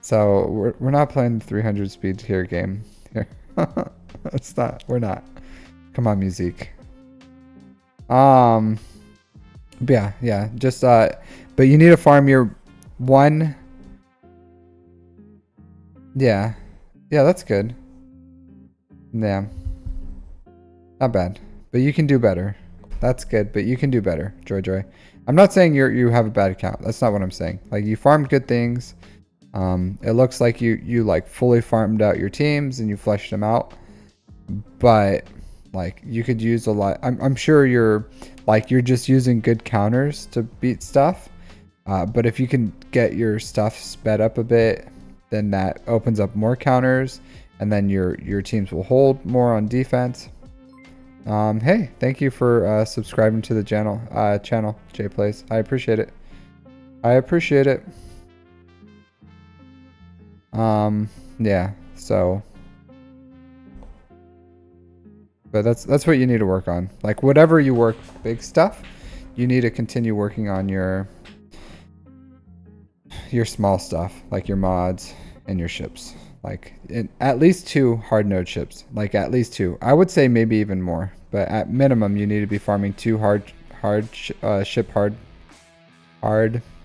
So we're not playing the 300 speed here game here. It's not. We're not. Come on, music. Yeah. Just but you need to farm your one. Yeah, that's good. Yeah, not bad. But you can do better. That's good, but you can do better, Joy. I'm not saying you have a bad account. That's not what I'm saying. Like you farmed good things. It looks like you like fully farmed out your teams and you fleshed them out. But like you could use a lot. I'm sure you're just using good counters to beat stuff. But if you can get your stuff sped up a bit, then that opens up more counters, and then your teams will hold more on defense. Hey, thank you for subscribing to the channel, Jay Plays. I appreciate it. I appreciate it. Yeah, so, but that's what you need to work on. Like whatever you work big stuff, you need to continue working on your small stuff, like your mods and your ships. Like at least 2 hard node ships. Like at least 2. I would say maybe even more, but at minimum you need to be farming 2 hard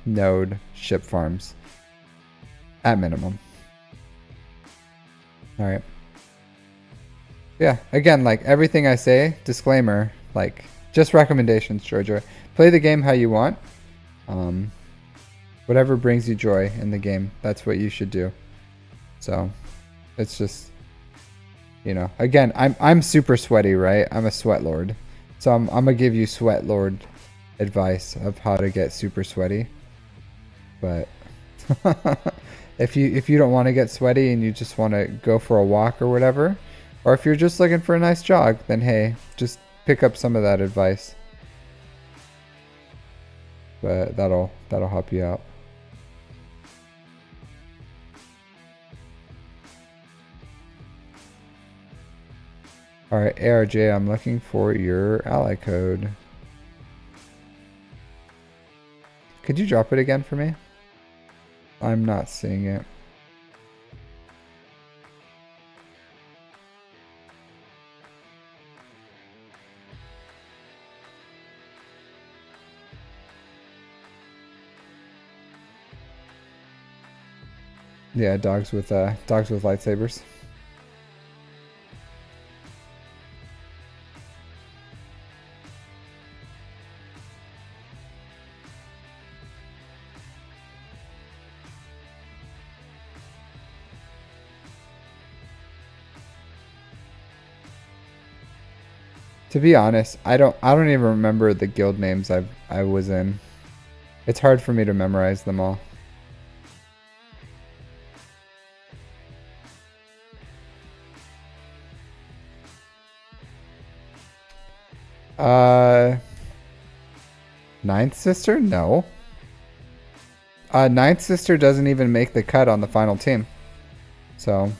node ship farms at minimum. All right. Yeah, again, like everything I say, disclaimer, like just recommendations, Georgia. Play the game how you want. Whatever brings you joy in the game, that's what you should do. So, it's just, you know, again, I'm super sweaty, right? I'm a sweat lord. So I'm gonna give you sweat lord advice of how to get super sweaty. But if you don't want to get sweaty and you just want to go for a walk or whatever, or if you're just looking for a nice jog, then hey, just pick up some of that advice. But that'll help you out. Alright, ARJ, I'm looking for your ally code. Could you drop it again for me? I'm not seeing it. Yeah, dogs with lightsabers. To be honest, I don't even remember the guild names I was in. It's hard for me to memorize them all. Ninth Sister? No. Ninth Sister doesn't even make the cut on the final team. So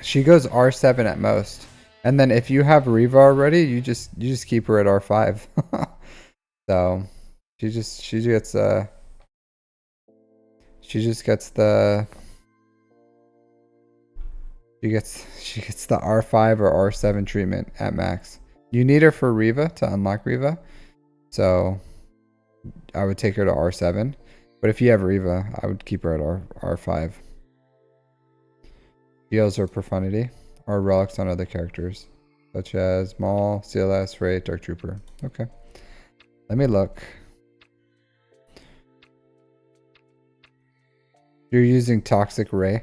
she goes R7 at most. And then if you have Reva already, you just keep her at R5. So she just gets the she gets the R5 or R7 treatment at max. You need her for Reva to unlock Reva. So I would take her to R7. But if you have Reva, I would keep her at R5. Heals or Profundity, or relics on other characters, such as Maul, CLS, Ray, Dark Trooper. Okay. Let me look. You're using Toxic Ray.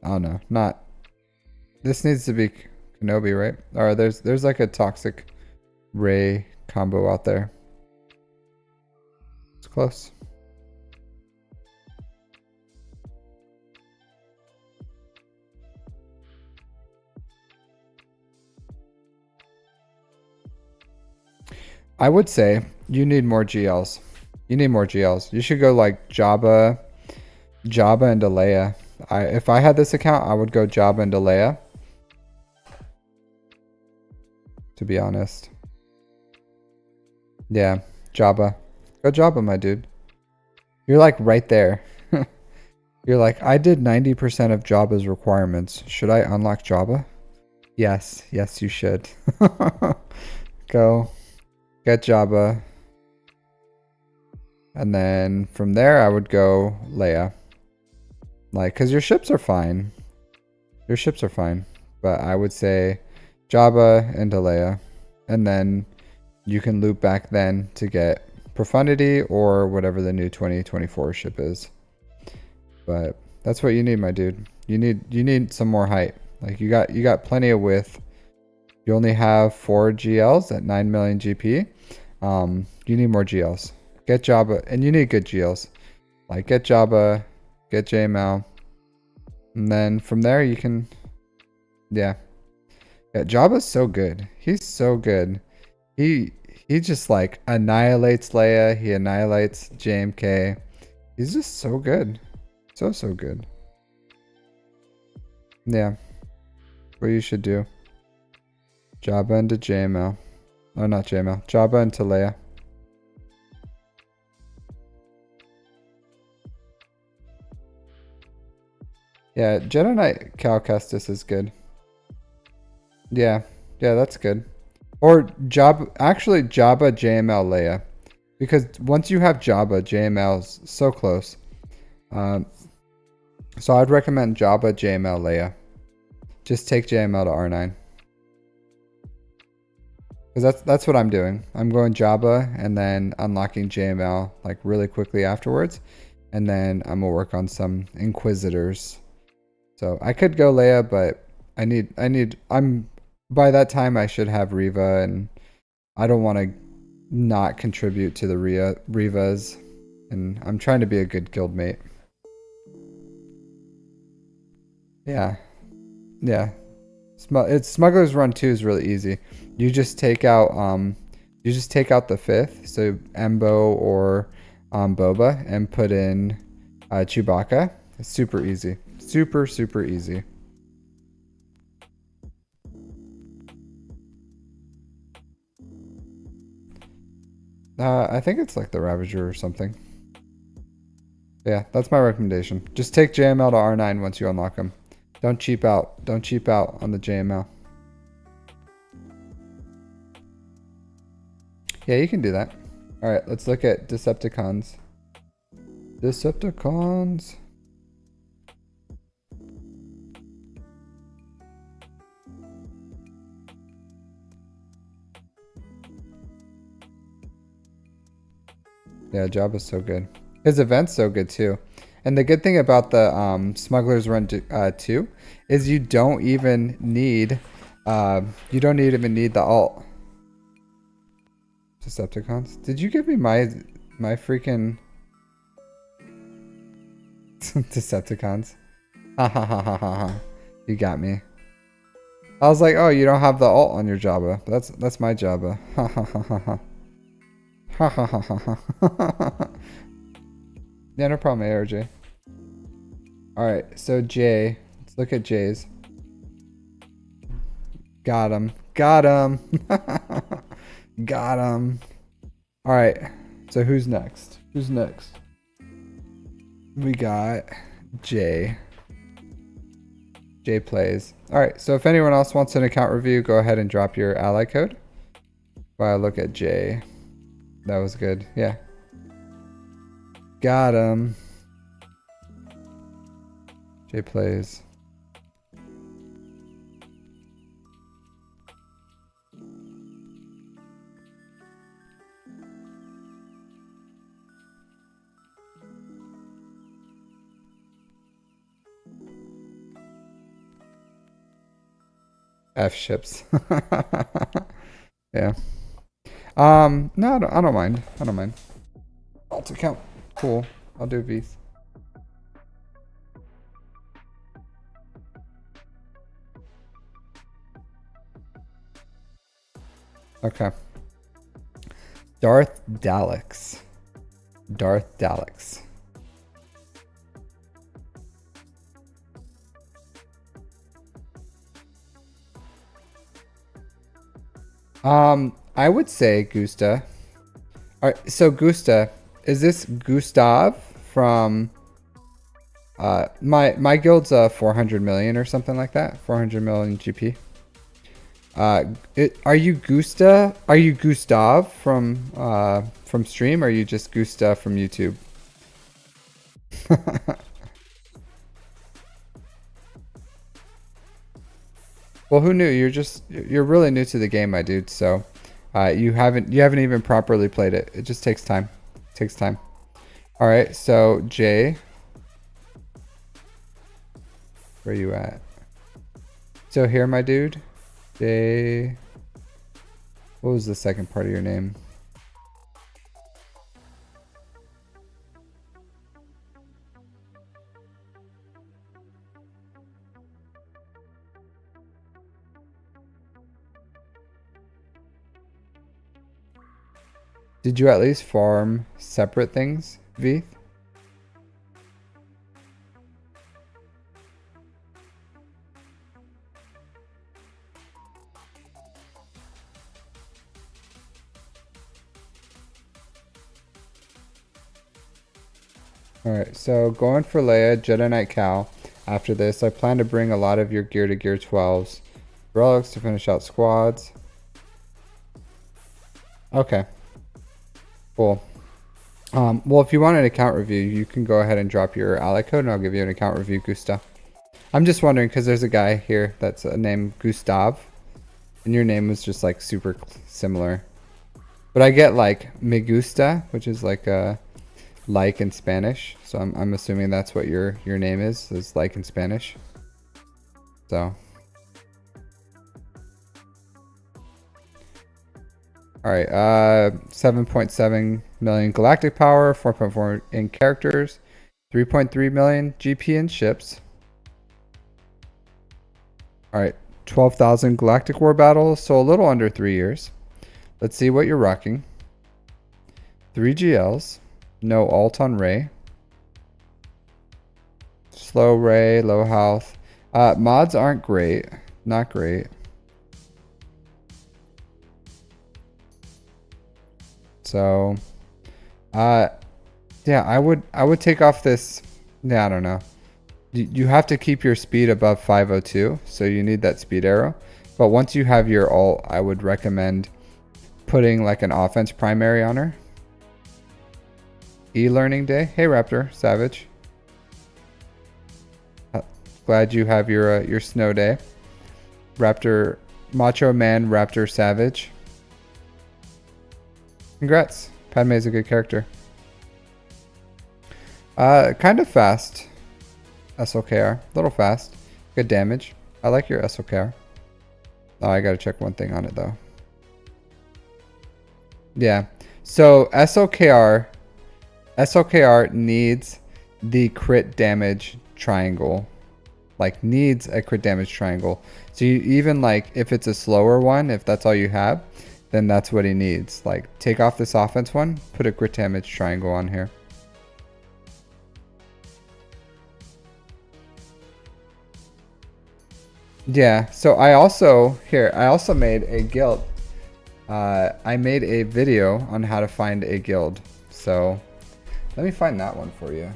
Oh no, not. This needs to be Kenobi, right? Or there's like a Toxic Ray combo out there. It's close. I would say you need more GLs. You need more GLs. You should go like Jabba and Leia. If I had this account, I would go Jabba and Leia. To be honest. Yeah, Jabba. Go Jabba, my dude. You're like right there. You're like, I did 90% of Jabba's requirements. Should I unlock Jabba? Yes, yes, you should. Go. Get Jabba. And then from there, I would go Leia. Like, because your ships are fine. Your ships are fine. But I would say Jabba and Leia. And then you can loop back then to get Profundity or whatever the new 2024 ship is. But that's what you need, my dude. You need some more height. Like you got plenty of width. You only have 4 GLs at 9 million GP. You need more GLs. Get Jabba, and you need good GLs. Like get Jabba, get JML, and then from there you can, yeah. Jabba's so good. He's so good. He He just like annihilates Leia. He annihilates JMK. He's just so good. So good. Yeah. What you should do. Jabba into JML. Oh, not JML. Jabba into Leia. Yeah, Jedi Knight Cal Kestis is good. Yeah. Yeah, that's good. Or Jabba, actually Jabba JML Leia. Because once you have Jabba, JML is so close. So I'd recommend Jabba JML Leia. Just take JML to R9. Because that's what I'm doing. I'm going Jabba and then unlocking JML like really quickly afterwards. And then I'm gonna work on some Inquisitors. So I could go Leia, but I'm by that time I should have Reva, and I don't want to not contribute to the Revas, and I'm trying to be a good guildmate. Yeah, yeah. Smuggler's Run 2 is really easy. You just take out the fifth, so Embo or Boba, and put in Chewbacca. It's super easy. Super easy. I think it's like the Ravager or something. Yeah, that's my recommendation. Just take JML to R9 once you unlock them. Don't cheap out. Don't cheap out on the JML. Yeah, you can do that. All right, let's look at Decepticons. Decepticons. Yeah, Jabba's so good. His event's so good too. And the good thing about the Smuggler's Run 2 is you don't even need the alt. Decepticons. Did you give me my freaking Decepticons? Ha ha ha ha ha ha. You got me. I was like, oh, you don't have the alt on your Jabba. That's my Jabba. Ha ha ha ha ha. Ha ha ha ha ha. Yeah, no problem, ARJ. Alright, so J. Let's look at J's. Got him. Got him. Got him. Alright, so who's next? Who's next? We got J. J plays. Alright, so if anyone else wants an account review, go ahead and drop your ally code. While I look at J. That was good. Yeah. Got him. J plays. F ships. Yeah. No, I don't mind. I don't mind. Alt account. Cool. I'll do V's. Okay. Darth Daleks. Darth Daleks. I would say Gusta. All right, so Gusta, is this Gustav from my guild's 400 million or something like that? 400 million GP. Are you Gusta? Are you Gustav from stream? Or are you just Gusta from YouTube? Well, who knew? You're really new to the game, my dude. So, you haven't even properly played it. It just takes time. It takes time. All right. So Jay, where you at? So here, my dude. Jay. What was the second part of your name? Did you at least farm separate things, V? Alright, so going for Leia, Jedi Knight Cal. After this, I plan to bring a lot of your gear to gear 12s. Relics to finish out squads. Okay. Cool. Well, if you want an account review, you can go ahead and drop your ally code and I'll give you an account review, Gustav. I'm just wondering because there's a guy here that's named Gustav. And your name was just like super similar. But I get like me gusta, which is like like in Spanish. So I'm assuming that's what your name is like in Spanish. So. Alright, 7.7 million galactic power, 4.4 in characters, 3.3 million GP in ships. Alright, 12,000 galactic war battles, so a little under 3 years. Let's see what you're rocking. 3 GLs, no alt on Ray. Slow Ray, low health. Mods aren't great, not great. So, yeah, I would take off this. Yeah, I don't know. You have to keep your speed above 502, so you need that speed arrow. But once you have your ult, I would recommend putting like an offense primary on her. E-learning day. Hey, Raptor Savage. Glad you have your snow day. Raptor Macho Man Raptor Savage. Congrats. Padme's a good character. Kind of fast. SLKR. Little fast. Good damage. I like your SLKR. Oh, I gotta check one thing on it though. Yeah. So SLKR needs the crit damage triangle. Like needs a crit damage triangle. So you even like if it's a slower one, if that's all you have, then that's what he needs. Like take off this offense one, put a crit damage triangle on here. Yeah, so I also made a guild. I made a video on how to find a guild. So let me find that one for you.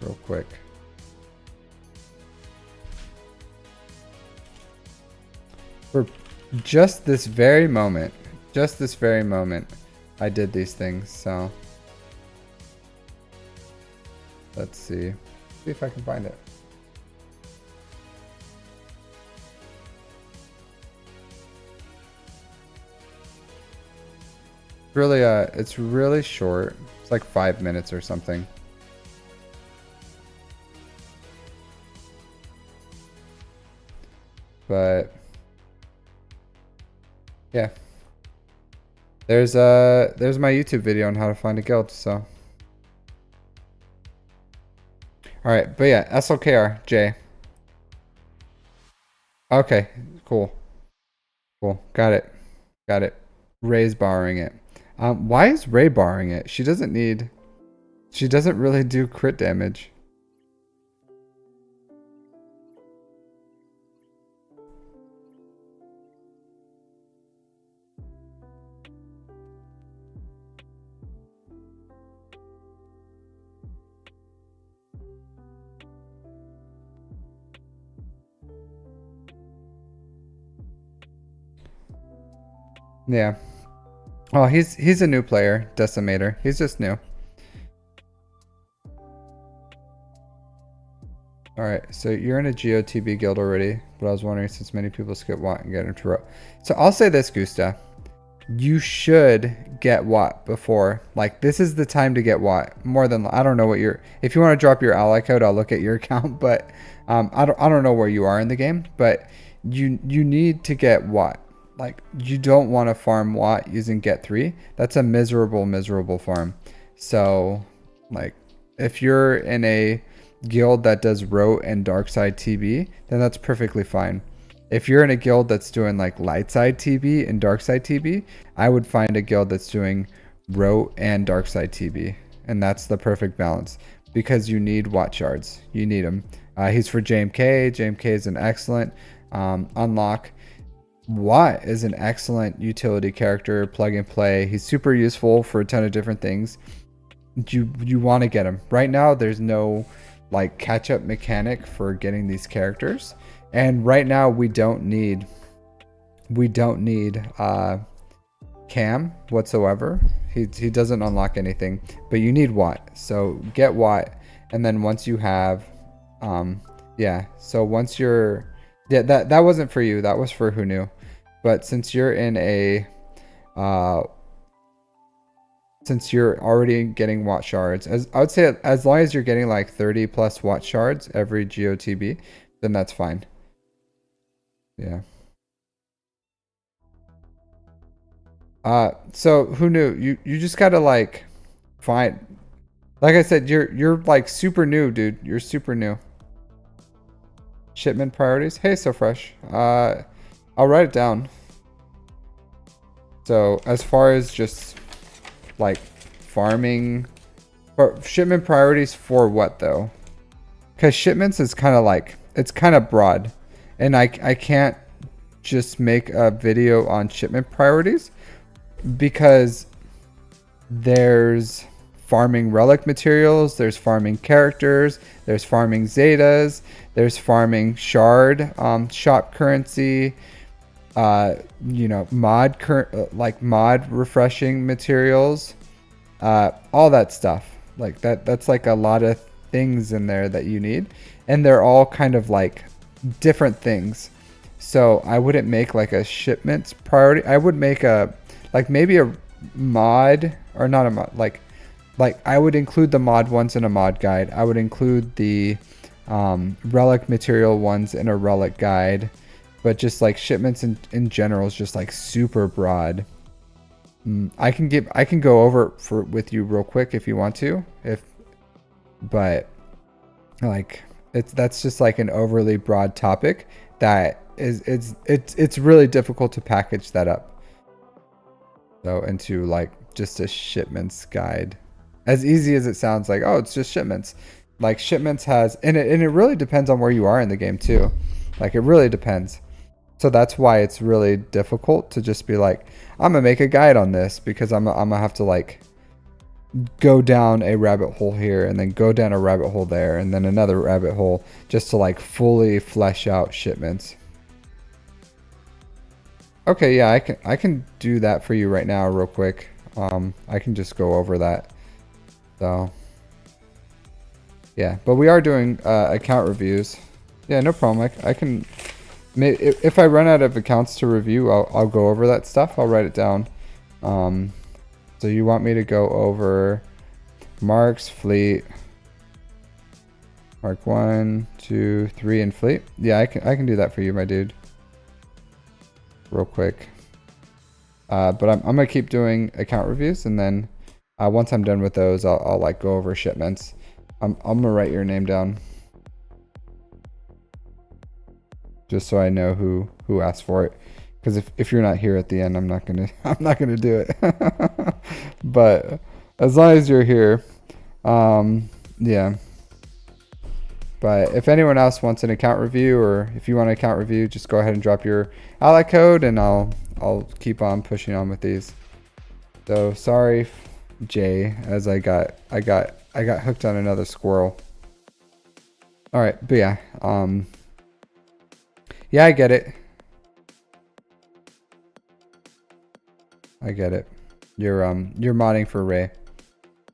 Real quick. For just this very moment, I did these things, so let's see if I can find it. Really, it's really short. It's like 5 minutes or something. But yeah, there's my YouTube video on how to find a guild. So, all right, but yeah, SLKR J. Okay, cool, got it. Ray's borrowing it. Why is Ray borrowing it? She doesn't really do crit damage. Yeah. Oh, he's a new player, Decimator. He's just new. Alright, so you're in a GOTB guild already, but I was wondering since many people skip Watt and get into row. So I'll say this, Gusta. You should get Watt before. Like, this is the time to get Watt. More than, I don't know what your, if you want to drop your ally code, I'll look at your account, but I don't know where you are in the game, but you need to get Watt. Like, you don't want to farm Watt using get 3. That's a miserable farm. So, like, if you're in a guild that does rote and dark side TB, then that's perfectly fine. If you're in a guild that's doing like light side TB and dark side TB, I would find a guild that's doing rote and dark side TB, and that's the perfect balance because you need Watt shards. You need them. He's for JMK. JMK is an excellent unlock. Watt is an excellent utility character, plug and play. He's super useful for a ton of different things. You want to get him. Right now there's no like catch up mechanic for getting these characters, and right now we don't need Cam whatsoever. He doesn't unlock anything, but you need Watt. So get Watt, and then once you have so once you're that wasn't for you, that was for who knew. But since you're in a since you're already getting Watt shards, as I would say, as long as you're getting like 30 plus Watt shards every GOTB, then that's fine. Yeah. So who knew? You just gotta like find, like I said, you're like super new, dude. You're super new. Shipment priorities. Hey, so fresh. I'll write it down. So as far as just like farming, but shipment priorities for what though? Because shipments is kind of like, it's kind of broad, and I can't just make a video on shipment priorities because there's farming relic materials, there's farming characters, there's farming zetas, there's farming shard shop currency, mod refreshing materials, all that stuff. Like that's like a lot of things in there that you need, and they're all kind of like different things. So I wouldn't make like a shipments priority. I would make a like maybe a mod, or not a mod, like I would include the mod ones in a mod guide. I would include the relic material ones in a relic guide, but just like shipments in general is just like super broad. I can go over with you real quick if you want to, but like that's just like an overly broad topic that it's really difficult to package that up so into like just a shipments guide. As easy as it sounds, like, oh, it's just shipments. Like shipments has, and it really depends on where you are in the game too. Like it really depends. So that's why it's really difficult to just be like, I'm gonna make a guide on this, because I'm gonna have to like go down a rabbit hole here and then go down a rabbit hole there and then another rabbit hole just to like fully flesh out shipments. Okay, yeah, I can do that for you right now real quick. I can just go over that. So yeah, but we are doing account reviews. Yeah, no problem. I can, if I run out of accounts to review, I'll go over that stuff. I'll write it down. So you want me to go over Mark's fleet, Mark 1, 2, 3, and fleet? Yeah, I can do that for you, my dude. Real quick. But I'm gonna keep doing account reviews, and then once I'm done with those, I'll like go over shipments. I'm gonna write your name down, just so I know who asked for it. Because if you're not here at the end, I'm not gonna do it. But as long as you're here, yeah. But if anyone else wants an account review, or if you want an account review, just go ahead and drop your ally code, and I'll keep on pushing on with these. So sorry, Jay, as I got hooked on another squirrel. All right, but yeah, yeah, I get it. I get it. You're modding for Ray.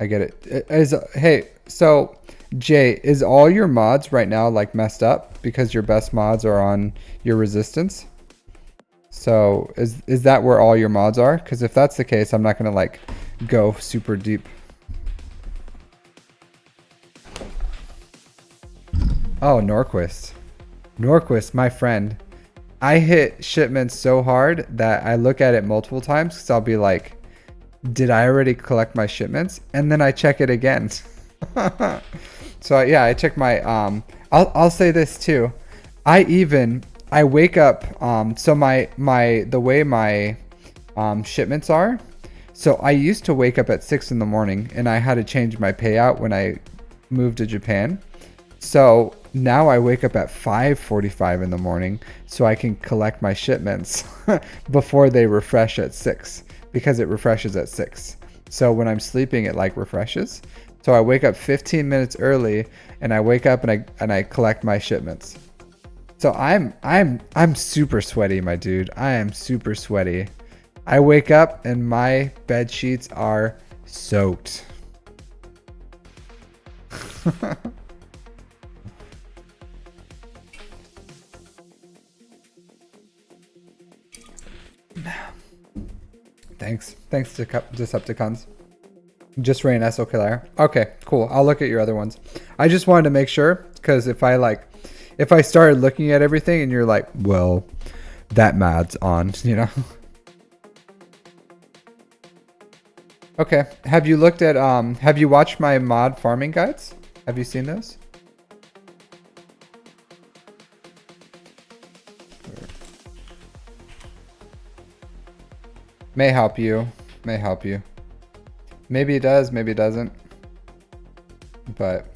I get it. Hey, so Jay, is all your mods right now like messed up because your best mods are on your resistance? So is that where all your mods are? Because if that's the case, I'm not gonna like go super deep. Oh, Norquist, my friend. I hit shipments so hard that I look at it multiple times, because I'll be like, did I already collect my shipments? And then I check it again. So yeah, I check my I'll say this too. I even I wake up. So the way my shipments are. So I used to wake up at 6 in the morning, and I had to change my payout when I moved to Japan. So now I wake up at 5:45 in the morning so I can collect my shipments before they refresh at 6, because it refreshes at 6. So when I'm sleeping, it like refreshes. So I wake up 15 minutes early, and I wake up and I collect my shipments. So I'm super sweaty, my dude. I am super sweaty. I wake up and my bed sheets are soaked. Thanks to Decepticons. Just ran SO Killer. Okay, cool. I'll look at your other ones. I just wanted to make sure, because if I started looking at everything and you're like, well, that mod's on, you know. Okay. Have you looked at have you watched my mod farming guides? Have you seen those? May help you. May help you. Maybe it does, maybe it doesn't. But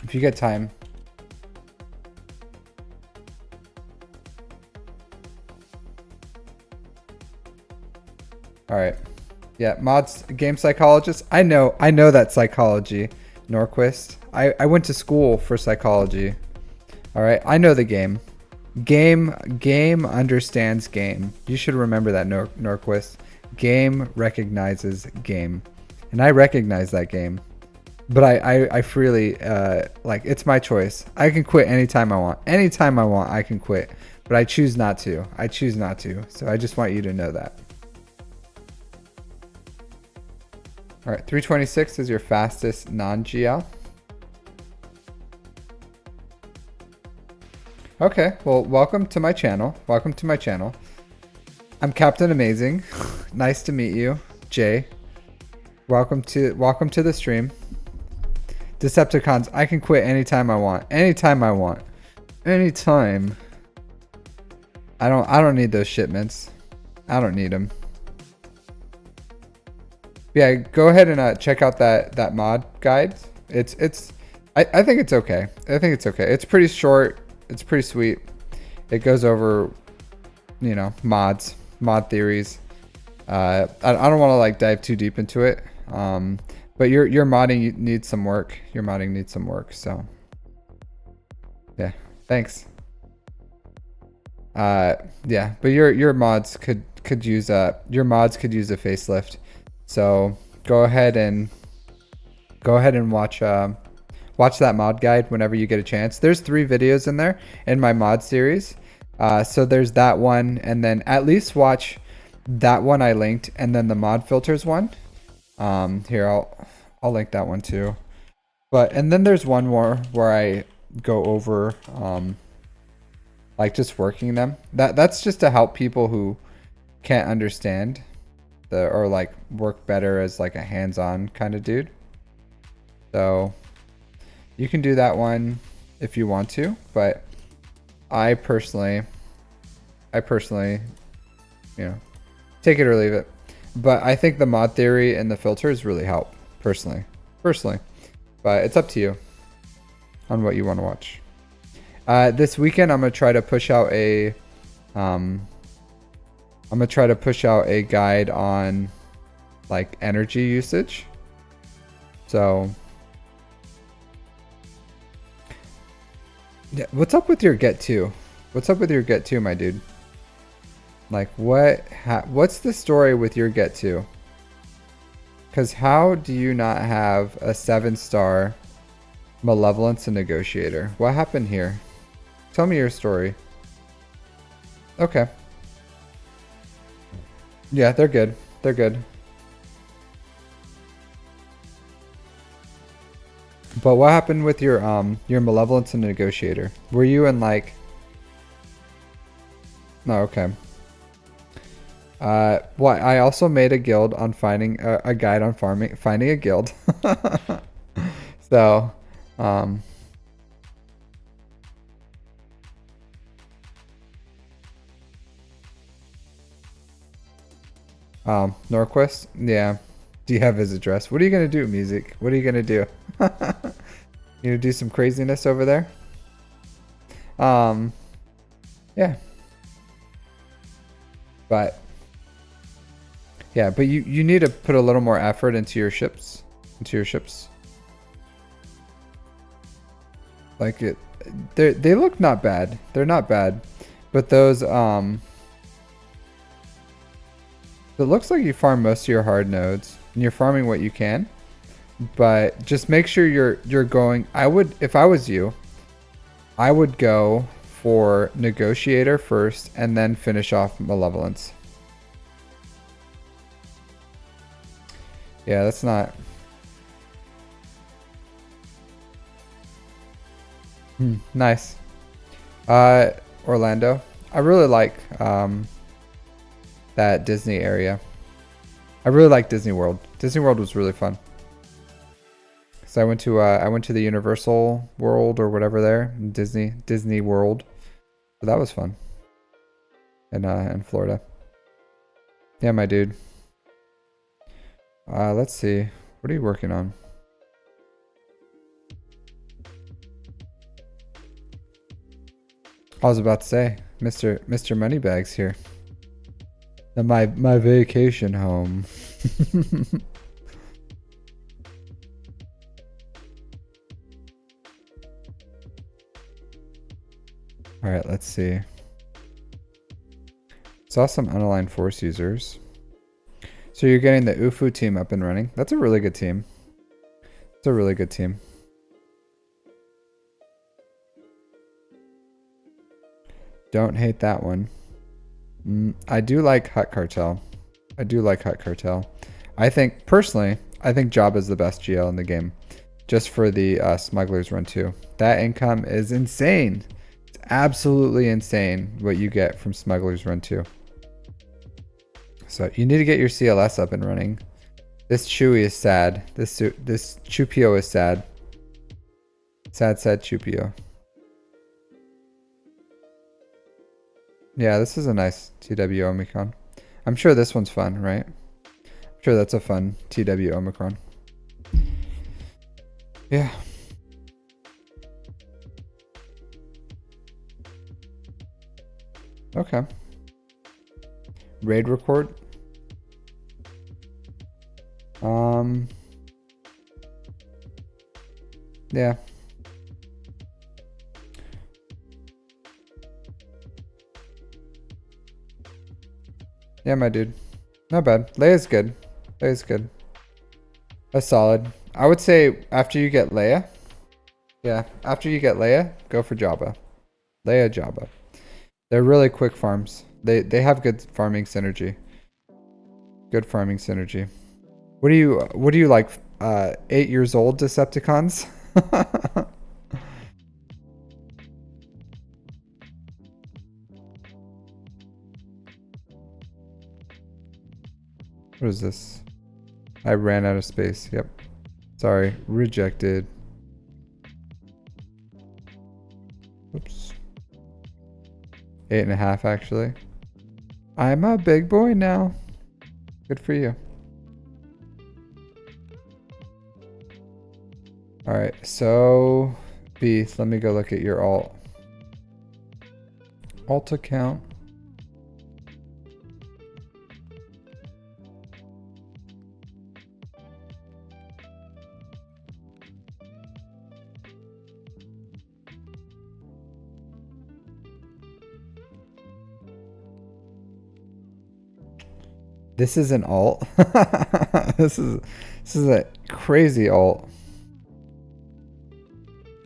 if you get time. All right. Yeah, mods, game psychologist. I know that psychology, Norquist. I went to school for psychology. All right, I know the game. Game understands game. You should remember that, Norquist. Game recognizes game, and I recognize that game. But I freely like, it's my choice. I can quit anytime I want. Anytime I want, I can quit. But I choose not to. I choose not to. So I just want you to know that. All right, 326 is your fastest non-GL. Okay, well, welcome to my channel. Welcome to my channel. I'm Captain Amazing. Nice to meet you, Jay. Welcome to the stream. Decepticons, I can quit anytime I want. Anytime I want. Anytime. I don't need those shipments. I don't need them. Yeah, go ahead and check out that mod guide. I think it's okay. I think it's okay. It's pretty short. It's pretty sweet. It goes over, you know, mod theories. I don't want to like dive too deep into it. But your modding needs some work. Your modding needs some work. So yeah, thanks. Yeah, but your mods could use a facelift. So go ahead and watch that mod guide whenever you get a chance. There's 3 videos in there in my mod series. So there's that one, and then at least watch that one I linked, and then the mod filters one. Here, I'll link that one too. And then there's one more where I go over like just working them. That's just to help people who can't understand or like work better as like a hands-on kind of dude. So you can do that one if you want to, but I personally, you know, take it or leave it. But I think the mod theory and the filters really help personally. But it's up to you on what you want to watch. This weekend I'm gonna try to push out a guide on like energy usage. So yeah, what's up with your get to? What's up with your get to, my dude? Like what's the story with your get to? Because how do you not have a 7-star malevolence and negotiator? What happened here? Tell me your story. Okay. Yeah, they're good. They're good. But what happened with your malevolence and negotiator? Were you in like... No, okay. Well, I also made a guild on finding a guide on finding a guild. So, Norquist? Yeah. Do you have his address? What are you gonna do, music? What are you gonna do? You gonna do some craziness over there? Um, yeah. But yeah, but you need to put a little more effort into your ships. Into your ships. Like they look not bad. They're not bad. But those it looks like you farm most of your hard nodes. And you're farming what you can. But just make sure you're going. I would, if I was you, I would go for Negotiator first and then finish off Malevolence. Yeah, that's not. Nice. Orlando. I really like that Disney area. I really like Disney World. Disney World was really fun. So I went to the Universal World or whatever there, Disney World. So that was fun. In Florida. Yeah, my dude. Let's see. What are you working on? I was about to say, Mr. Moneybags here. My vacation home. All right, let's see. Saw some unaligned force users. So you're getting the UFU team up and running. That's a really good team. It's a really good team. Don't hate that one. I do like Hut Cartel. I do like Hut Cartel. I think, personally, I think Jabba is the best GL in the game. Just for the Smugglers Run 2. That income is insane. It's absolutely insane what you get from Smugglers Run 2. So you need to get your CLS up and running. This Chewy is sad. This Chupio is sad. Sad Chupio. Yeah, this is a nice TW Omicron. I'm sure this one's fun, right? I'm sure that's a fun TW Omicron. Yeah. Okay. Raid record. Yeah. Yeah, my dude. Not bad. Leia's good. Leia's good. That's solid. I would say after you get Leia. Yeah, after you get Leia, go for Jabba. Leia, Jabba. They're really quick farms. They have good farming synergy. Good farming synergy. What do you like? 8 years old Decepticons? What is this? I ran out of space. Yep. Sorry. Rejected. Oops. 8.5 actually. I'm a big boy now. Good for you. Alright, so Beef, let me go look at your alt. Alt account. This is an alt. This is a crazy alt.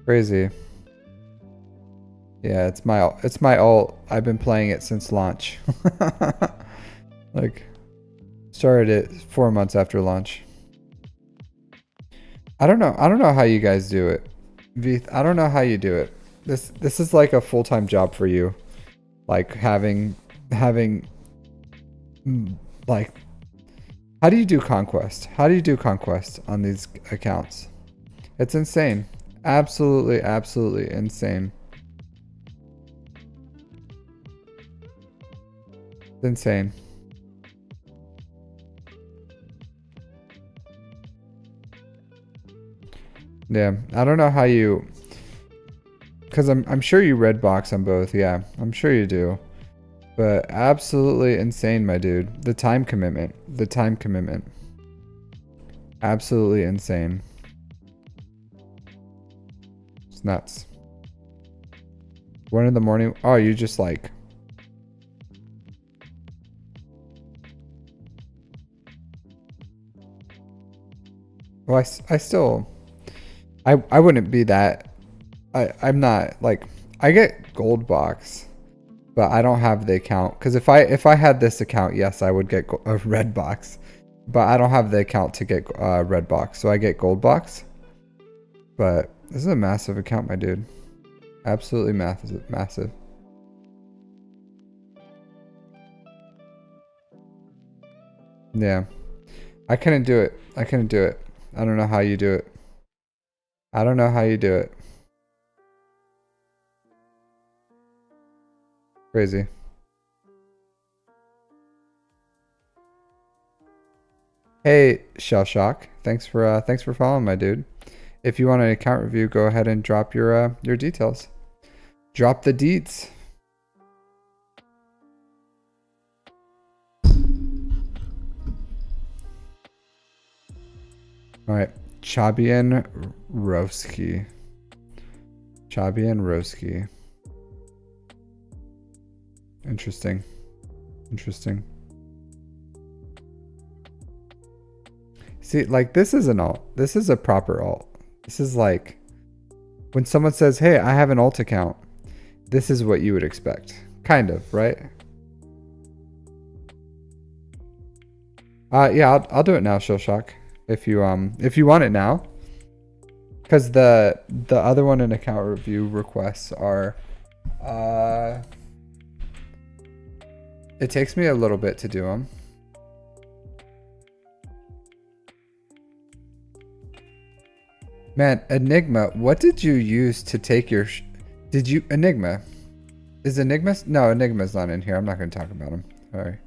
Crazy. Yeah, it's my alt. I've been playing it since launch. Like started it 4 months after launch. I don't know how you guys do it. Veeth, I don't know how you do it. This is like a full-time job for you. Like having like, how do you do conquest? How do you do conquest on these accounts? It's insane. Absolutely, absolutely insane. It's insane. Yeah, I don't know how you, because I'm sure you red box on both. Yeah, I'm sure you do. But absolutely insane, my dude. The time commitment. The time commitment. Absolutely insane. It's nuts. 1 in the morning. Oh, you just like. Well, I still. I wouldn't be that. I'm not like. I get gold box, but I don't have the account. Because if I had this account, yes, I would get a red box. But I don't have the account to get red box. So I get gold box. But this is a massive account, my dude. Absolutely massive. Yeah. I couldn't do it. I couldn't do it. I don't know how you do it. I don't know how you do it. Crazy. Hey, Shell Shock. Thanks for following, my dude. If you want an account review, go ahead and drop your details. Drop the deets. All right, Chabian Roski. Chabian Roski. Interesting. Interesting. See, like this is an alt. This is a proper alt. This is like when someone says, "Hey, I have an alt account." This is what you would expect. Kind of, right? Yeah, I'll do it now, Shell Shock. If you want it now. Cuz the other one in account review requests are it takes me a little bit to do them. Man, Enigma, what did you use to take your did you Enigma? Is Enigma? No, Enigma's not in here. I'm not going to talk about him. Sorry.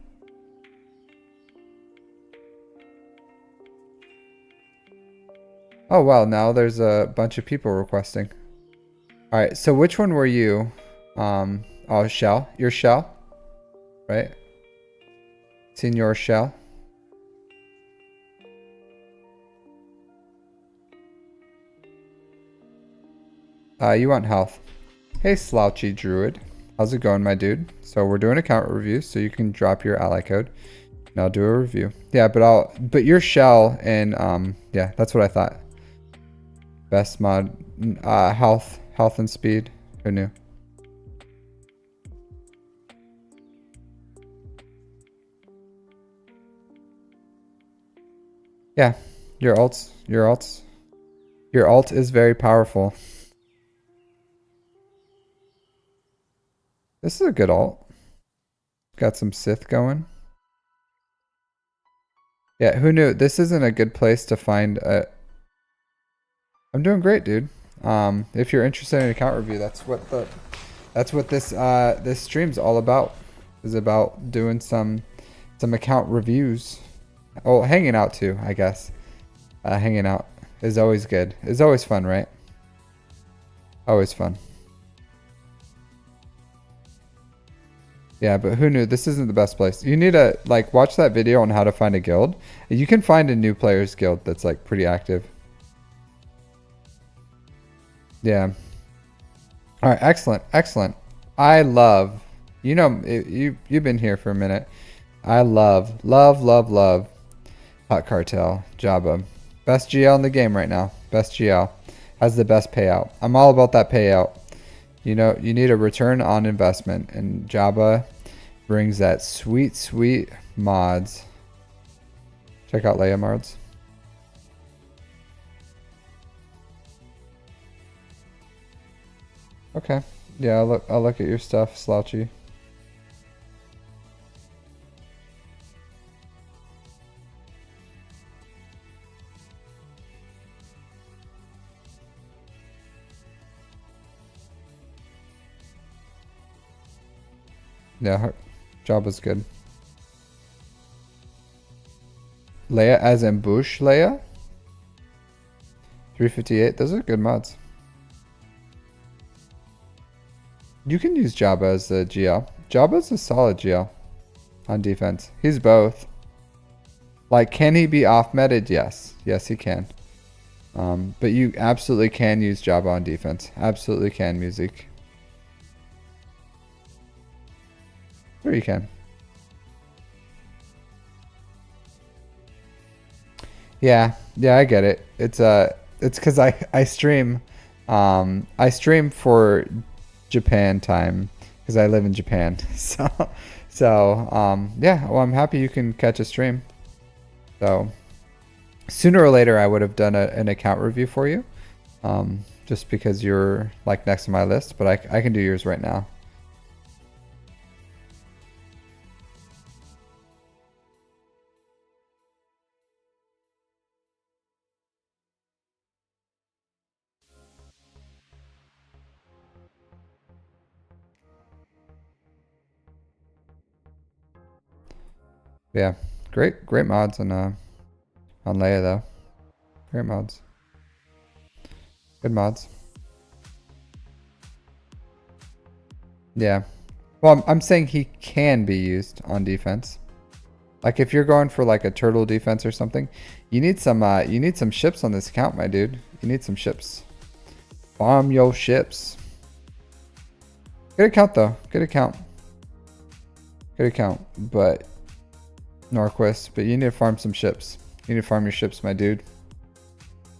Oh, wow. Now there's a bunch of people requesting. All right. So which one were you? Oh, Shell. You're Shell, right? Senior Shell. You want health. Hey, Slouchy Druid. How's it going, my dude? So we're doing account reviews, so you can drop your ally code, and I'll do a review. Yeah, but your Shell and yeah, that's what I thought. Best mod, health and speed. Who knew? Yeah, your alt is very powerful. This is a good alt. Got some Sith going. Yeah, who knew? This isn't a good place to find a... I'm doing great, dude. If you're interested in account review, that's what this this stream's all about. Is about doing some account reviews. Oh, hanging out too, I guess. Hanging out is always good. It's always fun, right? Always fun. Yeah, but who knew? This isn't the best place. You need to like watch that video on how to find a guild. You can find a new players guild that's like pretty active. Yeah. All right, excellent, excellent. I love, you know, you've been here for a minute. I love Hot Cartel, Jabba. Best GL in the game right now. Best GL. Has the best payout. I'm all about that payout. You know, you need a return on investment, and Jabba brings that sweet mods. Check out Leia mods. Okay. Yeah, I'll look at your stuff, Slouchy. Yeah, her job was good. Leia as in Bush Leia? 358. Those are good mods. You can use Jabba as a GL. Jabba's a solid GL on defense. He's both. Like, can he be off-meted? Yes. Yes, he can. But you absolutely can use Jabba on defense. Absolutely can, Music. Sure you can. Yeah, I get it. It's because I stream for Japan time because I live in Japan. So yeah, well, I'm happy you can catch a stream. So sooner or later I would have done an account review for you. Just because you're like next to my list, but I can do yours right now. Yeah, great mods on Leia though. Great mods. Good mods. Yeah. Well, I'm saying he can be used on defense. Like if you're going for like a turtle defense or something, you need some ships on this account, my dude. You need some ships. Farm your ships. Good account though. Good account. Good account. But Norquist, but you need to farm some ships. You need to farm your ships, my dude.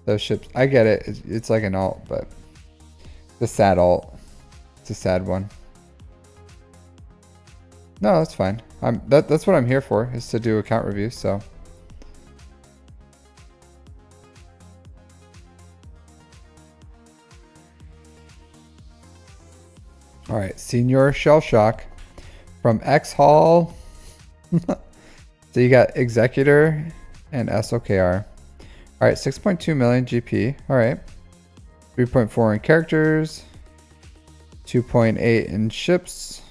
Those ships. I get it. It's like an alt, but it's a sad alt. It's a sad one. No, that's fine. That's what I'm here for, is to do account reviews, so. Alright, Senior Shell Shock from X Hall. So you got Executor and SOKR. Alright, 6.2 million GP. Alright. 3.4 in characters. 2.8 in ships.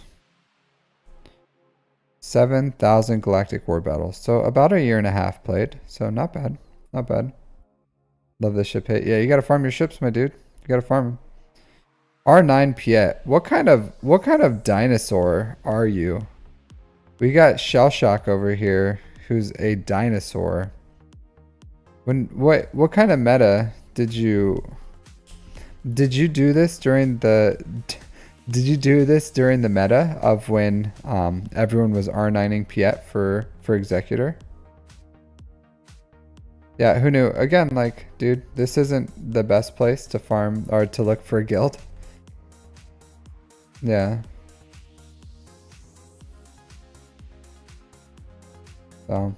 7,000 galactic war battles. So about a year and a half played. So not bad. Not bad. Love this ship hit. Yeah, you gotta farm your ships, my dude. You gotta farm them. R9 Piet. What kind of dinosaur are you? We got Shell Shock over here, who's a dinosaur. What kind of meta did you do this during the meta of when everyone was R9ing Piet for Executor? Yeah, who knew? Again, like, dude, this isn't the best place to farm or to look for a guild. Yeah. So.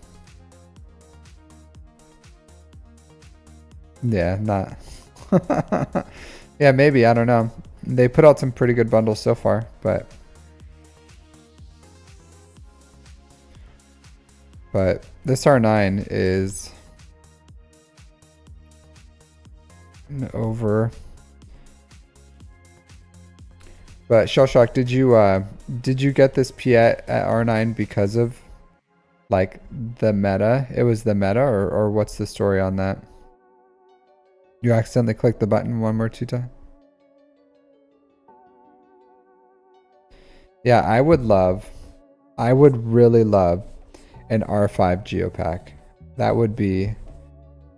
Yeah, not. Yeah, maybe. I don't know. They put out some pretty good bundles so far, but this R9 is over. But Shellshock, did you get this Piet at R9 because of like the meta? It was the meta, or what's the story on that? You accidentally clicked the button one more two times? Yeah, I would really love an R5 Geopack. That would be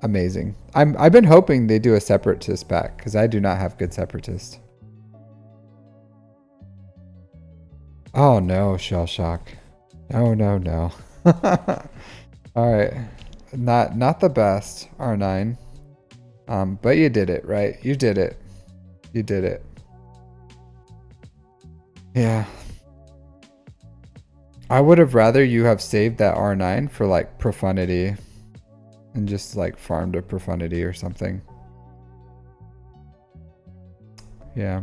amazing. I've been hoping they do a Separatist pack because I do not have good Separatist. Oh no, Shell Shock. Oh no. Alright. Not the best, R9. But you did it, right? You did it. You did it. Yeah. I would have rather you have saved that R9 for like Profundity and just like farmed a Profundity or something. Yeah.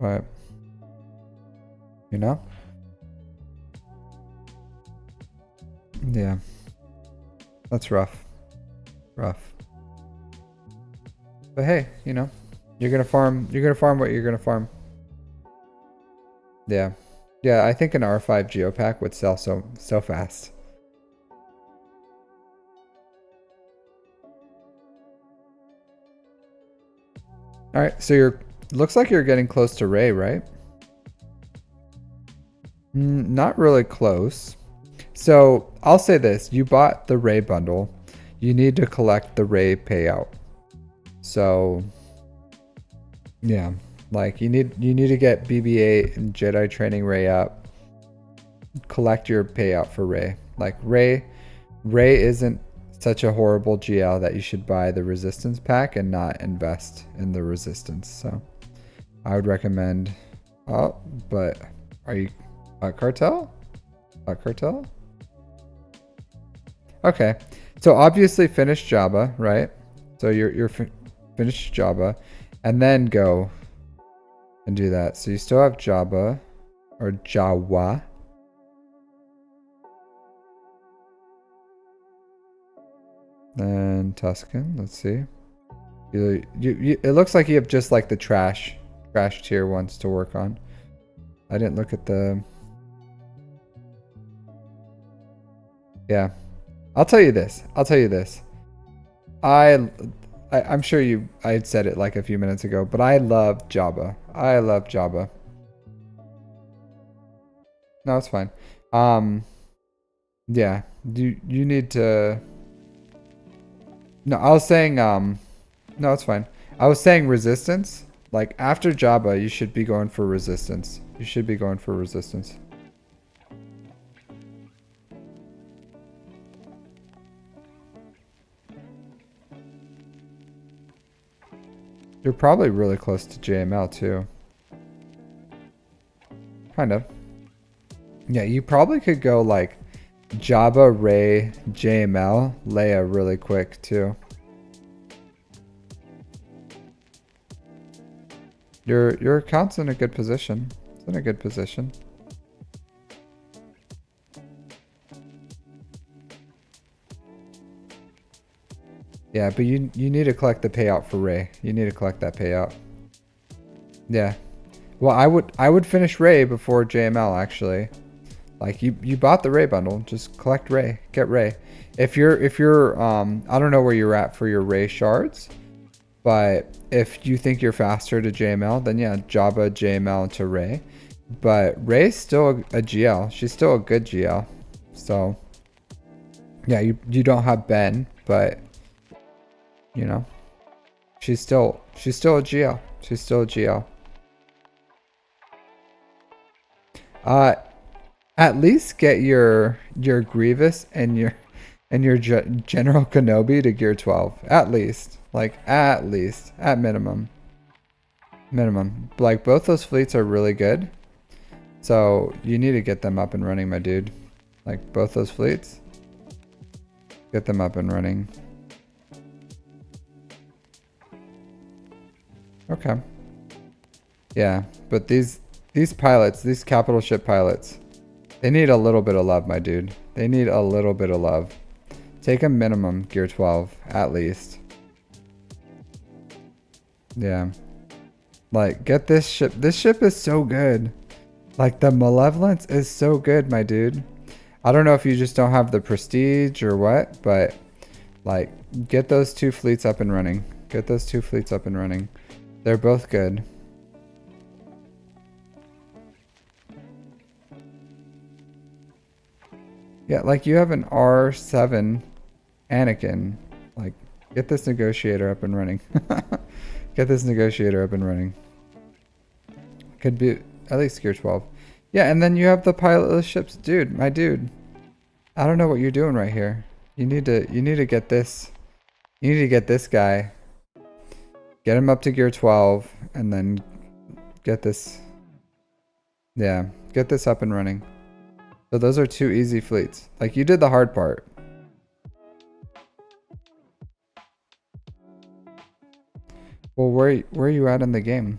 But, you know? Yeah. That's rough. Rough. But hey, you know, you're gonna farm what you're gonna farm. Yeah. Yeah, I think an R5 Geopack would sell so fast. All right, so looks like you're getting close to Ray, right? Not really close. So I'll say this: you bought the Ray bundle. You need to collect the Ray payout. So yeah, like you need to get BB-8 and Jedi Training Ray up. Collect your payout for Ray. Like Ray isn't such a horrible GL that you should buy the Resistance pack and not invest in the Resistance. So I would recommend. Oh, but are you Cartel? Cartel? Okay, so obviously finish Jabba, right? So you're finish Jabba, and then go and do that. So you still have Jabba or Jawa. Then Tuscan, let's see. It looks like you have just like the trash tier ones to work on. I didn't look at the. Yeah, I'll tell you this. I'm sure I had said it like a few minutes ago, but I love Jabba. No, it's fine. Yeah, you need to. No, I was saying, no, it's fine. I was saying Resistance. Like, after Jabba, you should be going for Resistance. You're probably really close to JML, too. Kind of. Yeah, you probably could go, like, Jabba, Ray, JML, Leia really quick too. Your account's in a good position. It's in a good position. Yeah, but you need to collect the payout for Ray. You need to collect that payout. Yeah. Well, I would finish Ray before JML actually. Like you bought the Ray bundle, just collect Ray, get Ray. If you're I don't know where you're at for your Ray shards, but if you think you're faster to JML, then yeah, Jabba JML to Ray. But Ray's still a GL. She's still a good GL. So yeah, you don't have Ben, but you know, she's still a GL. She's still a GL. At least get your Grievous and your General Kenobi to gear 12. At least. At minimum. Like, both those fleets are really good. So, you need to get them up and running, my dude. Like, both those fleets. Get them up and running. Okay. Yeah, but these pilots, these capital ship pilots, they need a little bit of love, my dude. They need a little bit of love. Take a minimum gear 12, at least. Yeah. Like, get this ship. This ship is so good. Like, the Malevolence is so good, my dude. I don't know if you just don't have the prestige or what, but, like, get those two fleets up and running. Get those two fleets up and running. They're both good. Yeah, like you have an R7 Anakin. Like, get this negotiator up and running. Get this negotiator up and running. Could be at least gear 12. Yeah, and then you have the pilotless ships. Dude, my dude. I don't know what you're doing right here. You need to get this. You need to get this guy. Get him up to gear 12 and then get this. Yeah, get this up and running. So those are two easy fleets. Like, you did the hard part. Well, where are you at in the game?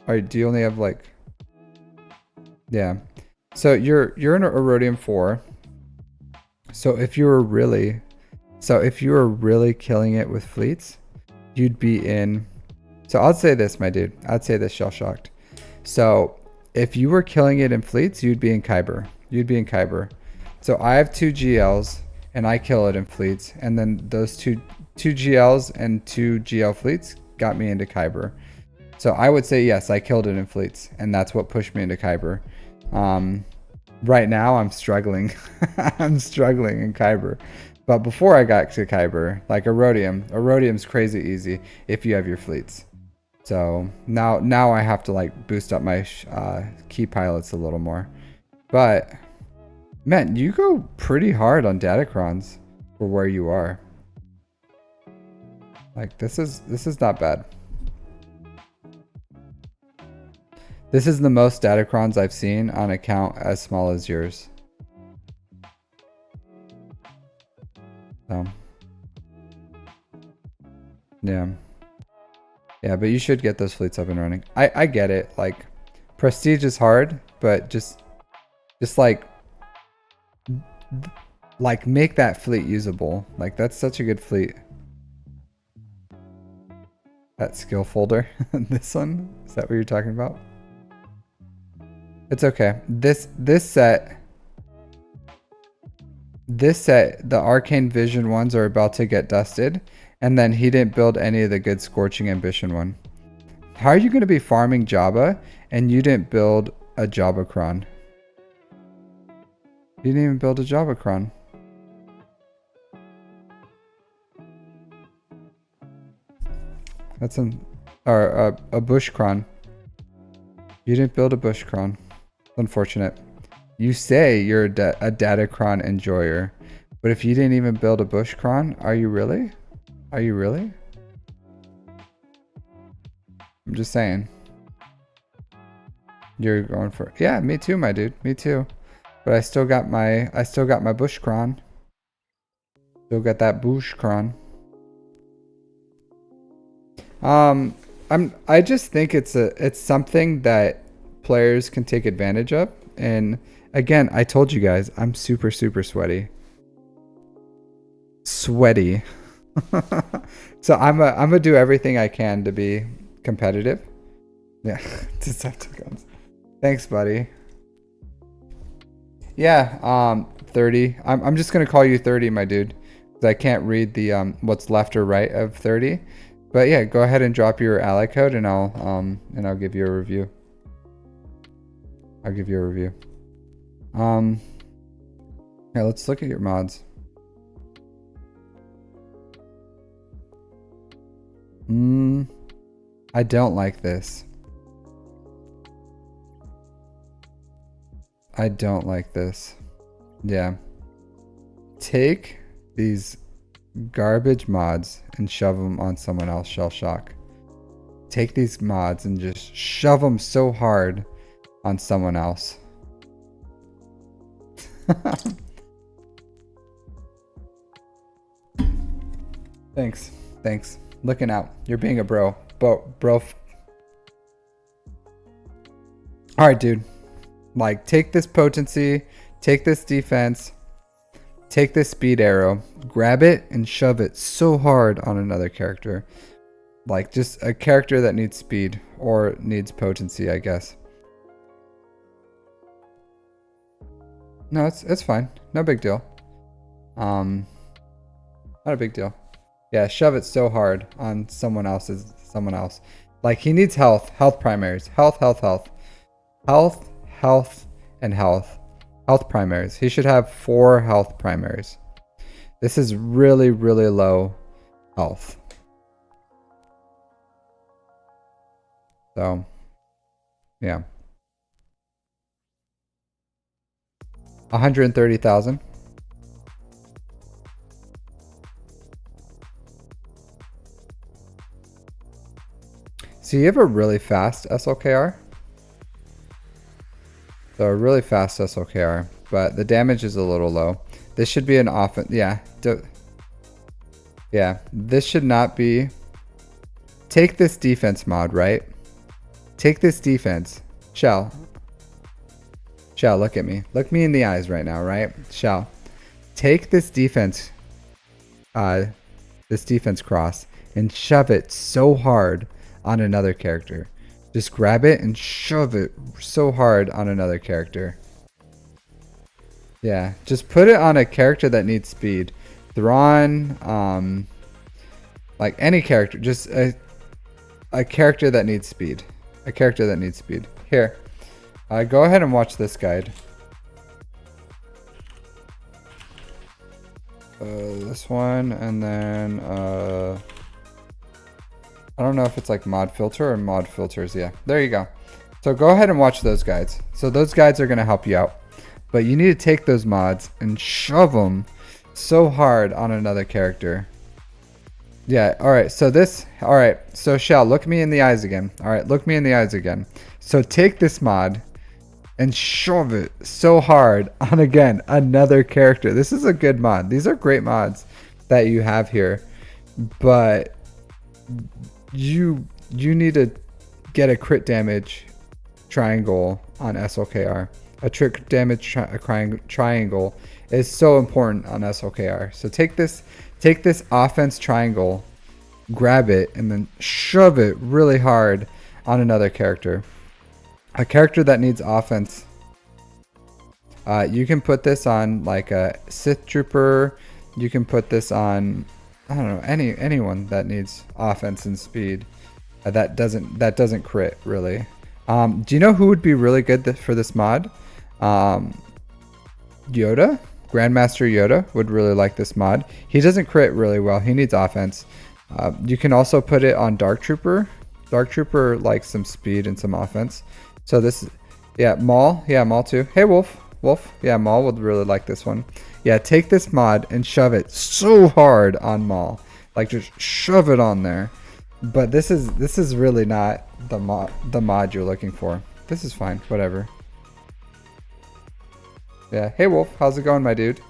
Alright, do you only have like... Yeah. So you're in a Erodium 4. So if you were really killing it with fleets, you'd be in... So I'd say this, my dude. I'd say this, Shell Shocked. So if you were killing it in fleets, you'd be in Kyber. You'd be in Kyber. So I have 2 GLs and I kill it in fleets, and then those two GLs and 2 GL fleets got me into Kyber. So I would say yes, I killed it in fleets, and that's what pushed me into Kyber. Right now I'm struggling. I'm struggling in Kyber. But before I got to Kyber, like Erodium's crazy easy if you have your fleets. So now I have to like boost up my key pilots a little more. But man, you go pretty hard on Datacrons for where you are. Like this is not bad. This is the most Datacrons I've seen on a count as small as yours. So yeah. Yeah, but you should get those fleets up and running. I get it. Like prestige is hard, but just like make that fleet usable. Like that's such a good fleet. That skill folder. This one? Is that what you're talking about? It's okay. This set, the Arcane Vision ones are about to get dusted. And then he didn't build any of the good Scorching Ambition one. How are you going to be farming Jabba and you didn't build a Jabba-cron? You didn't even build a Jabba-cron. That's a Bush-cron. You didn't build a Bush-cron. Unfortunate. You say you're a Datacron enjoyer, but if you didn't even build a Bush-cron, are you really? Are you really? I'm just saying. You're going for, yeah, me too, my dude. Me too. But I still got my Bush-cron. Still got that Bush-cron. I just think it's something that players can take advantage of. And again, I told you guys, I'm super sweaty. Sweaty. So I'm gonna do everything I can to be competitive. Yeah, Decepticons. Thanks, buddy. Yeah, 30. I'm just gonna call you 30, my dude, because I can't read the what's left or right of 30. But yeah, go ahead and drop your ally code, and I'll give you a review. I'll give you a review. Yeah, let's look at your mods. I don't like this. I don't like this. Yeah. Take these garbage mods and shove them on someone else, Shell Shock. Take these mods and just shove them so hard on someone else. Thanks. Thanks. Looking out. You're being a bro. Bro. Alright, dude. Like, take this potency, take this defense, take this speed arrow, grab it and shove it so hard on another character. Like, just a character that needs speed or needs potency, I guess. No, it's fine. No big deal. Not a big deal. Yeah, shove it so hard on someone else. Like, he needs health primaries. Health, and health. Health primaries. He should have 4 health primaries. This is really low health. So, yeah. 130,000. So you have a really fast SLKR. So a really fast SLKR, but the damage is a little low. This should be an offense. Yeah. Yeah. This should not be. Take this defense mod, right? Take this defense. Shell, look at me. Look me in the eyes right now, right? Shell, take this defense cross and shove it so hard on another character. Just grab it and shove it so hard on another character. Yeah, just put it on a character that needs speed. Thrawn, like any character, just a a character that needs speed. A character that needs speed. Here. Go ahead and watch this guide. This one, and then I don't know if it's like mod filter or mod filters. Yeah, there you go. So go ahead and watch those guides. So those guides are going to help you out. But you need to take those mods and shove them so hard on another character. Yeah, alright, so this, alright, so Shell, look me in the eyes again. Alright, look me in the eyes again. So take this mod and shove it so hard on, again, another character. This is a good mod. These are great mods that you have here. But you need to get a crit damage triangle on SLKR. A crit damage triangle is so important on SLKR. So take this offense triangle, grab it, and then shove it really hard on another character. A character that needs offense. You can put this on like a Sith Trooper. You can put this on, I don't know, anyone that needs offense and speed. That doesn't crit really. Do you know who would be really good for this mod? Yoda. Grandmaster Yoda would really like this mod. He doesn't crit really well. He needs offense. You can also put it on Dark Trooper. Dark Trooper likes some speed and some offense. So this, yeah, Maul. Yeah, Maul too. Hey, Wolf. Wolf. Yeah, Maul would really like this one. Yeah, take this mod and shove it so hard on Maul. Like just shove it on there. But this is really not the mod you're looking for. This is fine. Whatever. Yeah. Hey, Wolf. How's it going, my dude?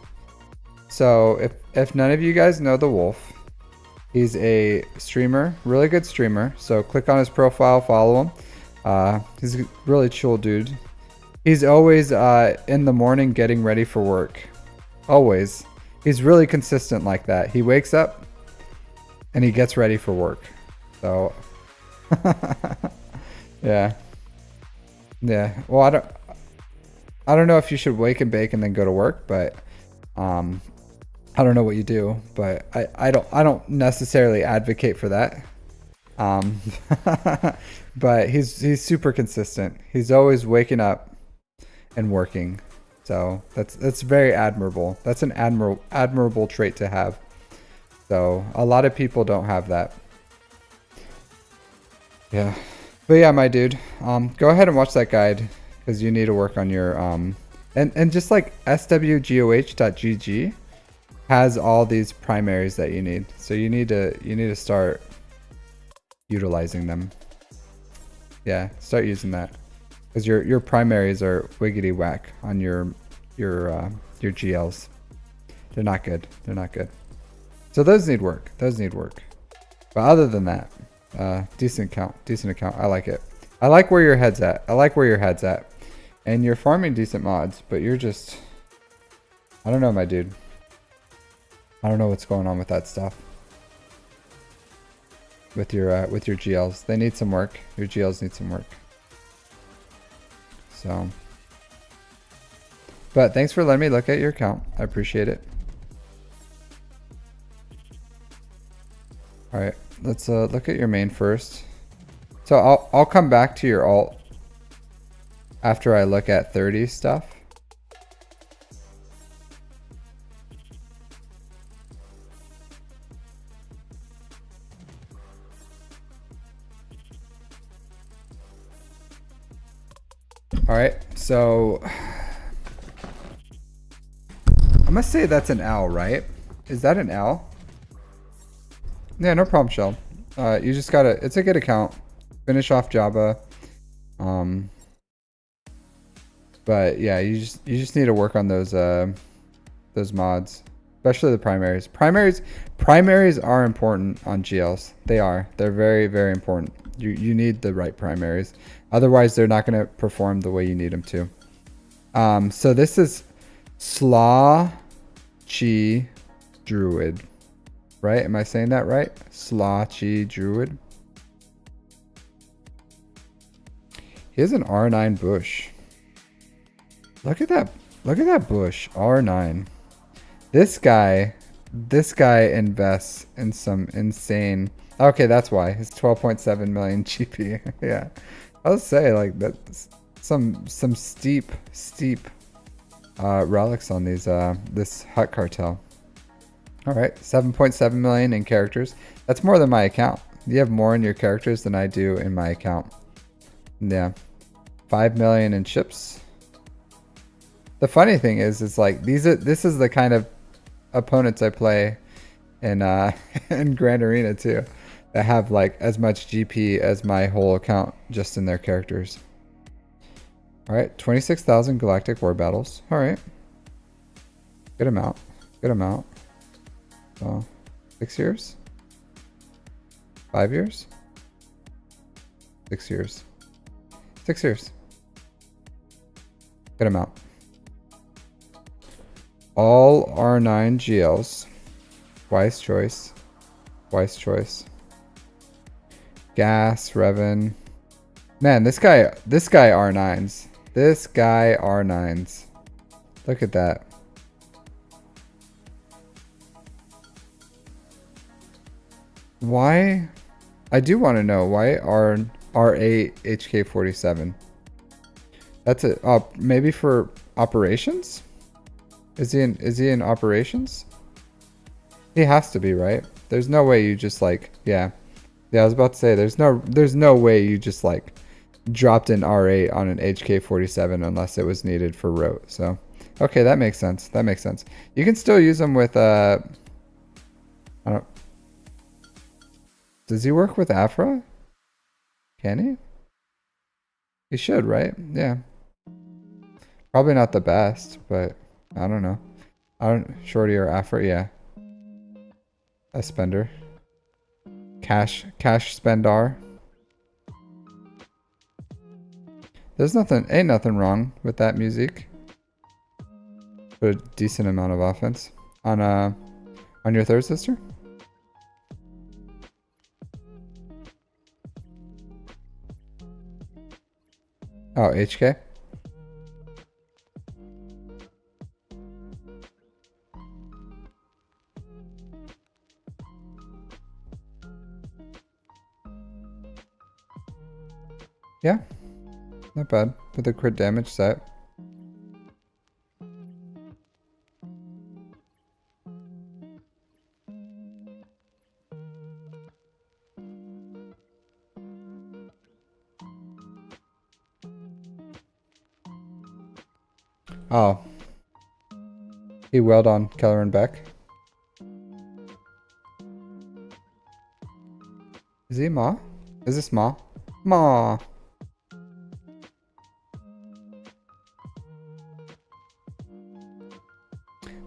So if none of you guys know the Wolf, he's a streamer, really good streamer. So click on his profile, follow him. He's a really chill dude. He's always in the morning getting ready for work. Always. He's really consistent like that. He wakes up and he gets ready for work. So yeah. Yeah. Well, I don't know if you should wake and bake and then go to work, but I don't know what you do, but I don't necessarily advocate for that. But he's super consistent. He's always waking up and working. So that's very admirable. That's an admirable trait to have. So a lot of people don't have that. Yeah. But yeah, my dude, go ahead and watch that guide because you need to work on your and just like SWGOH.gg has all these primaries that you need. So you need to start utilizing them. Yeah, start using that because your primaries are wiggity whack on your GLs. They're not good. They're not good. So those need work. Those need work. But other than that, decent account. I like it. I like where your head's at. I like where your head's at. And you're farming decent mods, but you're just, I don't know, my dude. I don't know what's going on with that stuff. With your GLs. They need some work. Your GLs need some work. So, but thanks for letting me look at your account. I appreciate it. All right, let's look at your main first. So I'll come back to your alt after I look at 30 stuff. All right, so I must say that's an L, right? Is that an L? Yeah, no problem, Shell. You just gotta, it's a good account. Finish off Java. But yeah, you just need to work on those mods, especially the primaries. Primaries are important on GLs. They are. They're very, very important. You need the right primaries. Otherwise, they're not going to perform the way you need them to. So this is Slaw Chi Druid, right? Am I saying that right? Slaw Chi Druid. He has an R9 bush. Look at that. Look at that bush. R9. This guy invests in some insane Okay, that's why. It's 12.7 million GP. Yeah. I was say like that's some steep relics on these this Hut Cartel. All right, 7.7 million in characters. That's more than my account. You have more in your characters than I do in my account. Yeah. 5 million in ships. The funny thing is like this is the kind of opponents I play in in Grand Arena too, that have like as much GP as my whole account just in their characters. All right, 26,000 galactic war battles. All right, good amount, good amount. So, 6 years, 5 years, 6 years, 6 years. Good amount. All R9 GLs. Wise choice. Wise choice. Gas, Revan. Man, this guy R9s. This guy R9s. Look at that. Why? I do want to know why R8 HK47. That's it. Maybe for operations? Is he in operations? He has to be, right? There's no way you just like, yeah. Yeah, I was about to say there's no way you just like dropped an R8 on an HK47 unless it was needed for rote. So, okay, that makes sense. That makes sense. You can still use them with I don't. Does he work with Afra? Can he? He should, right? Yeah. Probably not the best, but I don't know. Shorty or Afra, yeah. A spender. Cash spendar. Ain't nothing wrong with that music. But a decent amount of offense. On your third sister? Oh, HK? Yeah, not bad with a crit damage set. Oh, he wailed on Keller and Beck. Is he Ma? Is this Ma? Ma.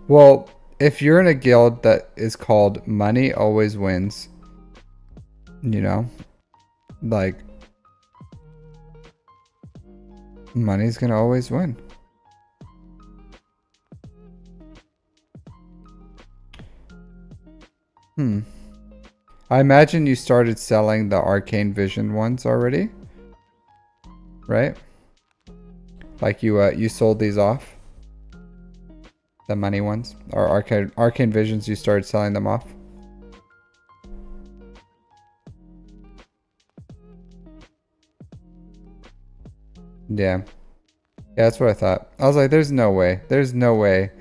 Well, if you're in a guild that is called Money Always Wins, you know, like, money's gonna always win. I imagine you started selling the Arcane Vision ones already, right? Like you sold these off? The money ones? Or Arcane Visions, you started selling them off? Yeah. Yeah, that's what I thought. I was like, there's no way. There's no way.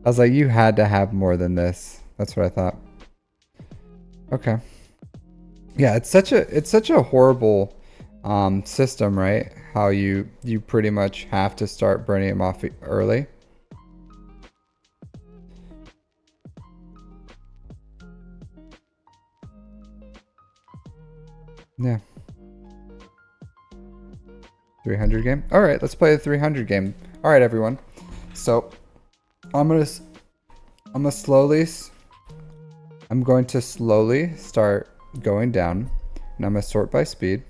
I was like, you had to have more than this. That's what I thought. Okay. Yeah, it's such a horrible system, right? How you pretty much have to start burning them off early. Yeah. 300 game. All right, let's play the 300 game. All right, everyone. So I'm going to slowly start going down, and I'm going to sort by speed.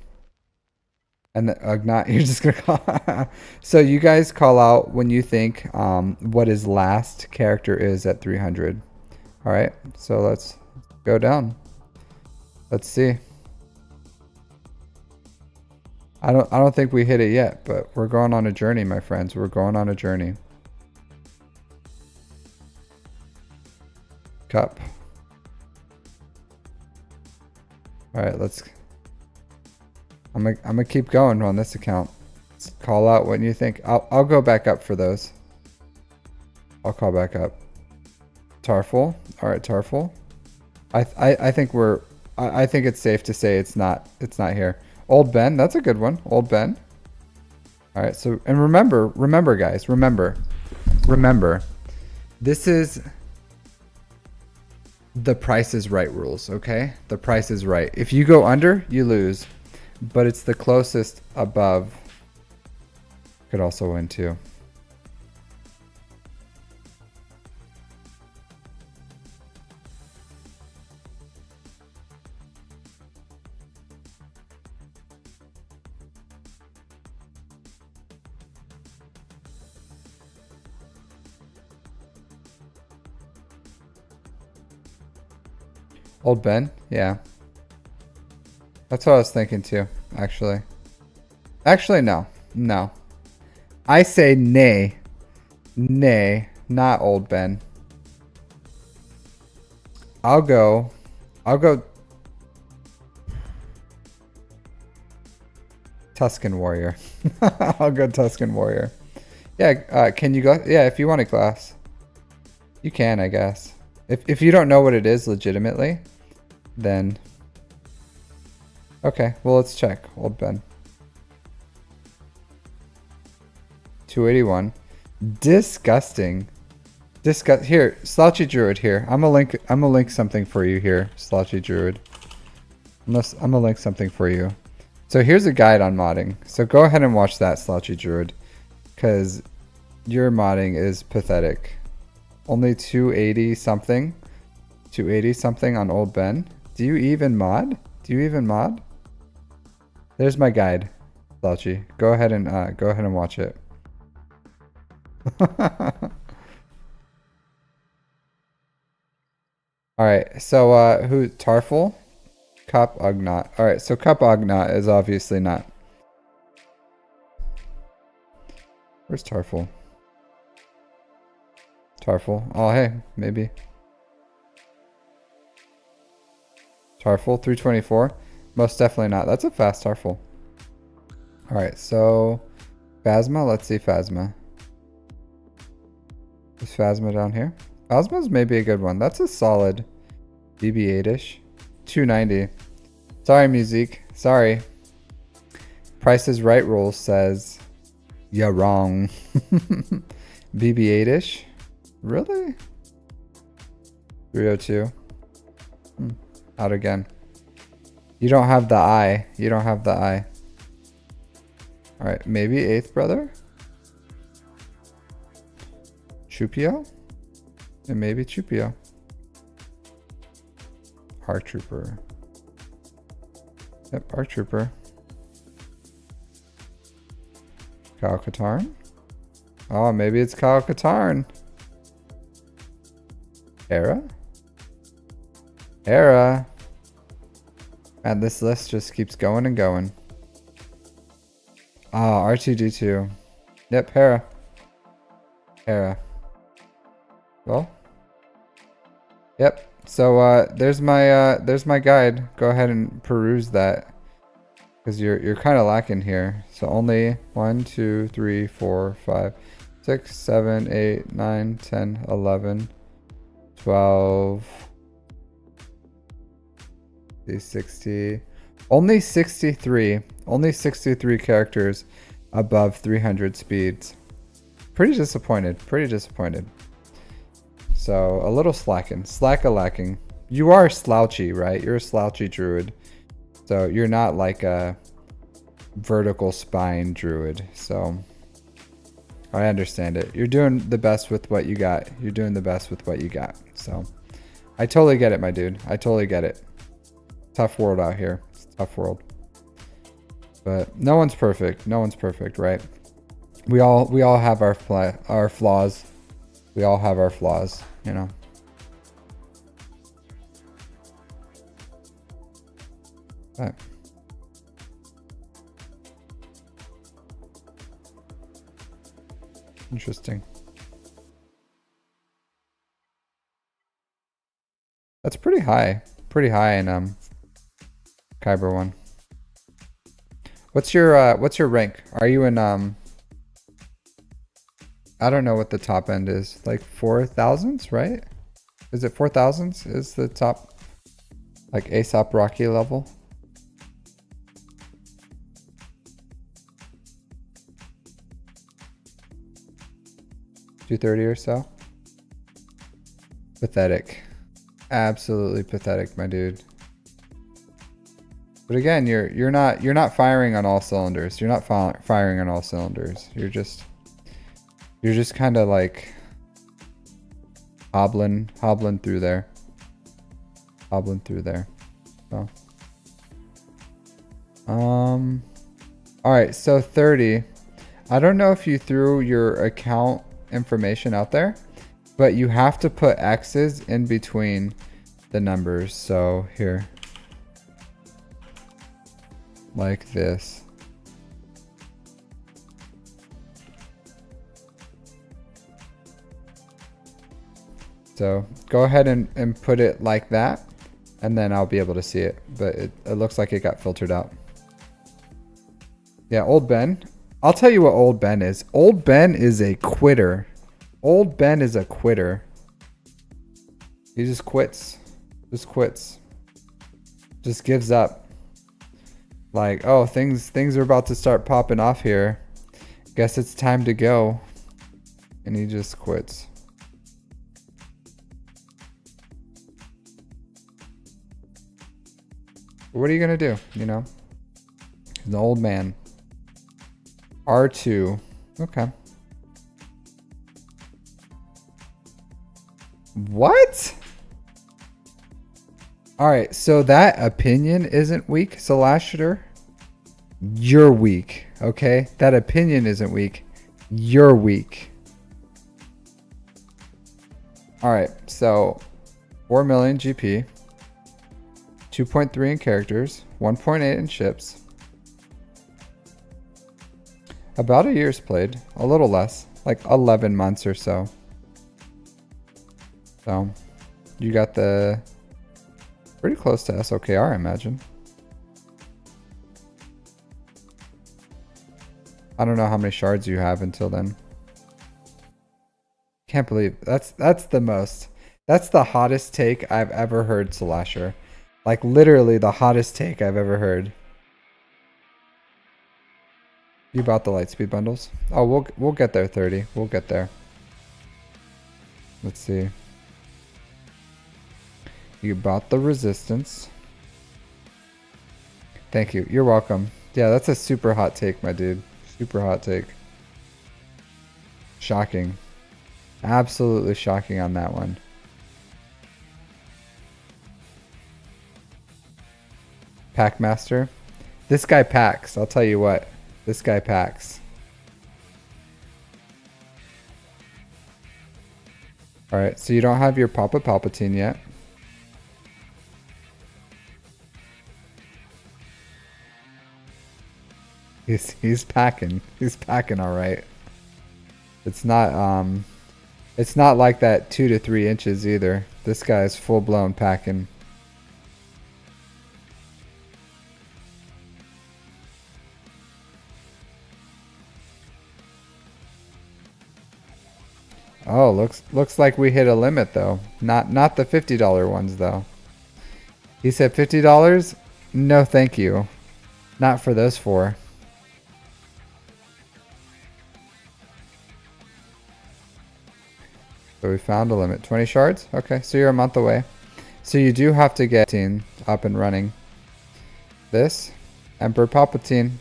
And not, you're just going to call. So you guys call out when you think what his last character is at 300. All right, so let's go down. Let's see. I don't think we hit it yet, but we're going on a journey, my friends. We're going on a journey. Cup. All right, I'm gonna keep going on this account. Let's call out what you think. I'll go back up for those. I'll call back up. Tarful. All right, Tarful. I think I think it's safe to say it's not here. Old Ben, that's a good one. Old Ben. All right, so and remember guys, remember. This is the Price is Right rules, okay? The Price is Right. If you go under, you lose. But it's the closest above. Could also win too. Old Ben? Yeah. That's what I was thinking too, actually. Actually, no. No. I say nay. Nay, not Old Ben. I'll go Tuscan Warrior. I'll go Tuscan Warrior. Yeah, can you go? Yeah, if you want a class. You can, I guess. If you don't know what it is legitimately, then okay, well let's check. Old Ben. 281. Disgusting. Here, Slouchy Druid here. I'm gonna link something for you here, Slouchy Druid. I'm gonna link something for you. So here's a guide on modding. So go ahead and watch that, Slouchy Druid, because your modding is pathetic. Only 280 something. 280 something on Old Ben. Do you even mod? There's my guide, Slouchy. Go ahead and watch it. Alright, so who Tarful? Cup Ugnaught. Alright, so Cup Ugnaught is obviously not. Where's Tarful? Tarful. Oh hey, maybe. Tarful, 324. Most definitely not. That's a fast Tarful. Alright, so Phasma, let's see Phasma. Is Phasma down here? Phasma's maybe a good one. That's a solid BB8-ish. 290. Sorry, Musique. Sorry. Price is Right rule says you're wrong. BB8-ish? Really? 302. Out again. You don't have the eye. Alright, maybe 8th brother? Chupio? And maybe Chupio. Arc Trooper. Yep, Arc Trooper. Kyle Katarn? Oh, maybe it's Kyle Katarn. Hera? And this list just keeps going and going. Ah, R2D2. Yep, Hera. Well. Yep. So there's my guide. Go ahead and peruse that. Because you're kind of lacking here. So only 1, 2, 3, 4, 5, 6, 7, 8, 9, 10, 11, 12, 60. Only 63. Only 63 characters above 300 speeds. Pretty disappointed. So a little slack-a-lacking. You are slouchy, right? You're a slouchy druid. So you're not like a vertical spine druid. So I understand it. You're doing the best with what you got. So I totally get it, my dude. I totally get it. Tough world out here. It's a tough world. But no one's perfect. Right? We all have our flaws. We all have our flaws, you know. But interesting. That's pretty high. And Kyber one. What's your rank? Are you in I don't know what the top end is. Like 4,000s, right? Is it 4,000s? Is the top like Aesop Rocky level? 230 or so. Pathetic. Absolutely pathetic, my dude. But again, you're not firing on all cylinders. You're not firing on all cylinders. You're just kind of like hobbling through there. Hobbling through there. So. All right, so 30. I don't know if you threw your account information out there, but you have to put X's in between the numbers. So here. Like this. So go ahead and put it like that, and then I'll be able to see it. But it looks like it got filtered out. Yeah, Old Ben. I'll tell you what Old Ben is. Old Ben is a quitter. Old Ben is a quitter. He just quits. Just quits. Just gives up. Like, oh, things are about to start popping off here. Guess it's time to go. And he just quits. What are you gonna do? You know? He's an old man. R2. Okay. What? Alright, so that opinion isn't weak, Celashter. You're weak, okay? That opinion isn't weak. You're weak. Alright, so 4 million GP, 2.3 in characters, 1.8 in ships. About a year's played, a little less, like 11 months or so. So, you got the pretty close to SOKR, I imagine. I don't know how many shards you have until then. Can't believe that's the hottest take I've ever heard, Celashter. Like literally the hottest take I've ever heard. You bought the Lightspeed bundles? Oh, we'll get there, 30. We'll get there. Let's see. You bought the Resistance. Thank you. You're welcome. Yeah, that's a super hot take, my dude. Super hot take. Shocking. Absolutely shocking on that one. Packmaster. This guy packs. I'll tell you what. This guy packs. Alright, so you don't have your Papa Palpatine yet. He's packing. He's packing all right. It's not like that 2 to 3 inches either. This guy's full blown packing. Oh, looks like we hit a limit though. Not the $50 ones though. He said $50? No, thank you. Not for those 4. So we found a limit. 20 shards? Okay, so you're a month away. So you do have to get Palpatine up and running. This, Emperor Palpatine.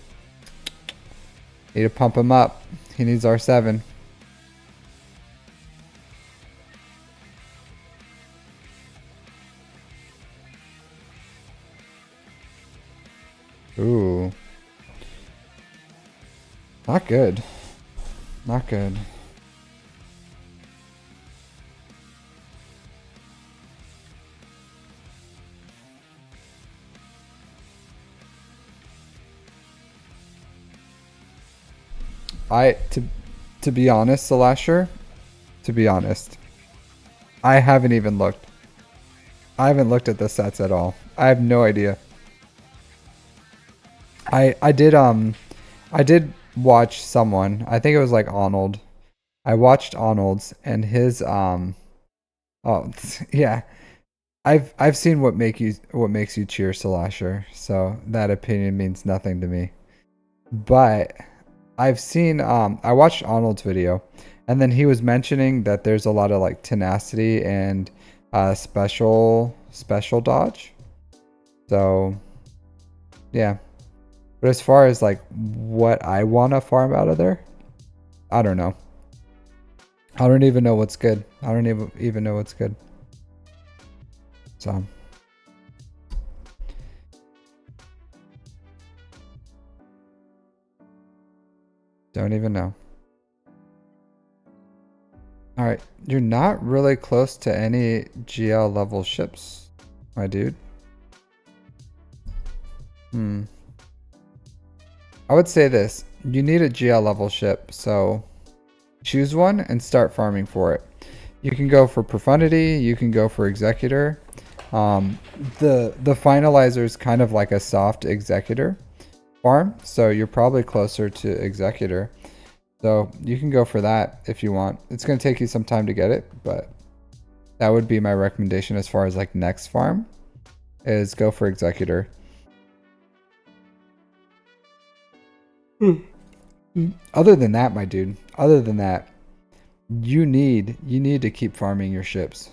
Need to pump him up. He needs R7. Ooh. Not good. Not good. To be honest, Celashter, to be honest, I haven't even looked. I haven't looked at the sets at all. I have no idea. I did watch someone. I think it was like Arnold. I watched Arnold's and his oh yeah. I've seen what makes you cheer Slasher, so that opinion means nothing to me. But I've seen I watched Arnold's video and then he was mentioning that there's a lot of like tenacity and special dodge. So yeah. But as far as like what I want to farm out of there, I don't know. I don't even know what's good. I don't even know what's good. So don't even know. All right, you're not really close to any GL level ships, my dude. I would say this. You need a GL level ship, so choose one and start farming for it. You can go for Profundity, you can go for Executor. The Finalizer is kind of like a soft Executor farm, so you're probably closer to Executor. So you can go for that if you want. It's going to take you some time to get it, but that would be my recommendation as far as like next farm is go for Executor. Other than that, my dude, other than that, you need to keep farming your ships.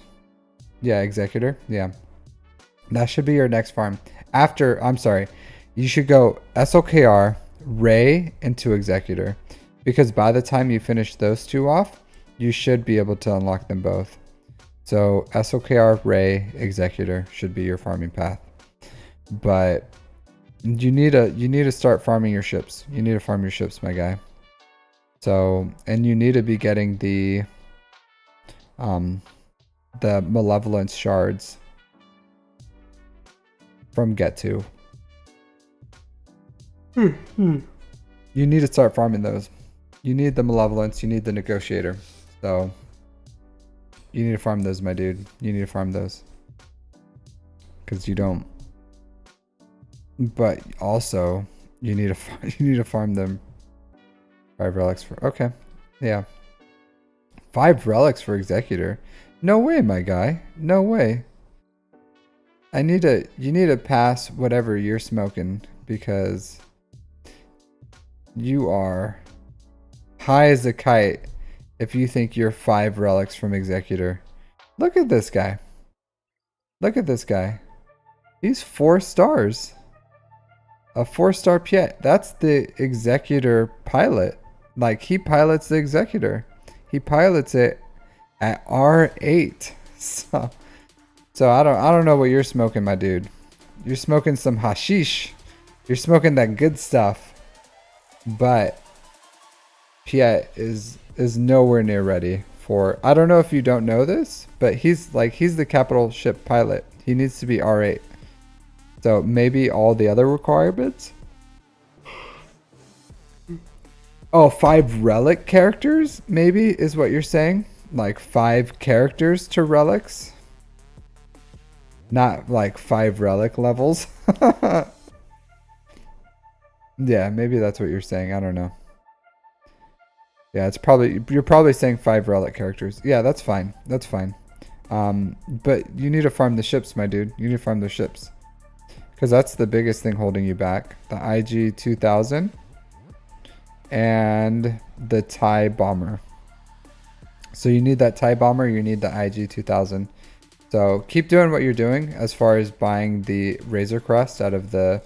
Yeah, Executor. Yeah. That should be your next farm. After, I'm sorry, you should go SLKR, Ray into Executor. Because by the time you finish those two off, you should be able to unlock them both. So SLKR, Ray, Executor should be your farming path. But you need to start farming your ships. You need to farm your ships, my guy. So, and you need to be getting the Malevolence shards from Get To. You need to start farming those. You need the Malevolence, you need the Negotiator. So, you need to farm those, my dude. You need to farm those. Because you don't. But also, you need to farm them. 5 relics for, okay. Yeah. 5 relics for Executor. No way, my guy. No way. You need to pass whatever you're smoking because you are high as a kite if you think you're 5 relics from Executor. Look at this guy. Look at this guy. He's 4 stars. A 4-star Piet. That's the Executor pilot. Like, he pilots the Executor. He pilots it at R8. So I don't know what you're smoking, my dude. You're smoking some hashish. You're smoking that good stuff. But Piet is nowhere near ready for, I don't know if you don't know this, but he's the capital ship pilot. He needs to be R8. So maybe all the other requirements. Oh, 5 relic characters, maybe, is what you're saying? Like 5 characters to relics? Not like 5 relic levels. Yeah, maybe that's what you're saying. I don't know. Yeah, you're probably saying 5 relic characters. Yeah, that's fine. That's fine. But you need to farm the ships, my dude. You need to farm the ships. Because that's the biggest thing holding you back. The IG 2000. And the TIE bomber. So you need that TIE bomber, you need the IG 2000. So keep doing what you're doing as far as buying the Razor Crest out of the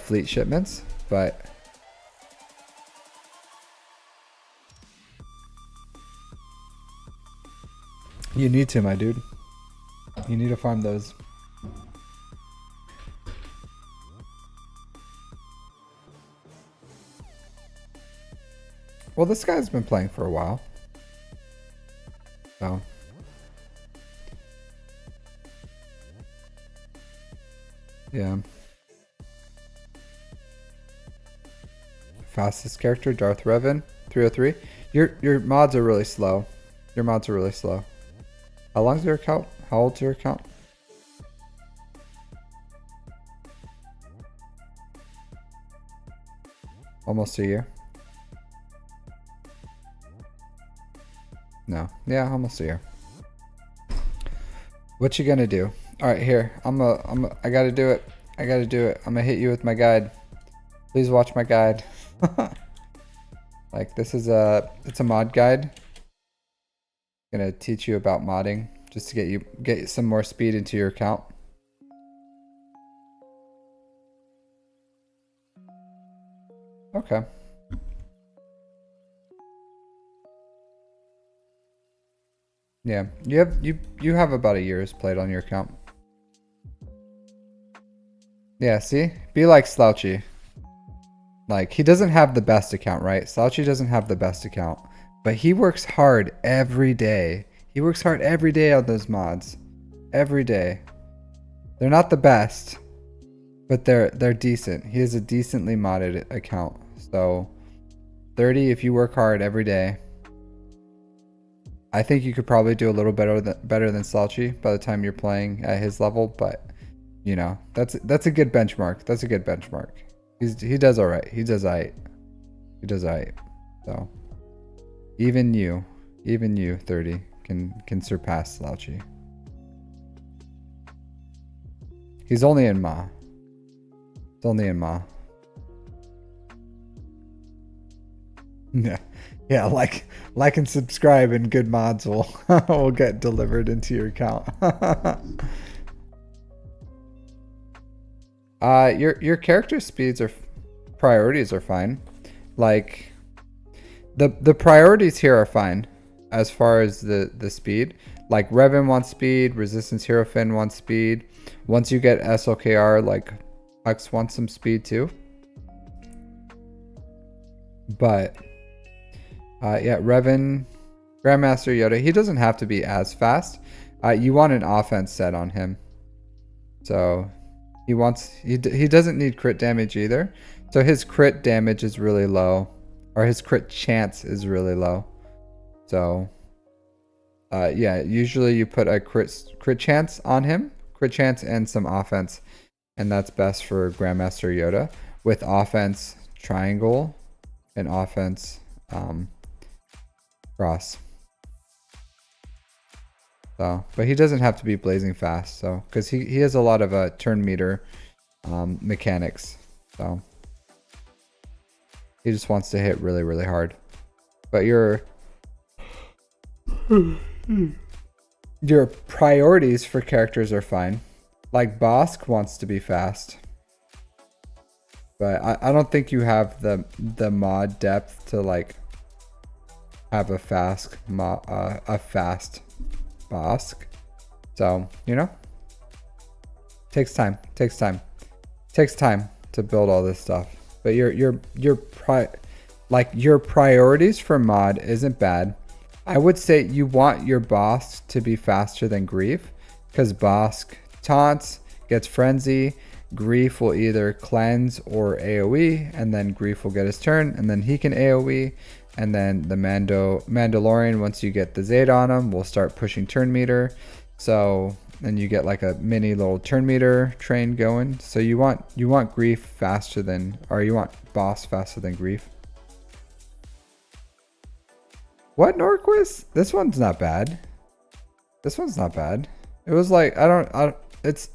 fleet shipments, but you need to, my dude. You need to farm those. Well, this guy's been playing for a while. So. Yeah. Fastest character, Darth Revan, 303. Your mods are really slow. Your mods are really slow. How long's your account? How old's your account? Almost a year. No. Yeah, almost a year. What you gonna do? All right, here. I gotta do it. I gotta do it. I'm gonna hit you with my guide. Please watch my guide. Like this is it's a mod guide. Gonna teach you about modding just to get some more speed into your account. Okay. Yeah, you have about a year's played on your account. Yeah, see? Be like Slouchy. Like, he doesn't have the best account, right? Slouchy doesn't have the best account. But he works hard every day. He works hard every day on those mods. Every day. They're not the best, but they're decent. He has a decently modded account. So 30 if you work hard every day. I think you could probably do a little better than Slouchy by the time you're playing at his level, but you know, that's a good benchmark. That's a good benchmark. He does all right. He does all right. He does all right. So even you 30 can surpass Slouchy. He's only in Ma. It's only in Ma. Yeah. Yeah, like and subscribe and good mods will get delivered into your account. Your character speeds or priorities are fine. Like the priorities here are fine as far as the speed. Like Revan wants speed, Resistance Hero Finn wants speed. Once you get SLKR, like Hux wants some speed too. But yeah, Revan, Grandmaster Yoda, he doesn't have to be as fast. You want an offense set on him. So he doesn't need crit damage either. So his crit damage is really low, or his crit chance is really low. So yeah, usually you put a crit chance on him, crit chance and some offense, and that's best for Grandmaster Yoda with offense triangle and offense cross. So, but he doesn't have to be blazing fast, so because he has a lot of turn meter mechanics, so he just wants to hit really hard. But your priorities for characters are fine. Like Bosk wants to be fast, but I don't think you have the mod depth to like have a fast Bosk. So, you know, takes time to build all this stuff. But your priorities for mod isn't bad. I would say you want your boss to be faster than Grief, because Bosk taunts, gets frenzy, Grief will either cleanse or AoE, and then Grief will get his turn, and then he can AoE, and then the Mandalorian, once you get the Zeta on him, will start pushing turn meter. So then you get like a mini little turn meter train going. So you want Grief faster than, or you want boss faster than Grief. What, Norquist? This one's not bad. This one's not bad. It was like, it's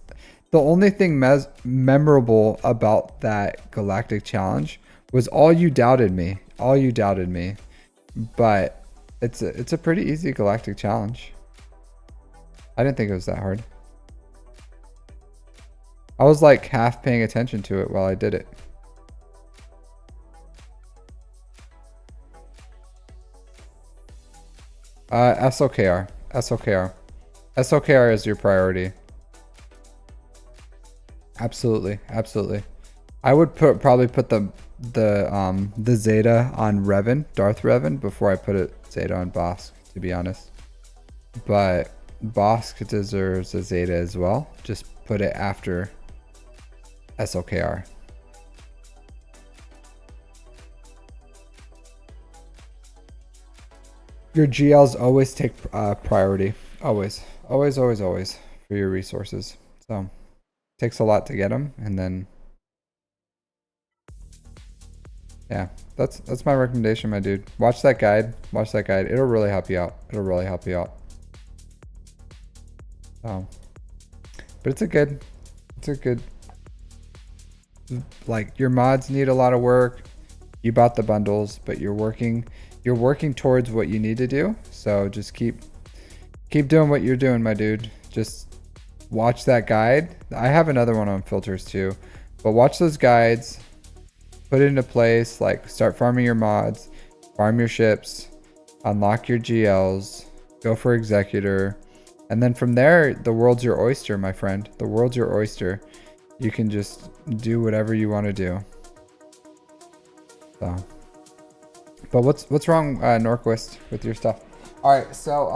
the only thing memorable about that Galactic Challenge was all you doubted me. All you doubted me. But it's a pretty easy Galactic Challenge. I didn't think it was that hard. I was like half paying attention to it while I did it. SLKR. SLKR is your priority. Absolutely. I would probably put the Zeta on Revan, Darth Revan, before I put it Zeta on Bosk, to be honest. But Bosk deserves a Zeta as well. Just put it after SLKR. Your GLs always take priority. Always for your resources. So takes a lot to get them, and then Yeah, that's my recommendation, my dude. Watch that guide. Watch that guide. It'll really help you out. It'll really help you out. Oh, but it's a good, like, your mods need a lot of work. You bought the bundles, but you're working towards what you need to do. So just keep doing what you're doing, my dude. Just watch that guide. I have another one on filters too, but watch those guides, put it into place, like start farming your mods, farm your ships, unlock your GLs, go for executor. And then from there, the world's your oyster, my friend. The world's your oyster. You can just do whatever you want to do. So, but what's wrong, Norquist, with your stuff? All right, so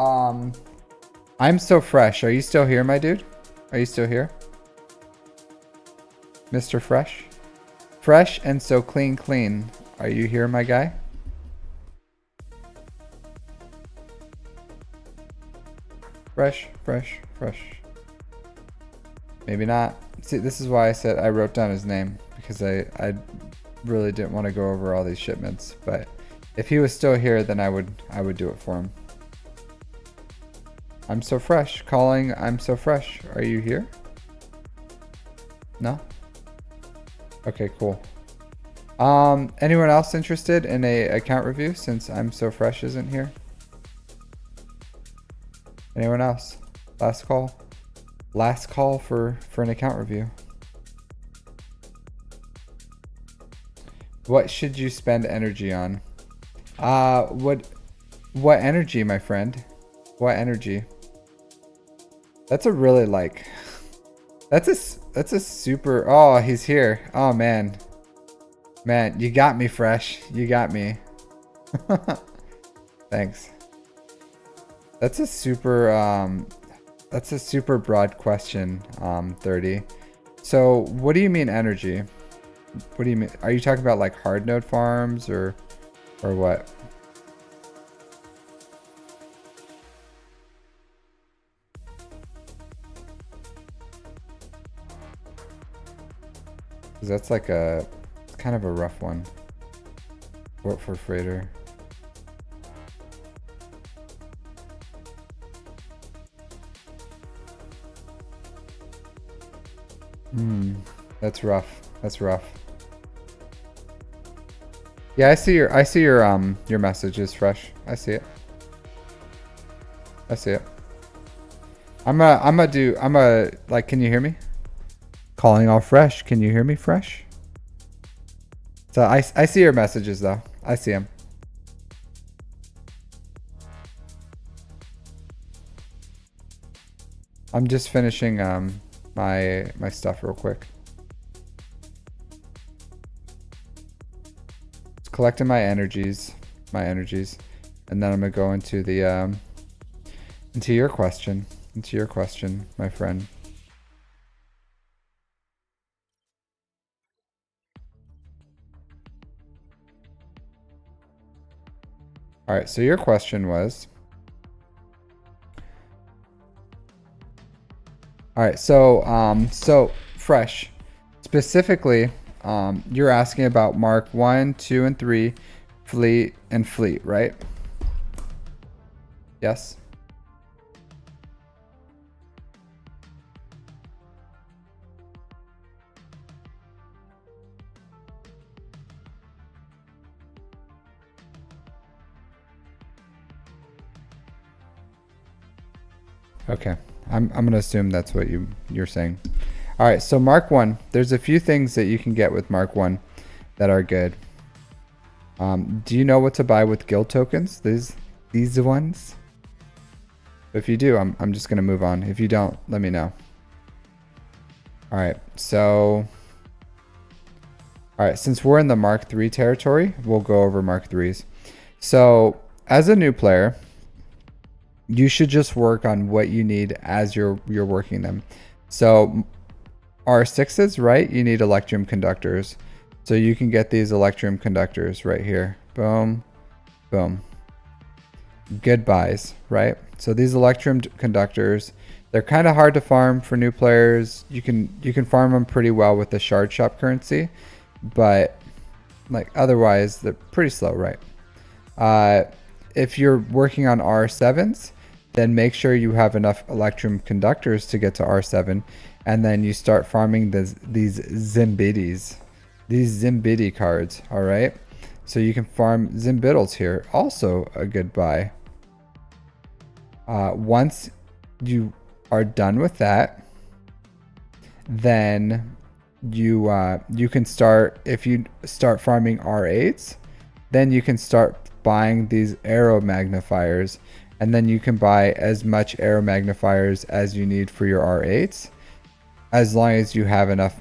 I'm so fresh. Are you still here, my dude? Are you still here, Mr. Fresh? Fresh and so clean. Are you here, my guy? Fresh. Maybe not. See, this is why I said I wrote down his name, because I really didn't want to go over all these shipments. But if he was still here, then I would do it for him. I'm so fresh. Calling. I'm so fresh. Are you here? No? Okay, cool. Anyone else interested in a account review since I'm so fresh isn't here? Anyone else? Last call. Last call for an account review. What should you spend energy on? What energy, my friend? What energy? That's a really like. That's a super. Oh, he's here. Oh man. Man, you got me, Fresh. You got me. Thanks. That's a super broad question, 30. So what do you mean energy? What do you mean? Are you talking about like hard node farms or what? Cause that's like it's kind of a rough one. What for freighter? That's rough. That's rough. Yeah, I see your messages, Fresh. I see it. I see it. I'm like, can you hear me? Calling all Fresh. Can you hear me, Fresh? So I see your messages though. I see them. I'm just finishing my stuff real quick. Just collecting my energies, and then I'm gonna go into the into your question, my friend. All right, so your question was. All right, so Fresh, specifically, you're asking about Mark 1, 2, and 3, fleet, right? Yes. Okay. I'm gonna assume that's what you're saying. All right, so Mark 1, there's a few things that you can get with Mark 1 that are good. Do you know what to buy with guild tokens? These ones? If you do, I'm just gonna move on. If you don't, let me know. All right, so since we're in the Mark 3 territory, we'll go over Mark 3s. So as a new player, you should just work on what you need as you're working them. So R6s, right? You need electrum conductors. So you can get these electrum conductors right here. Boom, boom. Good buys, right? So these electrum conductors, they're kind of hard to farm for new players. You can farm them pretty well with the shard shop currency, but Like otherwise, they're pretty slow, right? If you're working on R7s, then make sure you have enough electrum conductors to get to R7, and then you start farming these Zimbides, these Zimbidi cards. All right, so you can farm Zimbiddles here. Also a good buy. Once you are done with that, then you can start, if you start farming R8s, then you can start buying these arrow magnifiers, and then you can buy as much arrow magnifiers as you need for your R8s, as long as you have enough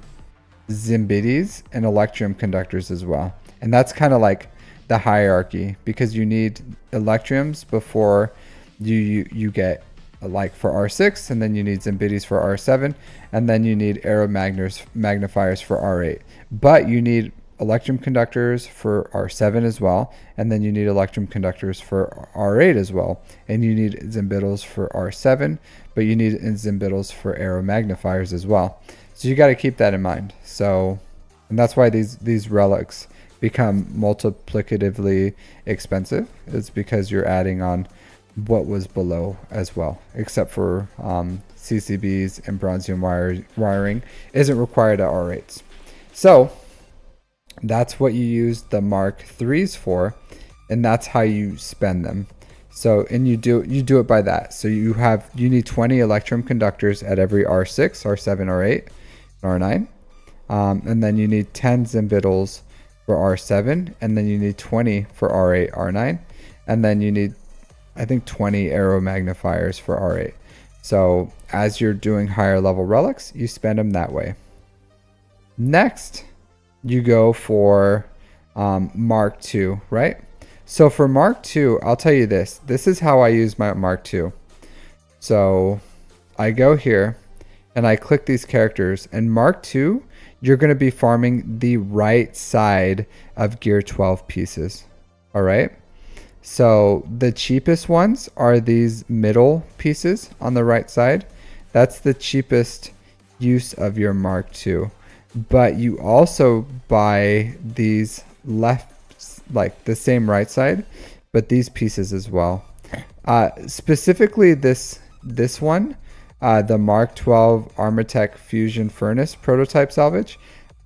Zimbidis and electrum conductors as well. And that's kind of like the hierarchy, because you need electrums before you get, like for R6, and then you need Zimbidis for R7, and then you need arrow magnifiers for R8. But you need electrum conductors for R7 as well, and then you need electrum conductors for R8 as well, and you need Zimbiddles for R7, but you need Zimbiddles for arrow magnifiers as well. So you got to keep that in mind. So, and that's why these relics become multiplicatively expensive. It's because you're adding on what was below as well, except for CCBs and bronzium wiring isn't required at R8s. So that's what you use the Mark IIIs for, and that's how you spend them. So, and you do it by that. So you need 20 electrum conductors at every R6, R7, R8, R9, and then you need 10 Zimbiddles for R7, and then you need 20 for R8, R9, and then you need, I think, 20 arrow magnifiers for R8. So as you're doing higher level relics, you spend them that way. Next, you go for Mark II, right? So for Mark II, I'll tell you this. This is how I use my Mark II. So I go here and I click these characters, and Mark II, you're going to be farming the right side of gear 12 pieces. All right. So the cheapest ones are these middle pieces on the right side. That's the cheapest use of your Mark II. But you also buy these left, like the same right side, but these pieces as well. Specifically this one, the Mark 12 Armatech Fusion Furnace prototype salvage,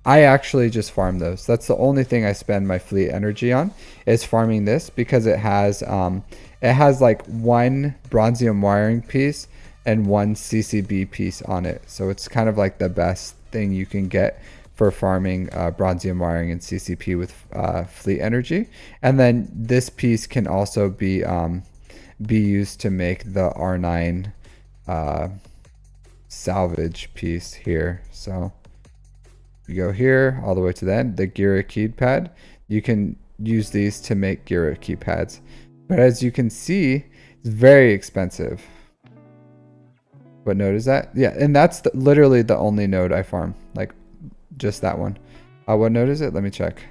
I actually just farm those. That's the only thing I spend my fleet energy on, is farming this, because it has like one bronzium wiring piece and one CCB piece on it. So it's kind of like the best thing you can get for farming bronzium wiring and CCP with fleet energy. And then this piece can also be used to make the R9 salvage piece here. So you go here all the way to the end, the Gira keypad. You can use these to make Gira keypads, but as you can see, it's very expensive. What node is that? Yeah, and that's literally the only node I farm, like just that one. What node is it? Let me check.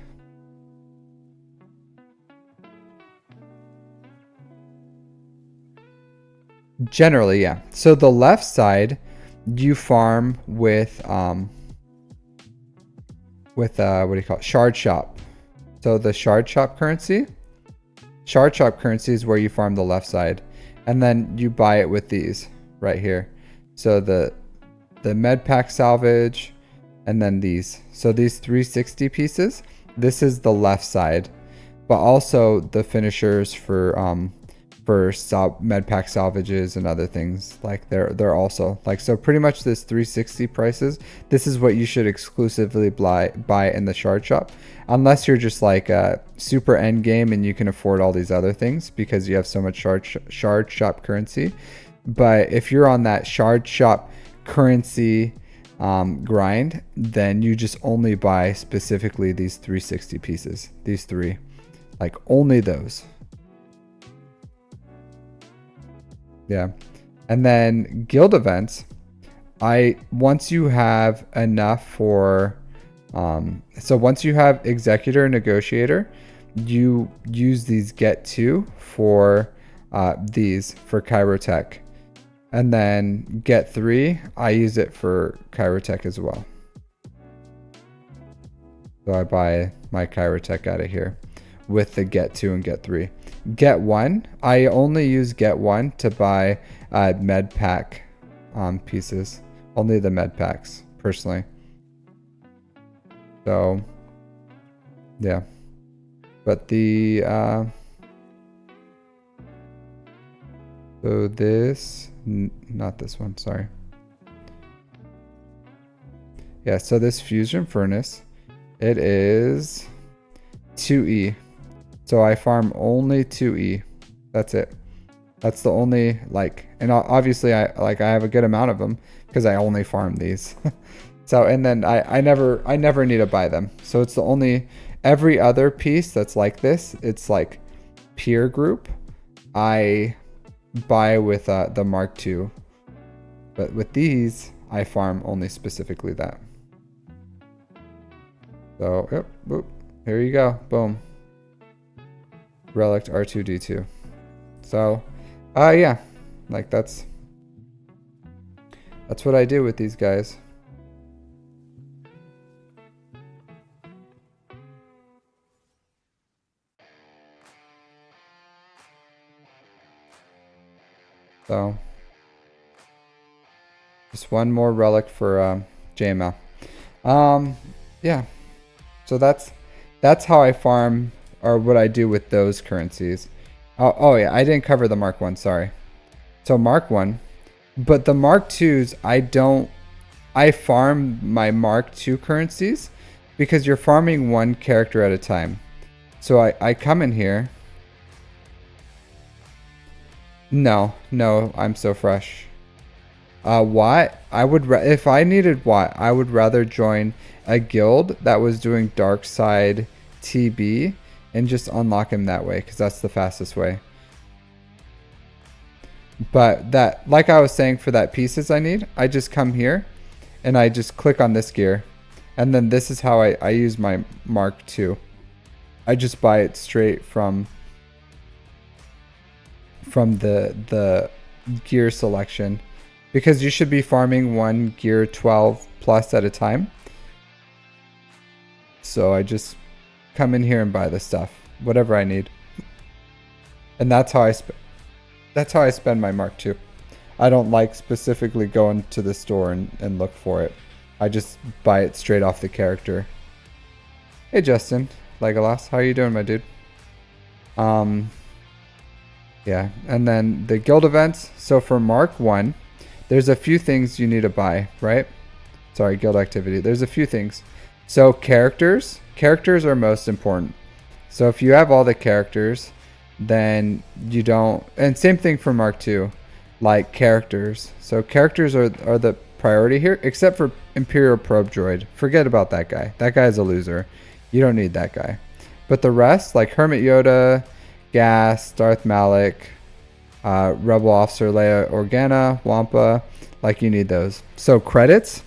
Generally, yeah. So the left side, you farm with what do you call it? Shard shop. So the shard shop currency is where you farm the left side, and then you buy it with these right here. So the med pack salvage, and then these. So these 360 pieces, this is the left side, but also the finishers for med pack salvages and other things, like they're also like, so pretty much this 360 prices, this is what you should exclusively buy in the shard shop, unless you're just like a super end game and you can afford all these other things because you have so much shard shop currency. But if you're on that shard shop currency grind, then you just only buy specifically these 360 pieces, these three, like only those. Yeah. And then guild events, once you have enough for so once you have executor and negotiator, you use these get two for these for Chirotech, and then get three, I use it for Chirotech as well. So I buy my Kyrotech out of here with the get 2 and get 3. Get 1, I only use get 1 to buy med pack pieces. Only the med packs, personally. So, yeah. But the, so this, not this one, sorry. Yeah, so this fusion furnace, it is 2E. So I farm only 2E. That's it. That's the only, like, and obviously I have a good amount of them because I only farm these. So, and then I never need to buy them. So it's the only, every other piece that's like this, it's like peer group, I buy with the Mark II. But with these, I farm only specifically that. So, yep, boop, here you go, boom. Relic R2D2. So, yeah, like that's what I do with these guys. So, just one more relic for JML. Yeah. So that's how I farm, or what I do with those currencies. Oh yeah, I didn't cover the Mark 1, sorry. So Mark 1, but the Mark 2s, I farm my Mark 2 currencies because you're farming one character at a time. So I come in here. No, I'm so fresh. What? If I needed what, I would rather join a guild that was doing dark side TB and just unlock him that way, because that's the fastest way. But that, like I was saying, for that pieces I need, I just come here and I just click on this gear, and then this is how I use my Mark II. I just buy it straight from the gear selection, because you should be farming one gear 12 plus at a time. So I just come in here and buy the stuff, whatever I need, and that's how I spend my Mark II. I don't like specifically going to the store and look for it. I just buy it straight off the character. Hey Justin, Legolas, how are you doing, my dude? Yeah, and then the guild events. So for Mark 1, there's a few things you need to buy, right? Sorry, guild activity. There's a few things. So characters are most important. So if you have all the characters, then you don't, and same thing for Mark II, like characters. So characters are the priority here, except for Imperial Probe Droid. Forget about that guy. That guy's a loser. You don't need that guy. But the rest, like Hermit Yoda, Gas, Darth Malik, Rebel Officer Leia Organa, Wampa, like you need those. So credits,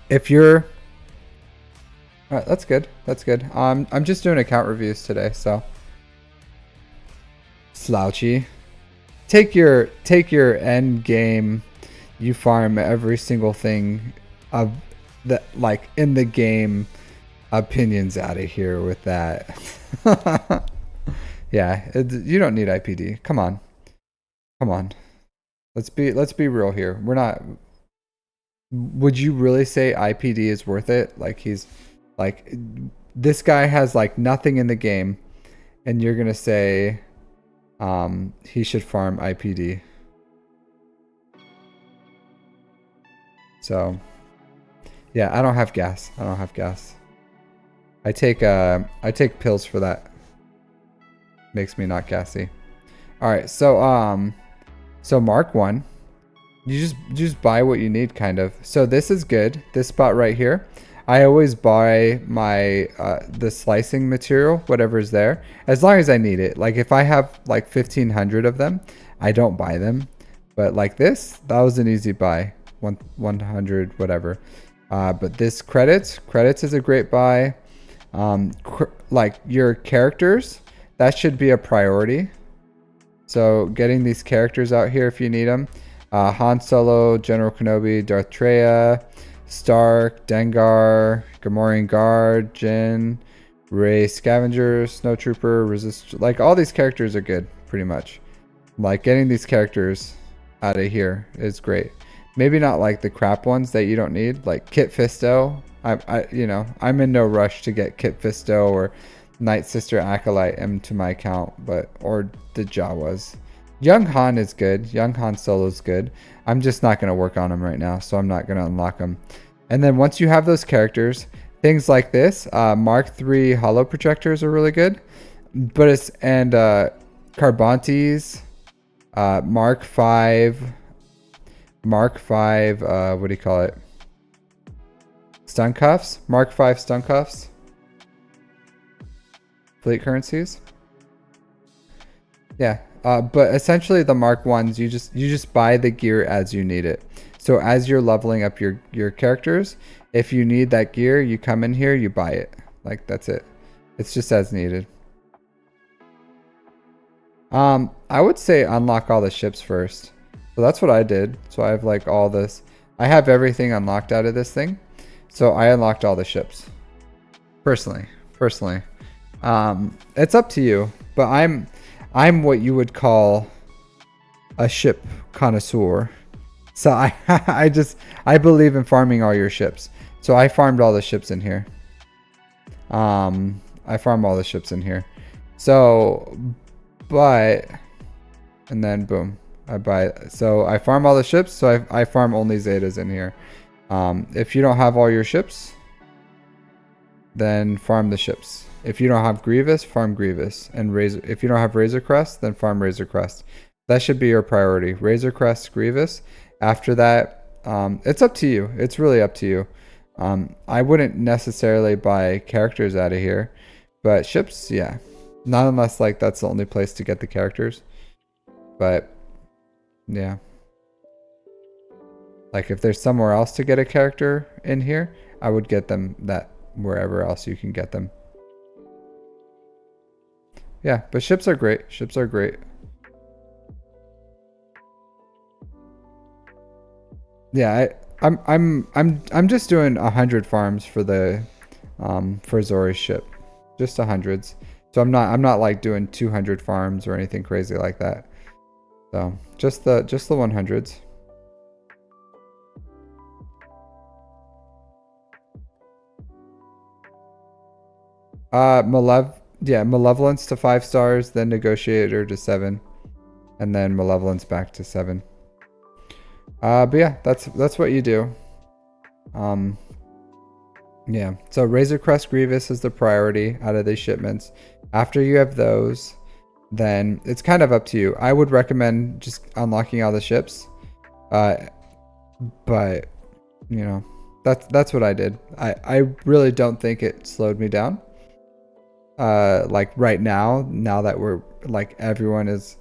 if you're, all right, that's good. That's good. I'm just doing account reviews today, so. Slouchy. Take your end game. You farm every single thing of the, like, in the game opinions out of here with that. Yeah, you don't need IPD. Come on. Let's be real here. We're not. Would you really say IPD is worth it? Like, he's like, this guy has like nothing in the game, and you're gonna say he should farm IPD. So yeah, I don't have gas. I take pills for that. Makes me not gassy. All right, so so Mark 1, you just buy what you need, kind of. So this is good. This spot right here, I always buy my the slicing material, whatever's there, as long as I need it. Like if I have like 1,500 of them, I don't buy them. But like this, that was an easy buy, 100 whatever. But this credits is a great buy. Like your characters, that should be a priority. So getting these characters out here if you need them. Han Solo, General Kenobi, Darth Treya, Stark, Dengar, Gamorrean Guard, Jin, Ray Scavenger, Snowtrooper, Resist. Like all these characters are good, pretty much. Like getting these characters out of here is great. Maybe not like the crap ones that you don't need, like Kit Fisto. I'm in no rush to get Kit Fisto or Night Sister Acolyte into my account, or the Jawas. Young Han is good. Young Han Solo is good. I'm just not going to work on them right now, so I'm not going to unlock them. And then once you have those characters, things like this, Mark III holo projectors are really good. But Carbontes, Mark V, what do you call it? Stun cuffs, Mark V stun cuffs, fleet currencies. Yeah, but essentially the Mark Ones, you just buy the gear as you need it. So as you're leveling up your characters, if you need that gear, you come in here, you buy it. Like that's it. It's just as needed. I would say unlock all the ships first. So that's what I did. So I have like all this. I have everything unlocked out of this thing. So I unlocked all the ships. Personally. It's up to you. But I'm what you would call a ship connoisseur. So I believe in farming all your ships. So I farmed all the ships in here. I farm all the ships in here. So, and then boom, I buy. So I farm all the ships. So I farm only Zetas in here. If you don't have all your ships, then farm the ships. If you don't have Grievous, farm Grievous. And if you don't have Razor Crest, then farm Razor Crest. That should be your priority. Razor Crest, Grievous. After that, it's up to you. It's really up to you. I wouldn't necessarily buy characters out of here, but ships, yeah. Not unless like that's the only place to get the characters. But yeah. Like if there's somewhere else to get a character in here, I would get them that wherever else you can get them. Yeah, but ships are great. Ships are great. Yeah, I'm just doing 100 farms for the for Zori's ship. Just 100s. So I'm not like doing 200 farms or anything crazy like that. So just the 100s. Malevolence to 5 stars, then Negotiator to 7, and then Malevolence back to 7. But yeah, that's what you do. Yeah, so Razor Crest Grievous is the priority out of these shipments. After you have those, then it's kind of up to you. I would recommend just unlocking all the ships. But you know, that's what I did. I really don't think it slowed me down. Like right now that we're like everyone is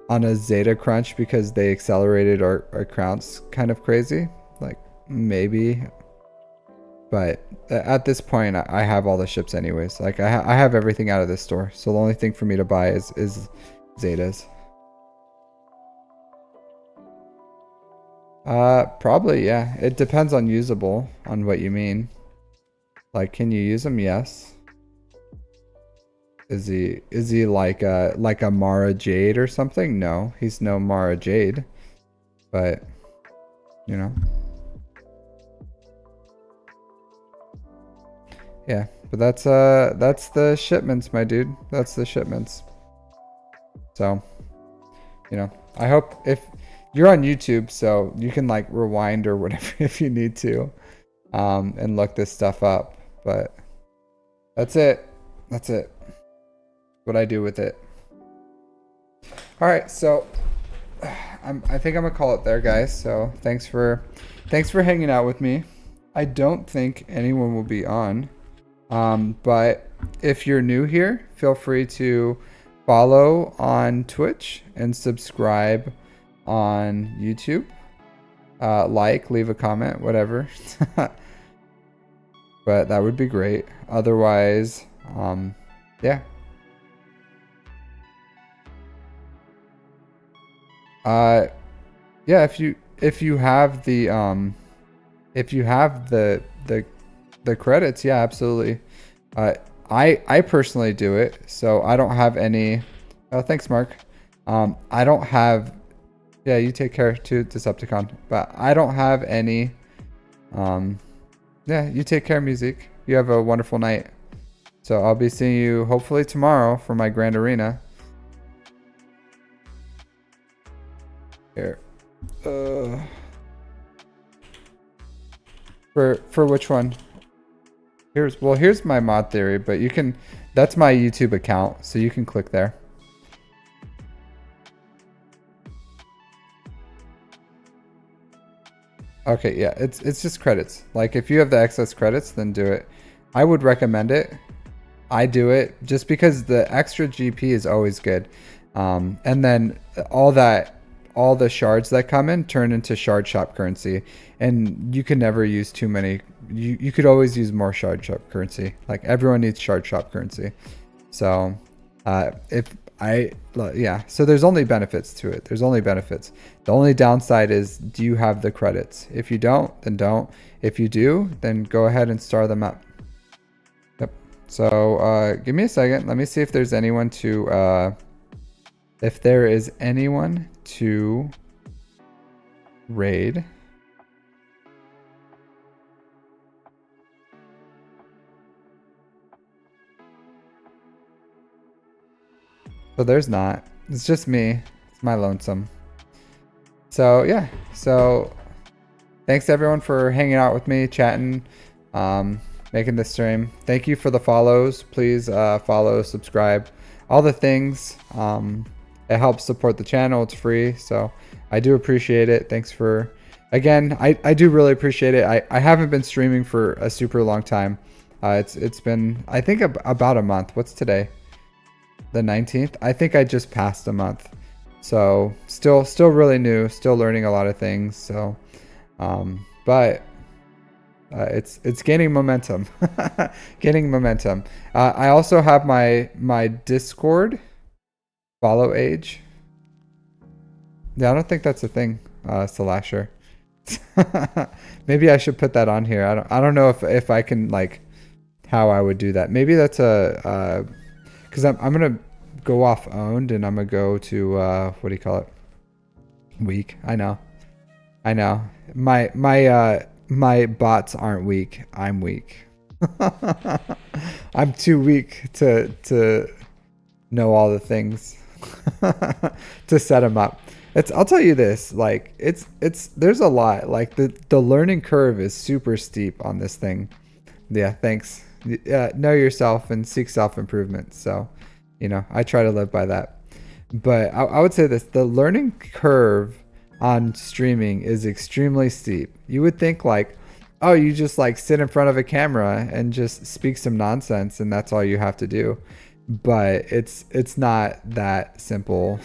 on a Zeta crunch because they accelerated our crowns kind of crazy. Like maybe, but at this point I have all the ships anyways. Like I have everything out of this store. So the only thing for me to buy is Zetas. Probably, yeah. It depends on usable, on what you mean. Like, can you use them? Yes. Is he like a Mara Jade or something? No, he's no Mara Jade. But you know. Yeah, but that's the shipments, my dude. That's the shipments. So, you know, I hope if you're on YouTube, so you can like rewind or whatever if you need to, and look this stuff up. But that's it. That's it. What I do with it. All right, so I think I'm gonna call it there, guys. So thanks for hanging out with me. I don't think anyone will be on, but if you're new here, feel free to follow on Twitch and subscribe on YouTube. Leave a comment, whatever. But that would be great. Otherwise, yeah. Yeah, if you have the if you have the credits, yeah, absolutely. Uh, I personally do it, so I don't have any. Oh, thanks, Mark. I don't have. Yeah, you take care too, Decepticon. But I don't have any. Um, yeah, you take care, music. You have a wonderful night. So I'll be seeing you hopefully tomorrow for my grand arena. Here. For which one? Here's my mod theory, but you can, that's my YouTube account, so you can click there. Okay, yeah, it's just credits. Like if you have the excess credits, then do it. I would recommend it. I do it just because the extra GP is always good. And then all the shards that come in turn into shard shop currency, and you can never use too many. You could always use more shard shop currency. Like everyone needs shard shop currency. So so there's only benefits to it. There's only benefits. The only downside is, do you have the credits? If you don't, then don't. If you do, then go ahead and star them up. Yep. So give me a second. Let me see if there's anyone to if there is anyone to raid. So there's not. It's just me. It's my lonesome. So yeah. So thanks everyone for hanging out with me, chatting, making this stream. Thank you for the follows. Please follow, subscribe, all the things. It helps support the channel. It's free, so I do appreciate it. Thanks for, again, I do really appreciate it. I haven't been streaming for a super long time. It's been, I think, about a month. What's today? The 19th? I think I just passed a month. So still really new, still learning a lot of things. So, but it's gaining momentum, gaining momentum. I also have my Discord. Follow age. Yeah, I don't think that's a thing, Salasher. Maybe I should put that on here. I don't know if I can, like, how I would do that. Maybe that's a because I'm gonna go off owned and I'm gonna go to what do you call it? Weak. I know. My bots aren't weak. I'm weak. I'm too weak to know all the things. To set them up. I'll tell you this, like there's a lot, like the learning curve is super steep on this thing. Yeah, thanks. Know yourself and seek self-improvement. So, I try to live by that. But I would say this, the learning curve on streaming is extremely steep. You would think like, oh, you just like sit in front of a camera and just speak some nonsense and that's all you have to do. But it's not that simple.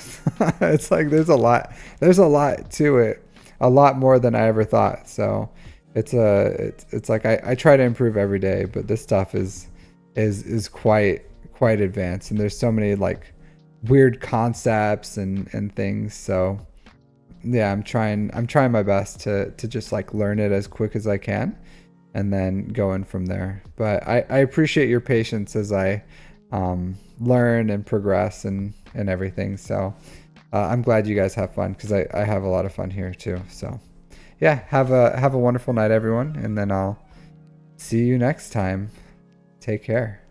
It's like there's a lot to it, a lot more than I ever thought. So it's like I try to improve every day, but this stuff is quite advanced, and there's so many like weird concepts and things. So yeah, I'm trying my best to just like learn it as quick as I can and then go in from there. But I appreciate your patience as I learn and progress and everything. So I'm glad you guys have fun, because I have a lot of fun here too. So yeah, have a wonderful night, everyone, and then I'll see you next time. Take care.